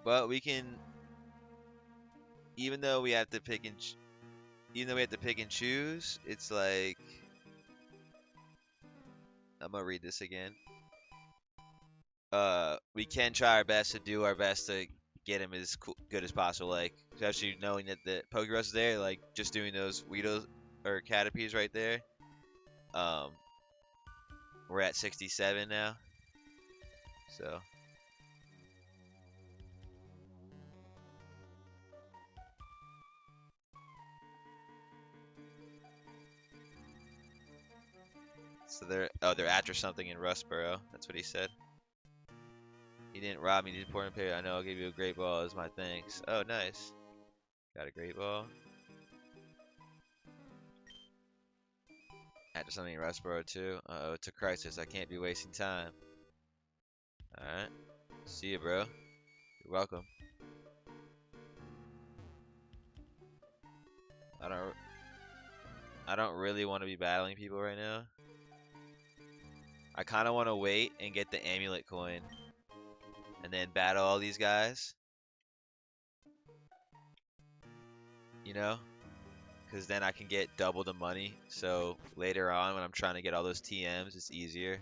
But we can, even though we have to pick and choose, it's like, I'm gonna read this again. We can try our best to do our best to get him as good as possible. Like, especially knowing that the Pokerus is there, like just doing those Weedles or Caterpies right there. We're at 67 now, so. So they're after something in Rustboro. That's what he said. He didn't rob me. He did important pay. I know. I'll give you a great ball as my thanks. Oh, nice. Got a great ball. After something in Rustboro too. Uh-oh, it's a crisis. I can't be wasting time. All right. See you, bro. You're welcome. I don't really want to be battling people right now. I kind of want to wait and get the amulet coin and then battle all these guys. You know? Because then I can get double the money. So later on when I'm trying to get all those TMs, it's easier.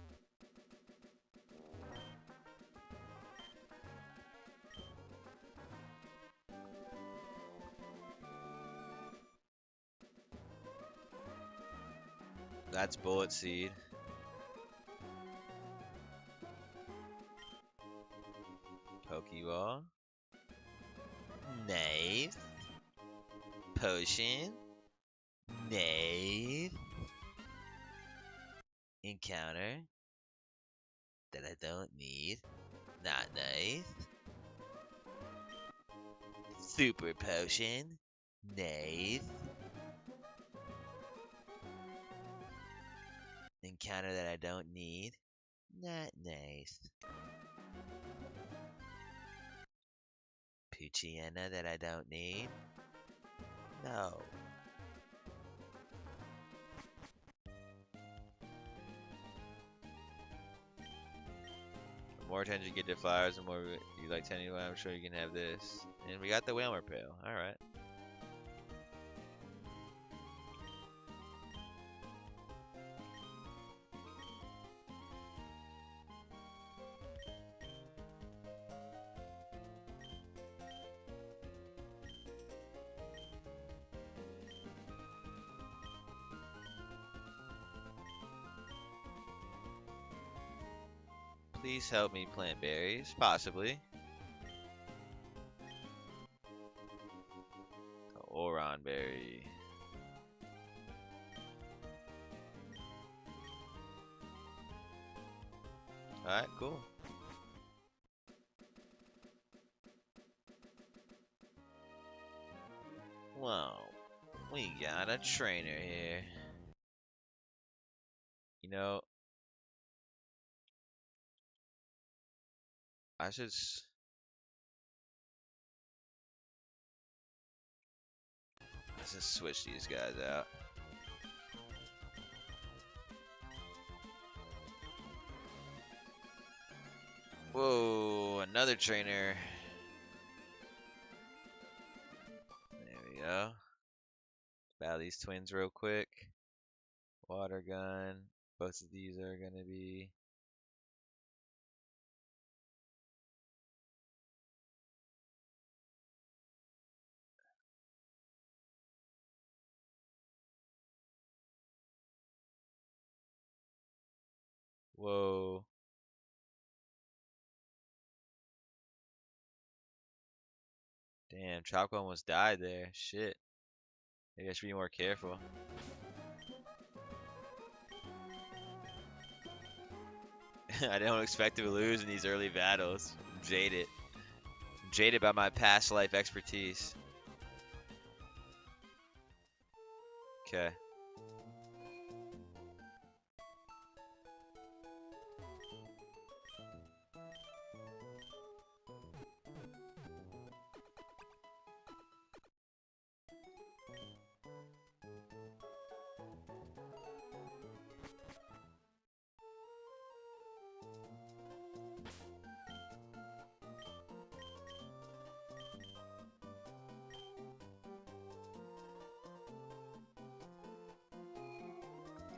That's Bullet Seed. Pokeball. Nice. Potion. Nice. Encounter. That I don't need. Not nice. Super Potion. Nice. Encounter that I don't need. Not nice. Poochyena that I don't need. No. The more attention you get to flowers, the more you like tending to it. I'm sure you can have this. And we got the Whalmer Pail. Alright. Please help me plant berries. Possibly. Oron berry. Alright, cool. Well, we got a trainer here. You know, I should let's just switch these guys out. Whoa, another trainer. There we go. Battle these twins real quick. Water gun. Both of these are gonna be. Whoa. Damn, Chopco almost died there. Shit. Maybe I should be more careful. I don't expect to lose in these early battles. I'm jaded. I'm jaded by my past life expertise. Okay.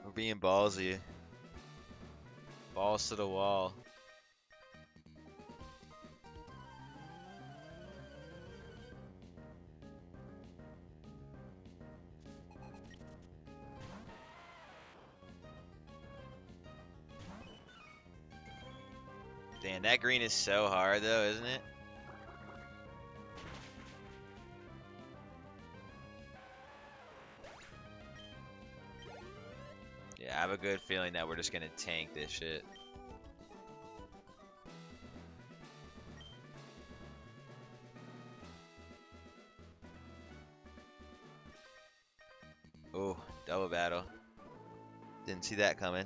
We're being ballsy. Balls to the wall. Damn, that green is so hard though, isn't it? Yeah, I have a good feeling that we're just gonna tank this shit. Oh, double battle. Didn't see that coming.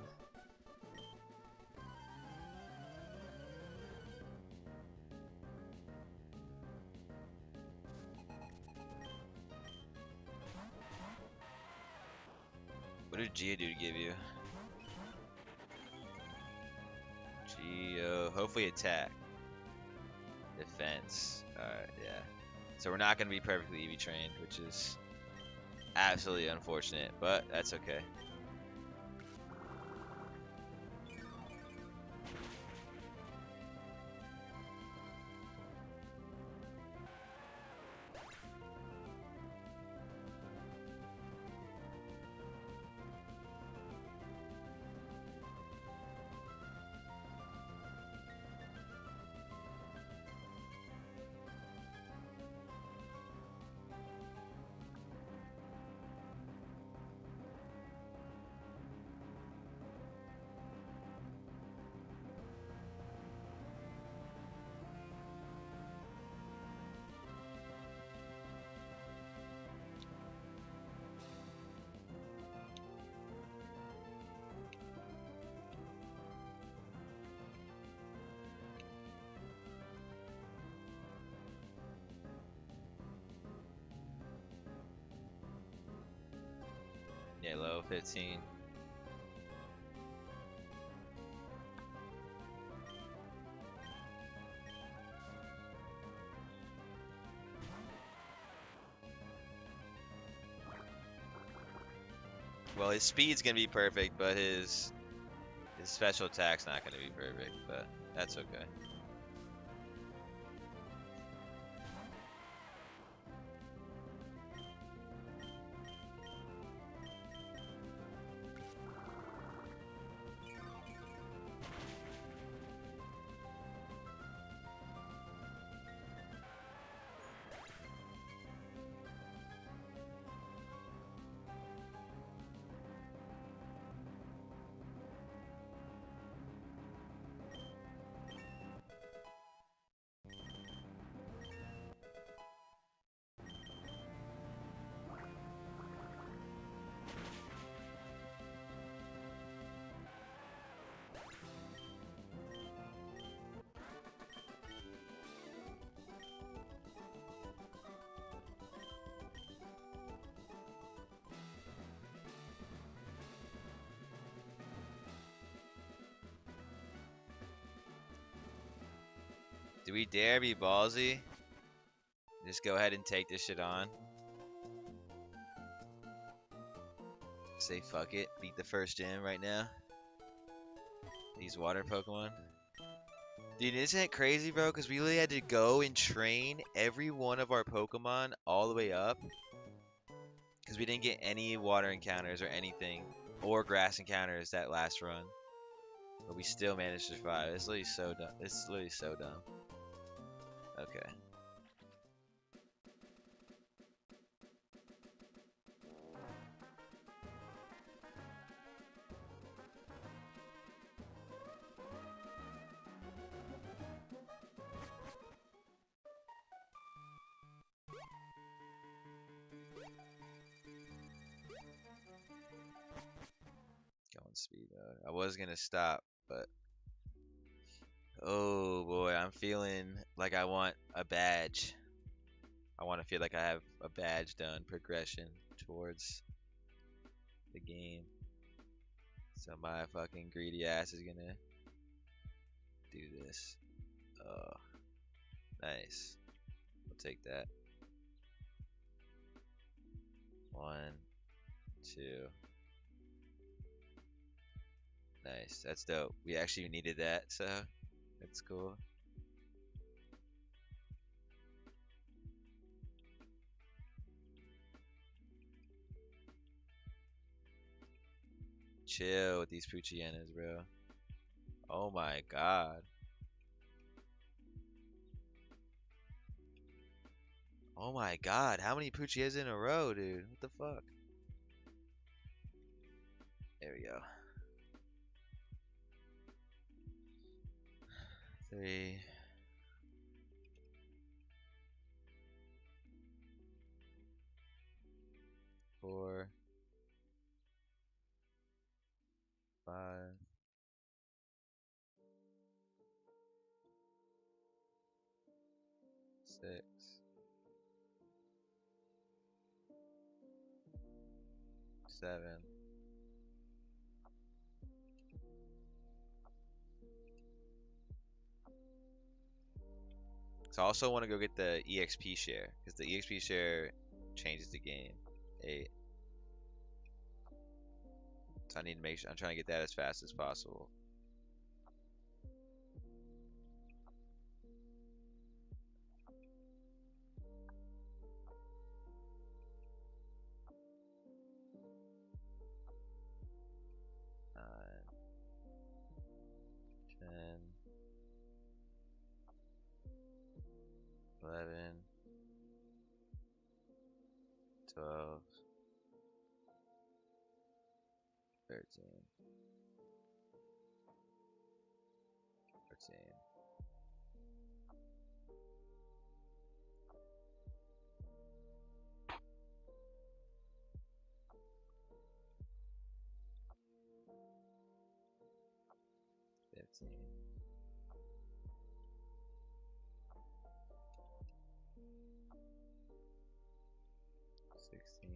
What did Geodude give you? Geo, hopefully attack. Defense. Alright, yeah. So we're not going to be perfectly EV trained, which is absolutely unfortunate, but that's okay. Yeah, low 15. Well, his speed's gonna be perfect, but his special attack's not gonna be perfect, but that's okay. Do we dare be ballsy? Just go ahead and take this shit on. Say fuck it. Beat the first gym right now. These water Pokemon. Dude, isn't it crazy, bro? Because we really had to go and train every one of our Pokemon all the way up. Because we didn't get any water encounters or anything. Or grass encounters that last run. But we still managed to survive. It's literally so dumb. It's literally so dumb. Okay. Going speed mode. I was gonna stop, but oh boy, I'm feeling like I want a badge. I want to feel like I have a badge done, progression towards the game. So my fucking greedy ass is gonna do this. Oh, nice. We'll take that. 1, 2. Nice. That's dope. We actually needed that, so that's cool. Chill with these Poochienas, bro. Oh my god. Oh my god, how many Poochienas in a row, dude? What the fuck? There we go. 3. 4. 5. 6. 7. So I also want to go get the EXP share, because the EXP share changes the game. 8. So I need to make sure I'm trying to get that as fast as possible. Nine, 10, 11, 12, 13, 14, 15, 16,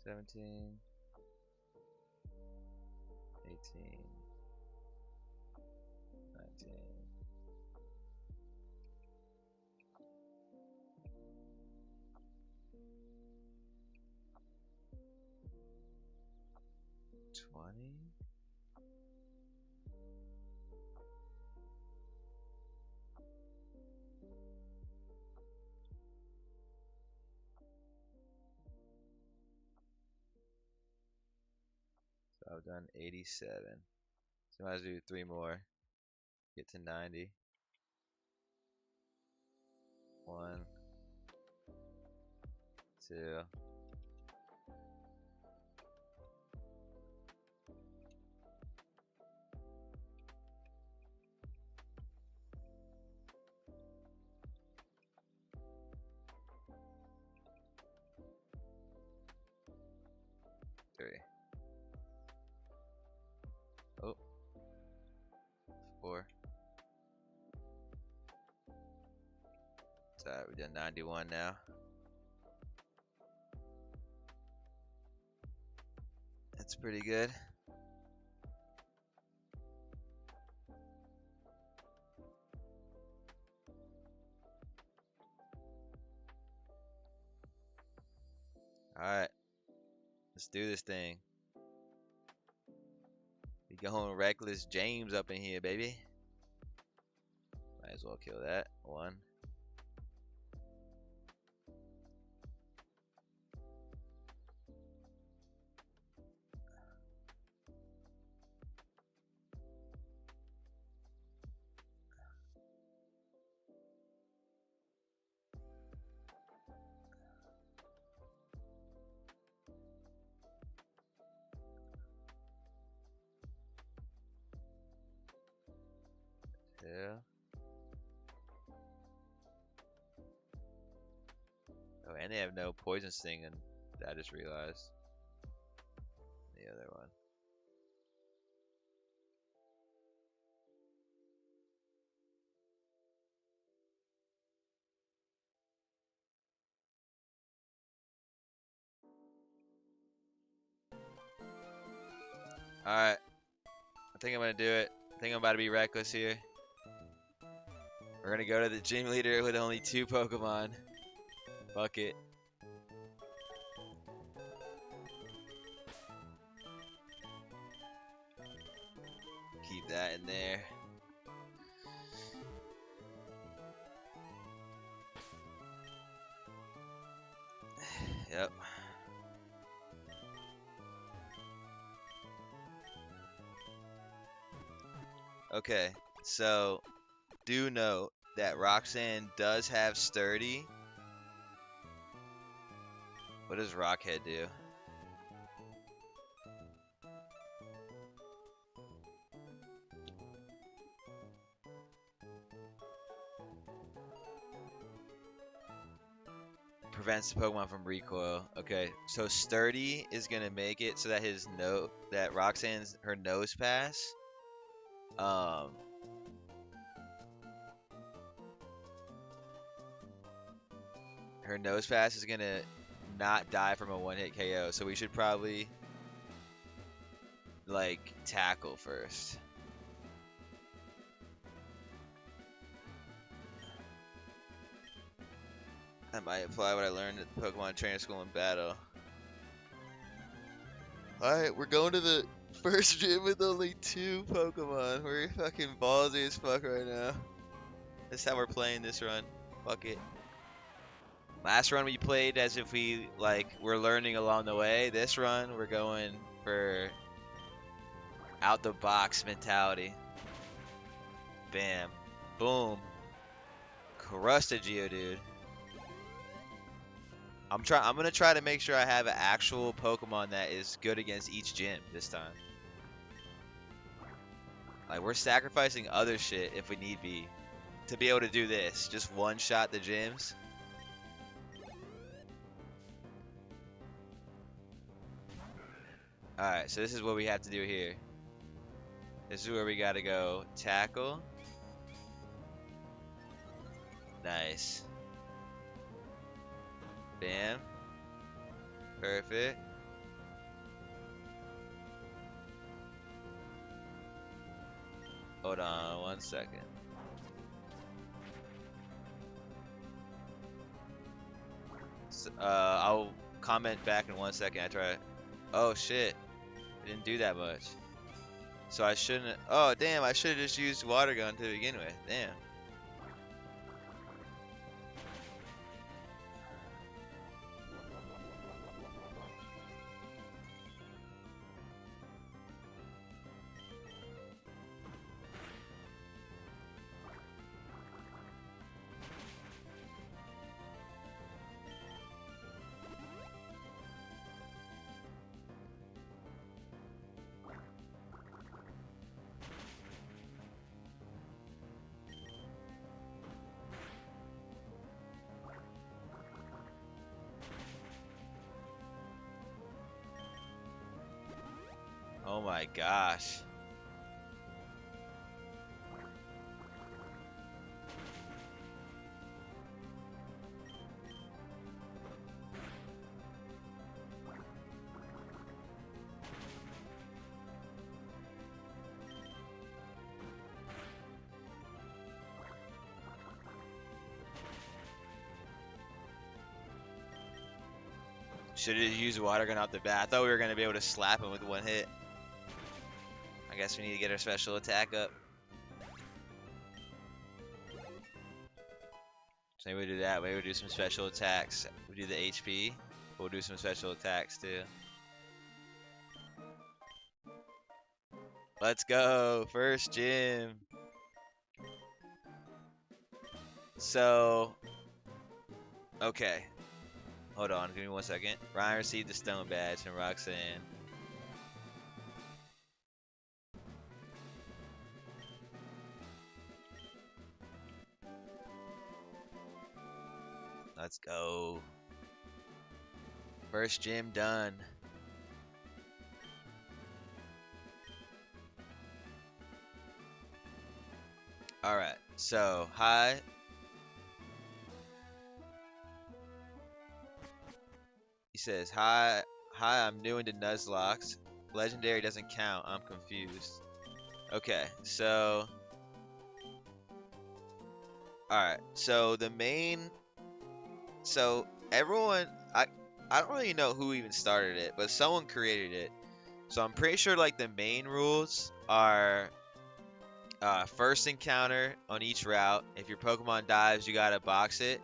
17, 18, 19, 20. So I've done 87. So I might do 3 more. Get to 90. 1, 2, 3. Oh, 4. So we've done 91 now. That's pretty good. Alright, let's do this thing. We going reckless James up in here, baby. Might as well kill that. One. Yeah. Oh, and they have no poison sting, and I just realized the other one. Alright, I think I'm gonna do it. I think I'm about to be reckless here. We're gonna go to the gym leader with only 2 Pokemon. Fuck it. Keep that in there. Yep. Okay, so do note that Roxanne does have Sturdy. What does Rockhead do? Prevents the Pokemon from recoil. Okay, so Sturdy is gonna make it so that that Roxanne's her nose pass. Her nose pass is gonna not die from a 1-hit KO, so we should probably like tackle first. I might apply what I learned at the Pokemon Trainer School in battle. Alright, we're going to the first gym with only 2 Pokemon. We're fucking ballsy as fuck right now. That's how we're playing this run. Fuck it. Last run we played as if we we're learning along the way. This run we're going for out the box mentality. Bam. Boom. Crushed a Geodude. I'm gonna try to make sure I have an actual Pokemon that is good against each gym this time. Like, we're sacrificing other shit if we need be to be able to do this. Just one shot the gyms. Alright, so this is what we have to do here. This is where we gotta go. Tackle. Nice. Bam. Perfect. Hold on 1 second. So, I'll comment back in 1 second. I try. Oh shit. I didn't do that much. So I shouldn't. Oh damn, I should have just used water gun to begin with. Damn. Oh my gosh. Should have used water gun off the bat. I thought we were gonna be able to slap him with one hit. I guess we need to get our special attack up. So maybe we'll do that. Maybe we'll do some special attacks. We'll do the HP. We'll do some special attacks too. Let's go. First gym. So, okay. Hold on. Give me 1 second. Reyen received the stone badge from Roxanne. Let's go. First gym done. Alright, so hi. He says, hi, I'm new into Nuzlocke. Legendary doesn't count, I'm confused. Okay, so alright, so the main, so everyone, I don't really know who even started it, but someone created it. So I'm pretty sure like the main rules are first encounter on each route. If your Pokemon dives, you gotta box it,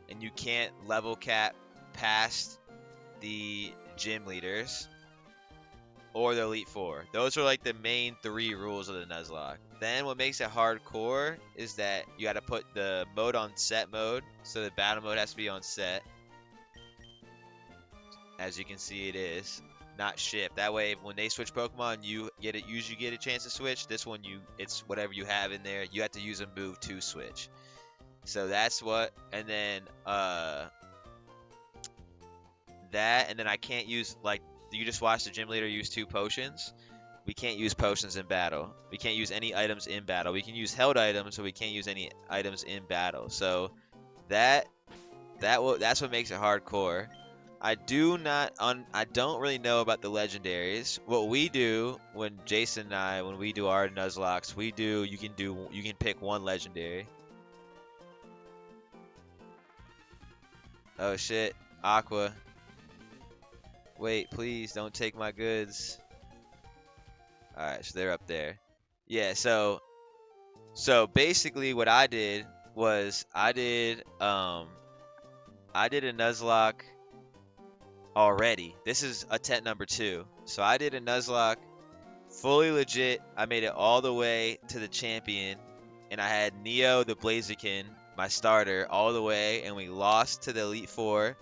and you can't level cap past the gym leaders or the Elite Four. Those are like the main 3 rules of the Nuzlocke. Then what makes it hardcore is that you gotta put the mode on set mode, so the battle mode has to be on set. As you can see, it is not shift. That way, when they switch Pokemon, you usually get a chance to switch. This one, it's whatever you have in there. You have to use a move to switch. So that's what, and then that, and then I can't use, like, you just watched the gym leader use 2 potions. We can't use potions in battle. We can't use any items in battle. We can use held items, so we can't use any items in battle. So that's what makes it hardcore. I don't really know about the legendaries. What we do when Jason and I, when we do our Nuzlocke, you can pick 1 legendary. Oh shit, Aqua. Wait, please don't take my goods. Alright, so they're up there. Yeah, so basically what I did was I did a Nuzlocke already. This is attempt number 2. So I did a Nuzlocke fully legit. I made it all the way to the champion, and I had Neo the Blaziken, my starter, all the way, and we lost to the Elite Four,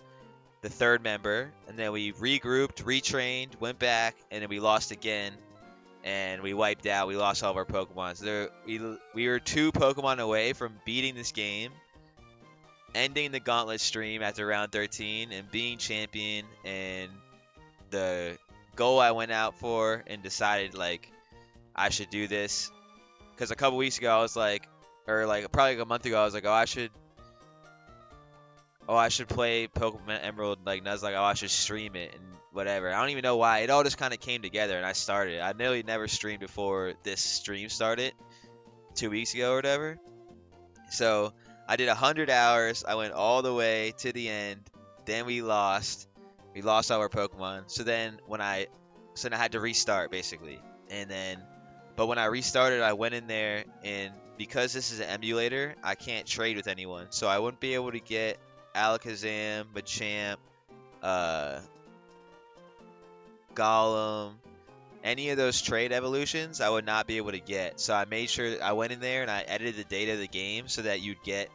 the 3rd member, and then we regrouped, retrained, went back, and then we lost again, and we wiped out. We lost all of our Pokemon. So we were 2 Pokemon away from beating this game, ending the Gauntlet stream after round 13, and being champion. And the goal I went out for and decided, like, I should do this, because a couple weeks ago I was like, or like probably like a month ago, I was like, I should play Pokemon Emerald, like Nuzlocke. I should stream it and whatever. I don't even know why. It all just kind of came together, and I started. I nearly never streamed before this stream started 2 weeks ago or whatever. So I did 100 hours. I went all the way to the end. Then we lost. We lost all our Pokemon. So then I had to restart basically. But when I restarted, I went in there, and because this is an emulator, I can't trade with anyone. So I wouldn't be able to get Alakazam, Machamp, Golem, any of those trade evolutions I would not be able to get. So I made sure I went in there and I edited the data of the game so that you'd get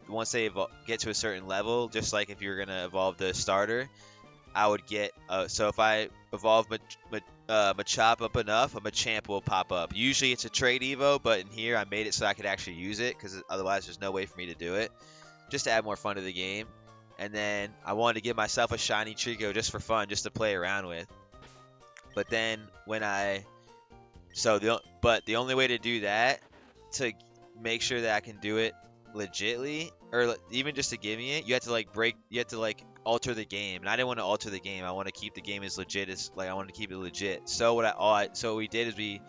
once they get to a certain level, just like if you're gonna evolve the starter, I would get so if I evolve Machop up enough, a Machamp will pop up. Usually it's a trade evo, but in here I made it so I could actually use it, because otherwise there's no way for me to do it, just to add more fun to the game. And then I wanted to give myself a shiny Trico just for fun, just to play around with. But then the only way to do that, to make sure that I can do it legitly, or even just to give me it, you have to alter the game, and I didn't want to alter the game. I want to keep the game as legit as, like, I wanted to keep it legit. So what we did is we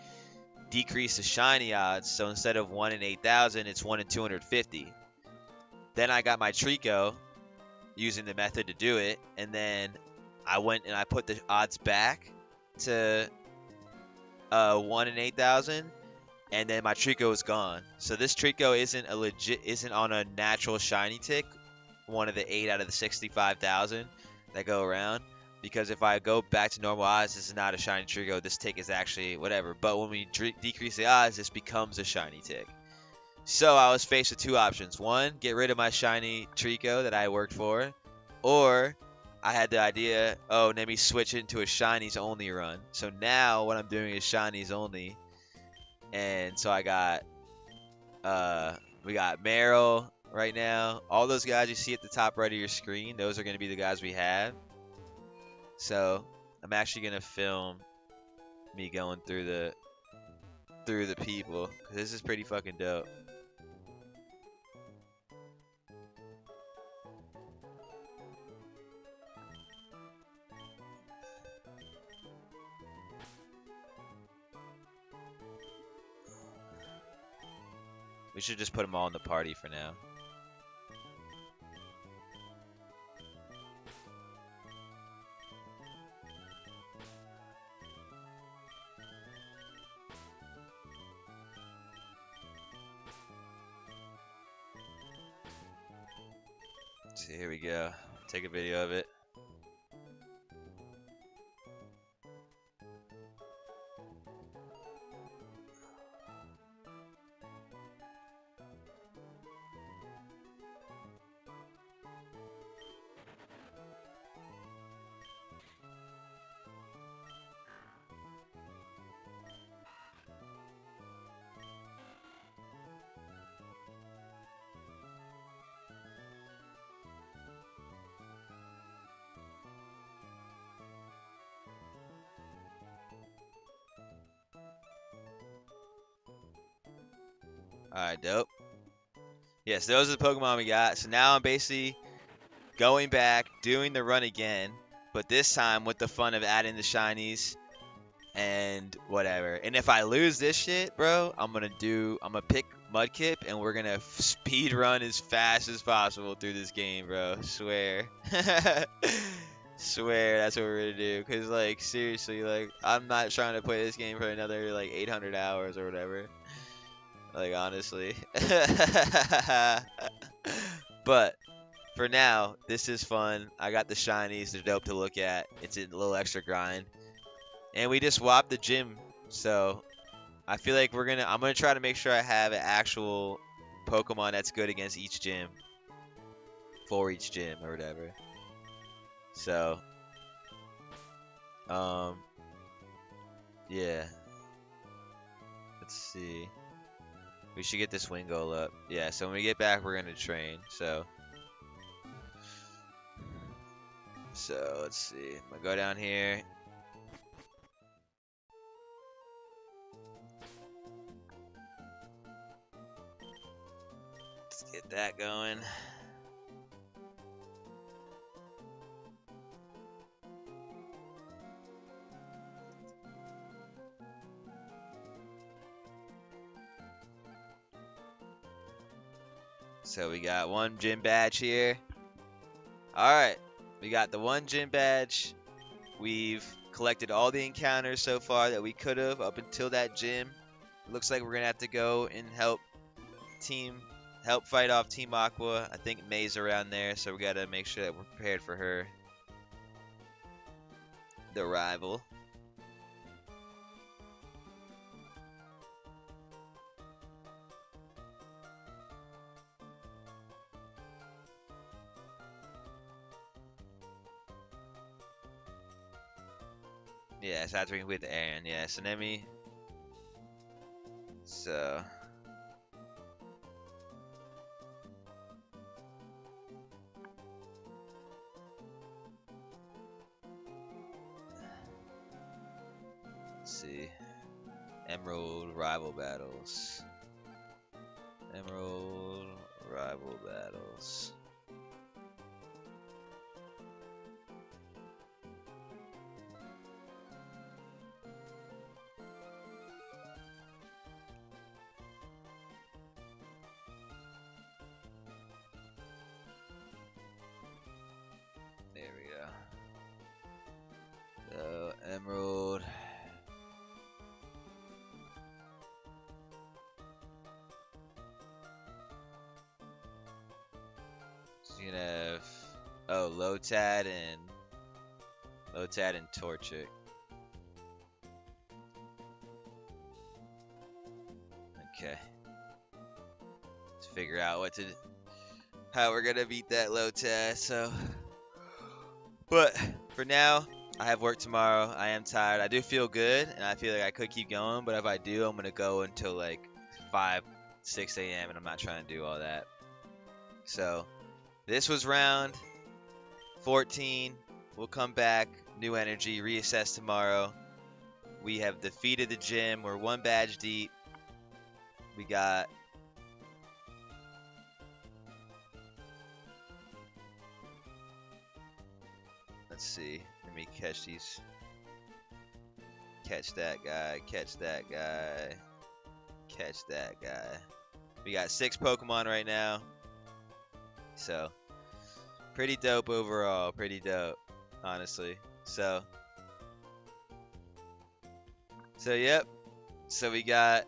decreased the shiny odds. So instead of 1 in 8,000, it's 1 in 250. Then I got my Trico using the method to do it, and then I went and I put the odds back to 1 in 8,000, and then my Trico is gone. So this Trico isn't on a natural shiny tick, one of the 8 out of the 65,000 that go around. Because if I go back to normal odds, this is not a shiny Trico. This tick is actually whatever. But when we decrease the odds, this becomes a shiny tick. So I was faced with two options. One, get rid of my shiny Trico that I worked for. Or I had the idea, oh, let me switch into a shinies only run. So now what I'm doing is shinies only. And so we got Meryl right now. All those guys you see at the top right of your screen, those are going to be the guys we have. So I'm actually going to film me going through the people, 'cause this is pretty fucking dope. We should just put them all in the party for now. So here we go. Take a video of it. Alright, dope. Yes, those are the Pokemon we got. So now I'm basically going back, doing the run again, but this time with the fun of adding the shinies and whatever. And if I lose this shit, bro, I'm gonna pick Mudkip and we're gonna speed run as fast as possible through this game, bro. Swear. Swear that's what we're gonna do. Cause like seriously, like I'm not trying to play this game for another like 800 hours or whatever. Like honestly. But for now, this is fun. I got the shinies, they're dope to look at. It's a little extra grind. And we just swapped the gym, so I feel like I'm gonna try to make sure I have an actual Pokemon that's good against each gym. For each gym or whatever. So yeah. Let's see. We should get this Wingull up. Yeah, so when we get back we're gonna train, so let's see. I'm gonna go down here. Let's get that going. So we got one gym badge here. Alright, we got the one gym badge. We've collected all the encounters so far that we could have up until that gym. It looks like we're gonna have to go and help fight off Team Aqua. I think May's around there, so we gotta make sure that we're prepared for her. The rival. Yeah, so after we complete the Aaron, yeah, so let me. So. Let's see. Emerald Rival Battles. Emerald Rival Battles. There we go. You can have Lotad and Torchic. Okay. Let's figure out how we're gonna beat that Lotad. So, but for now, I have work tomorrow. I am tired. I do feel good, and I feel like I could keep going. But if I do, I'm gonna go until like 5, 6 a.m. and I'm not trying to do all that. So, this was round 14. We'll come back, new energy, reassess tomorrow. We have defeated the gym. We're 1 badge deep. We got let's see. Let me catch these. Catch that guy. Catch that guy. Catch that guy. We got 6 Pokemon right now. So, pretty dope overall. Pretty dope, honestly. So yep. So we got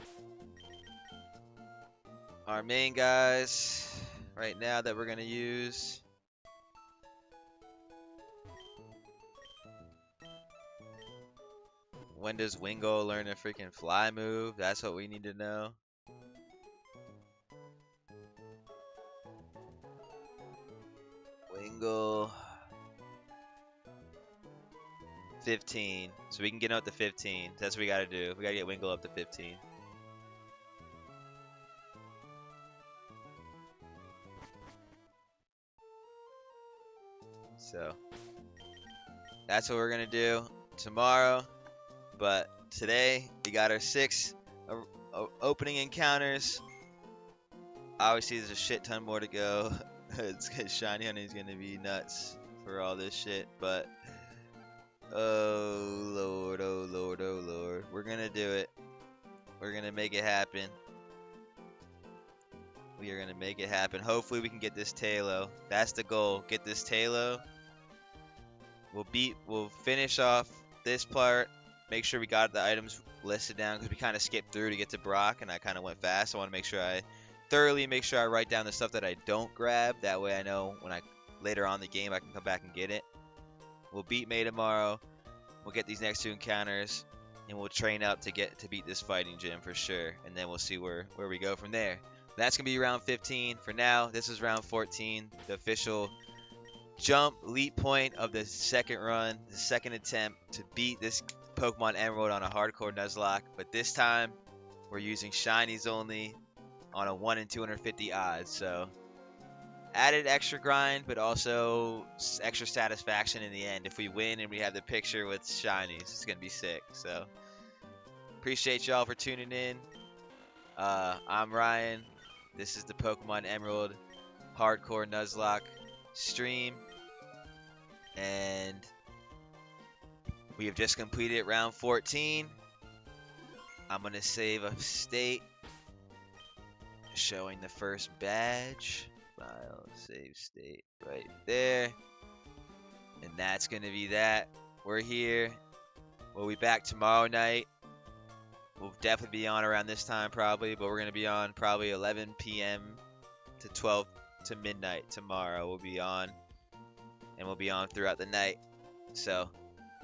our main guys right now that we're gonna use. When does Wingull learn a freaking fly move? That's what we need to know. Wingull 15. So we can get him up to 15. That's what we gotta do. We gotta get Wingull up to 15. So that's what we're gonna do tomorrow. But today we got our 6 opening encounters. Obviously, there's a shit ton more to go. Shiny Honey's gonna be nuts for all this shit, but oh lord, oh lord, oh lord, we're gonna do it. We're gonna make it happen. We are gonna make it happen. Hopefully, we can get this Talo. That's the goal. Get this Talo. We'll finish off this part. Make sure we got the items listed down because we kind of skipped through to get to Brock, and I kind of went fast. I want to make sure I write down the stuff that I don't grab. That way I know when later on in the game I can come back and get it. We'll beat May tomorrow. We'll get these next 2 encounters, and we'll train up to beat this fighting gym for sure. And then we'll see where we go from there. That's gonna be round 15. For now, this is round 14, the official jump leap point of the second run, the second attempt to beat this Pokemon Emerald on a hardcore Nuzlocke. But this time, we're using shinies only on a 1 in 250 odds. So added extra grind, but also extra satisfaction in the end. If we win and we have the picture with shinies, it's gonna be sick. So appreciate y'all for tuning in. I'm Ryan. This is the Pokemon Emerald hardcore Nuzlocke stream, and we have just completed round 14. I'm gonna save a state showing the first badge. File, save state right there, and that's gonna be that. We're here. We'll be back tomorrow night. We'll definitely be on around this time probably, but we're gonna be on probably 11 p.m. to 12 to midnight tomorrow. We'll be on, and we'll be on throughout the night. So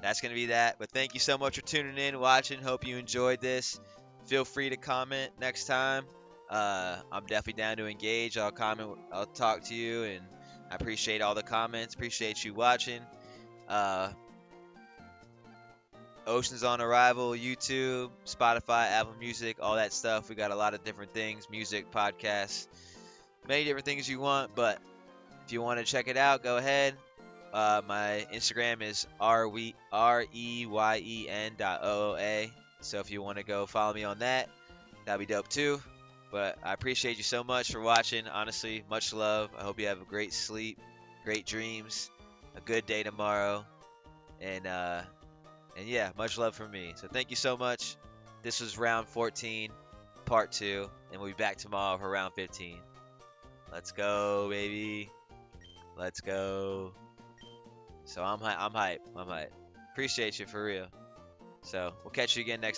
that's gonna be that. But thank you so much for tuning in, watching. Hope you enjoyed this. Feel free to comment next time. I'm definitely down to engage. I'll comment. I'll talk to you, and I appreciate all the comments. Appreciate you watching. Ocean's on Arrival, YouTube, Spotify, Apple Music, all that stuff. We got a lot of different things, music, podcasts, many different things you want. But if you want to check it out, go ahead. My Instagram is reyen.ooa. So if you want to go follow me on that, that'd be dope too. But I appreciate you so much for watching. Honestly, much love. I hope you have a great sleep, great dreams, a good day tomorrow, and yeah, much love from me. So thank you so much. This was round 14, part 2, and we'll be back tomorrow for round 15. Let's go, baby. Let's go. So I'm hype. Appreciate you for real. So we'll catch you again next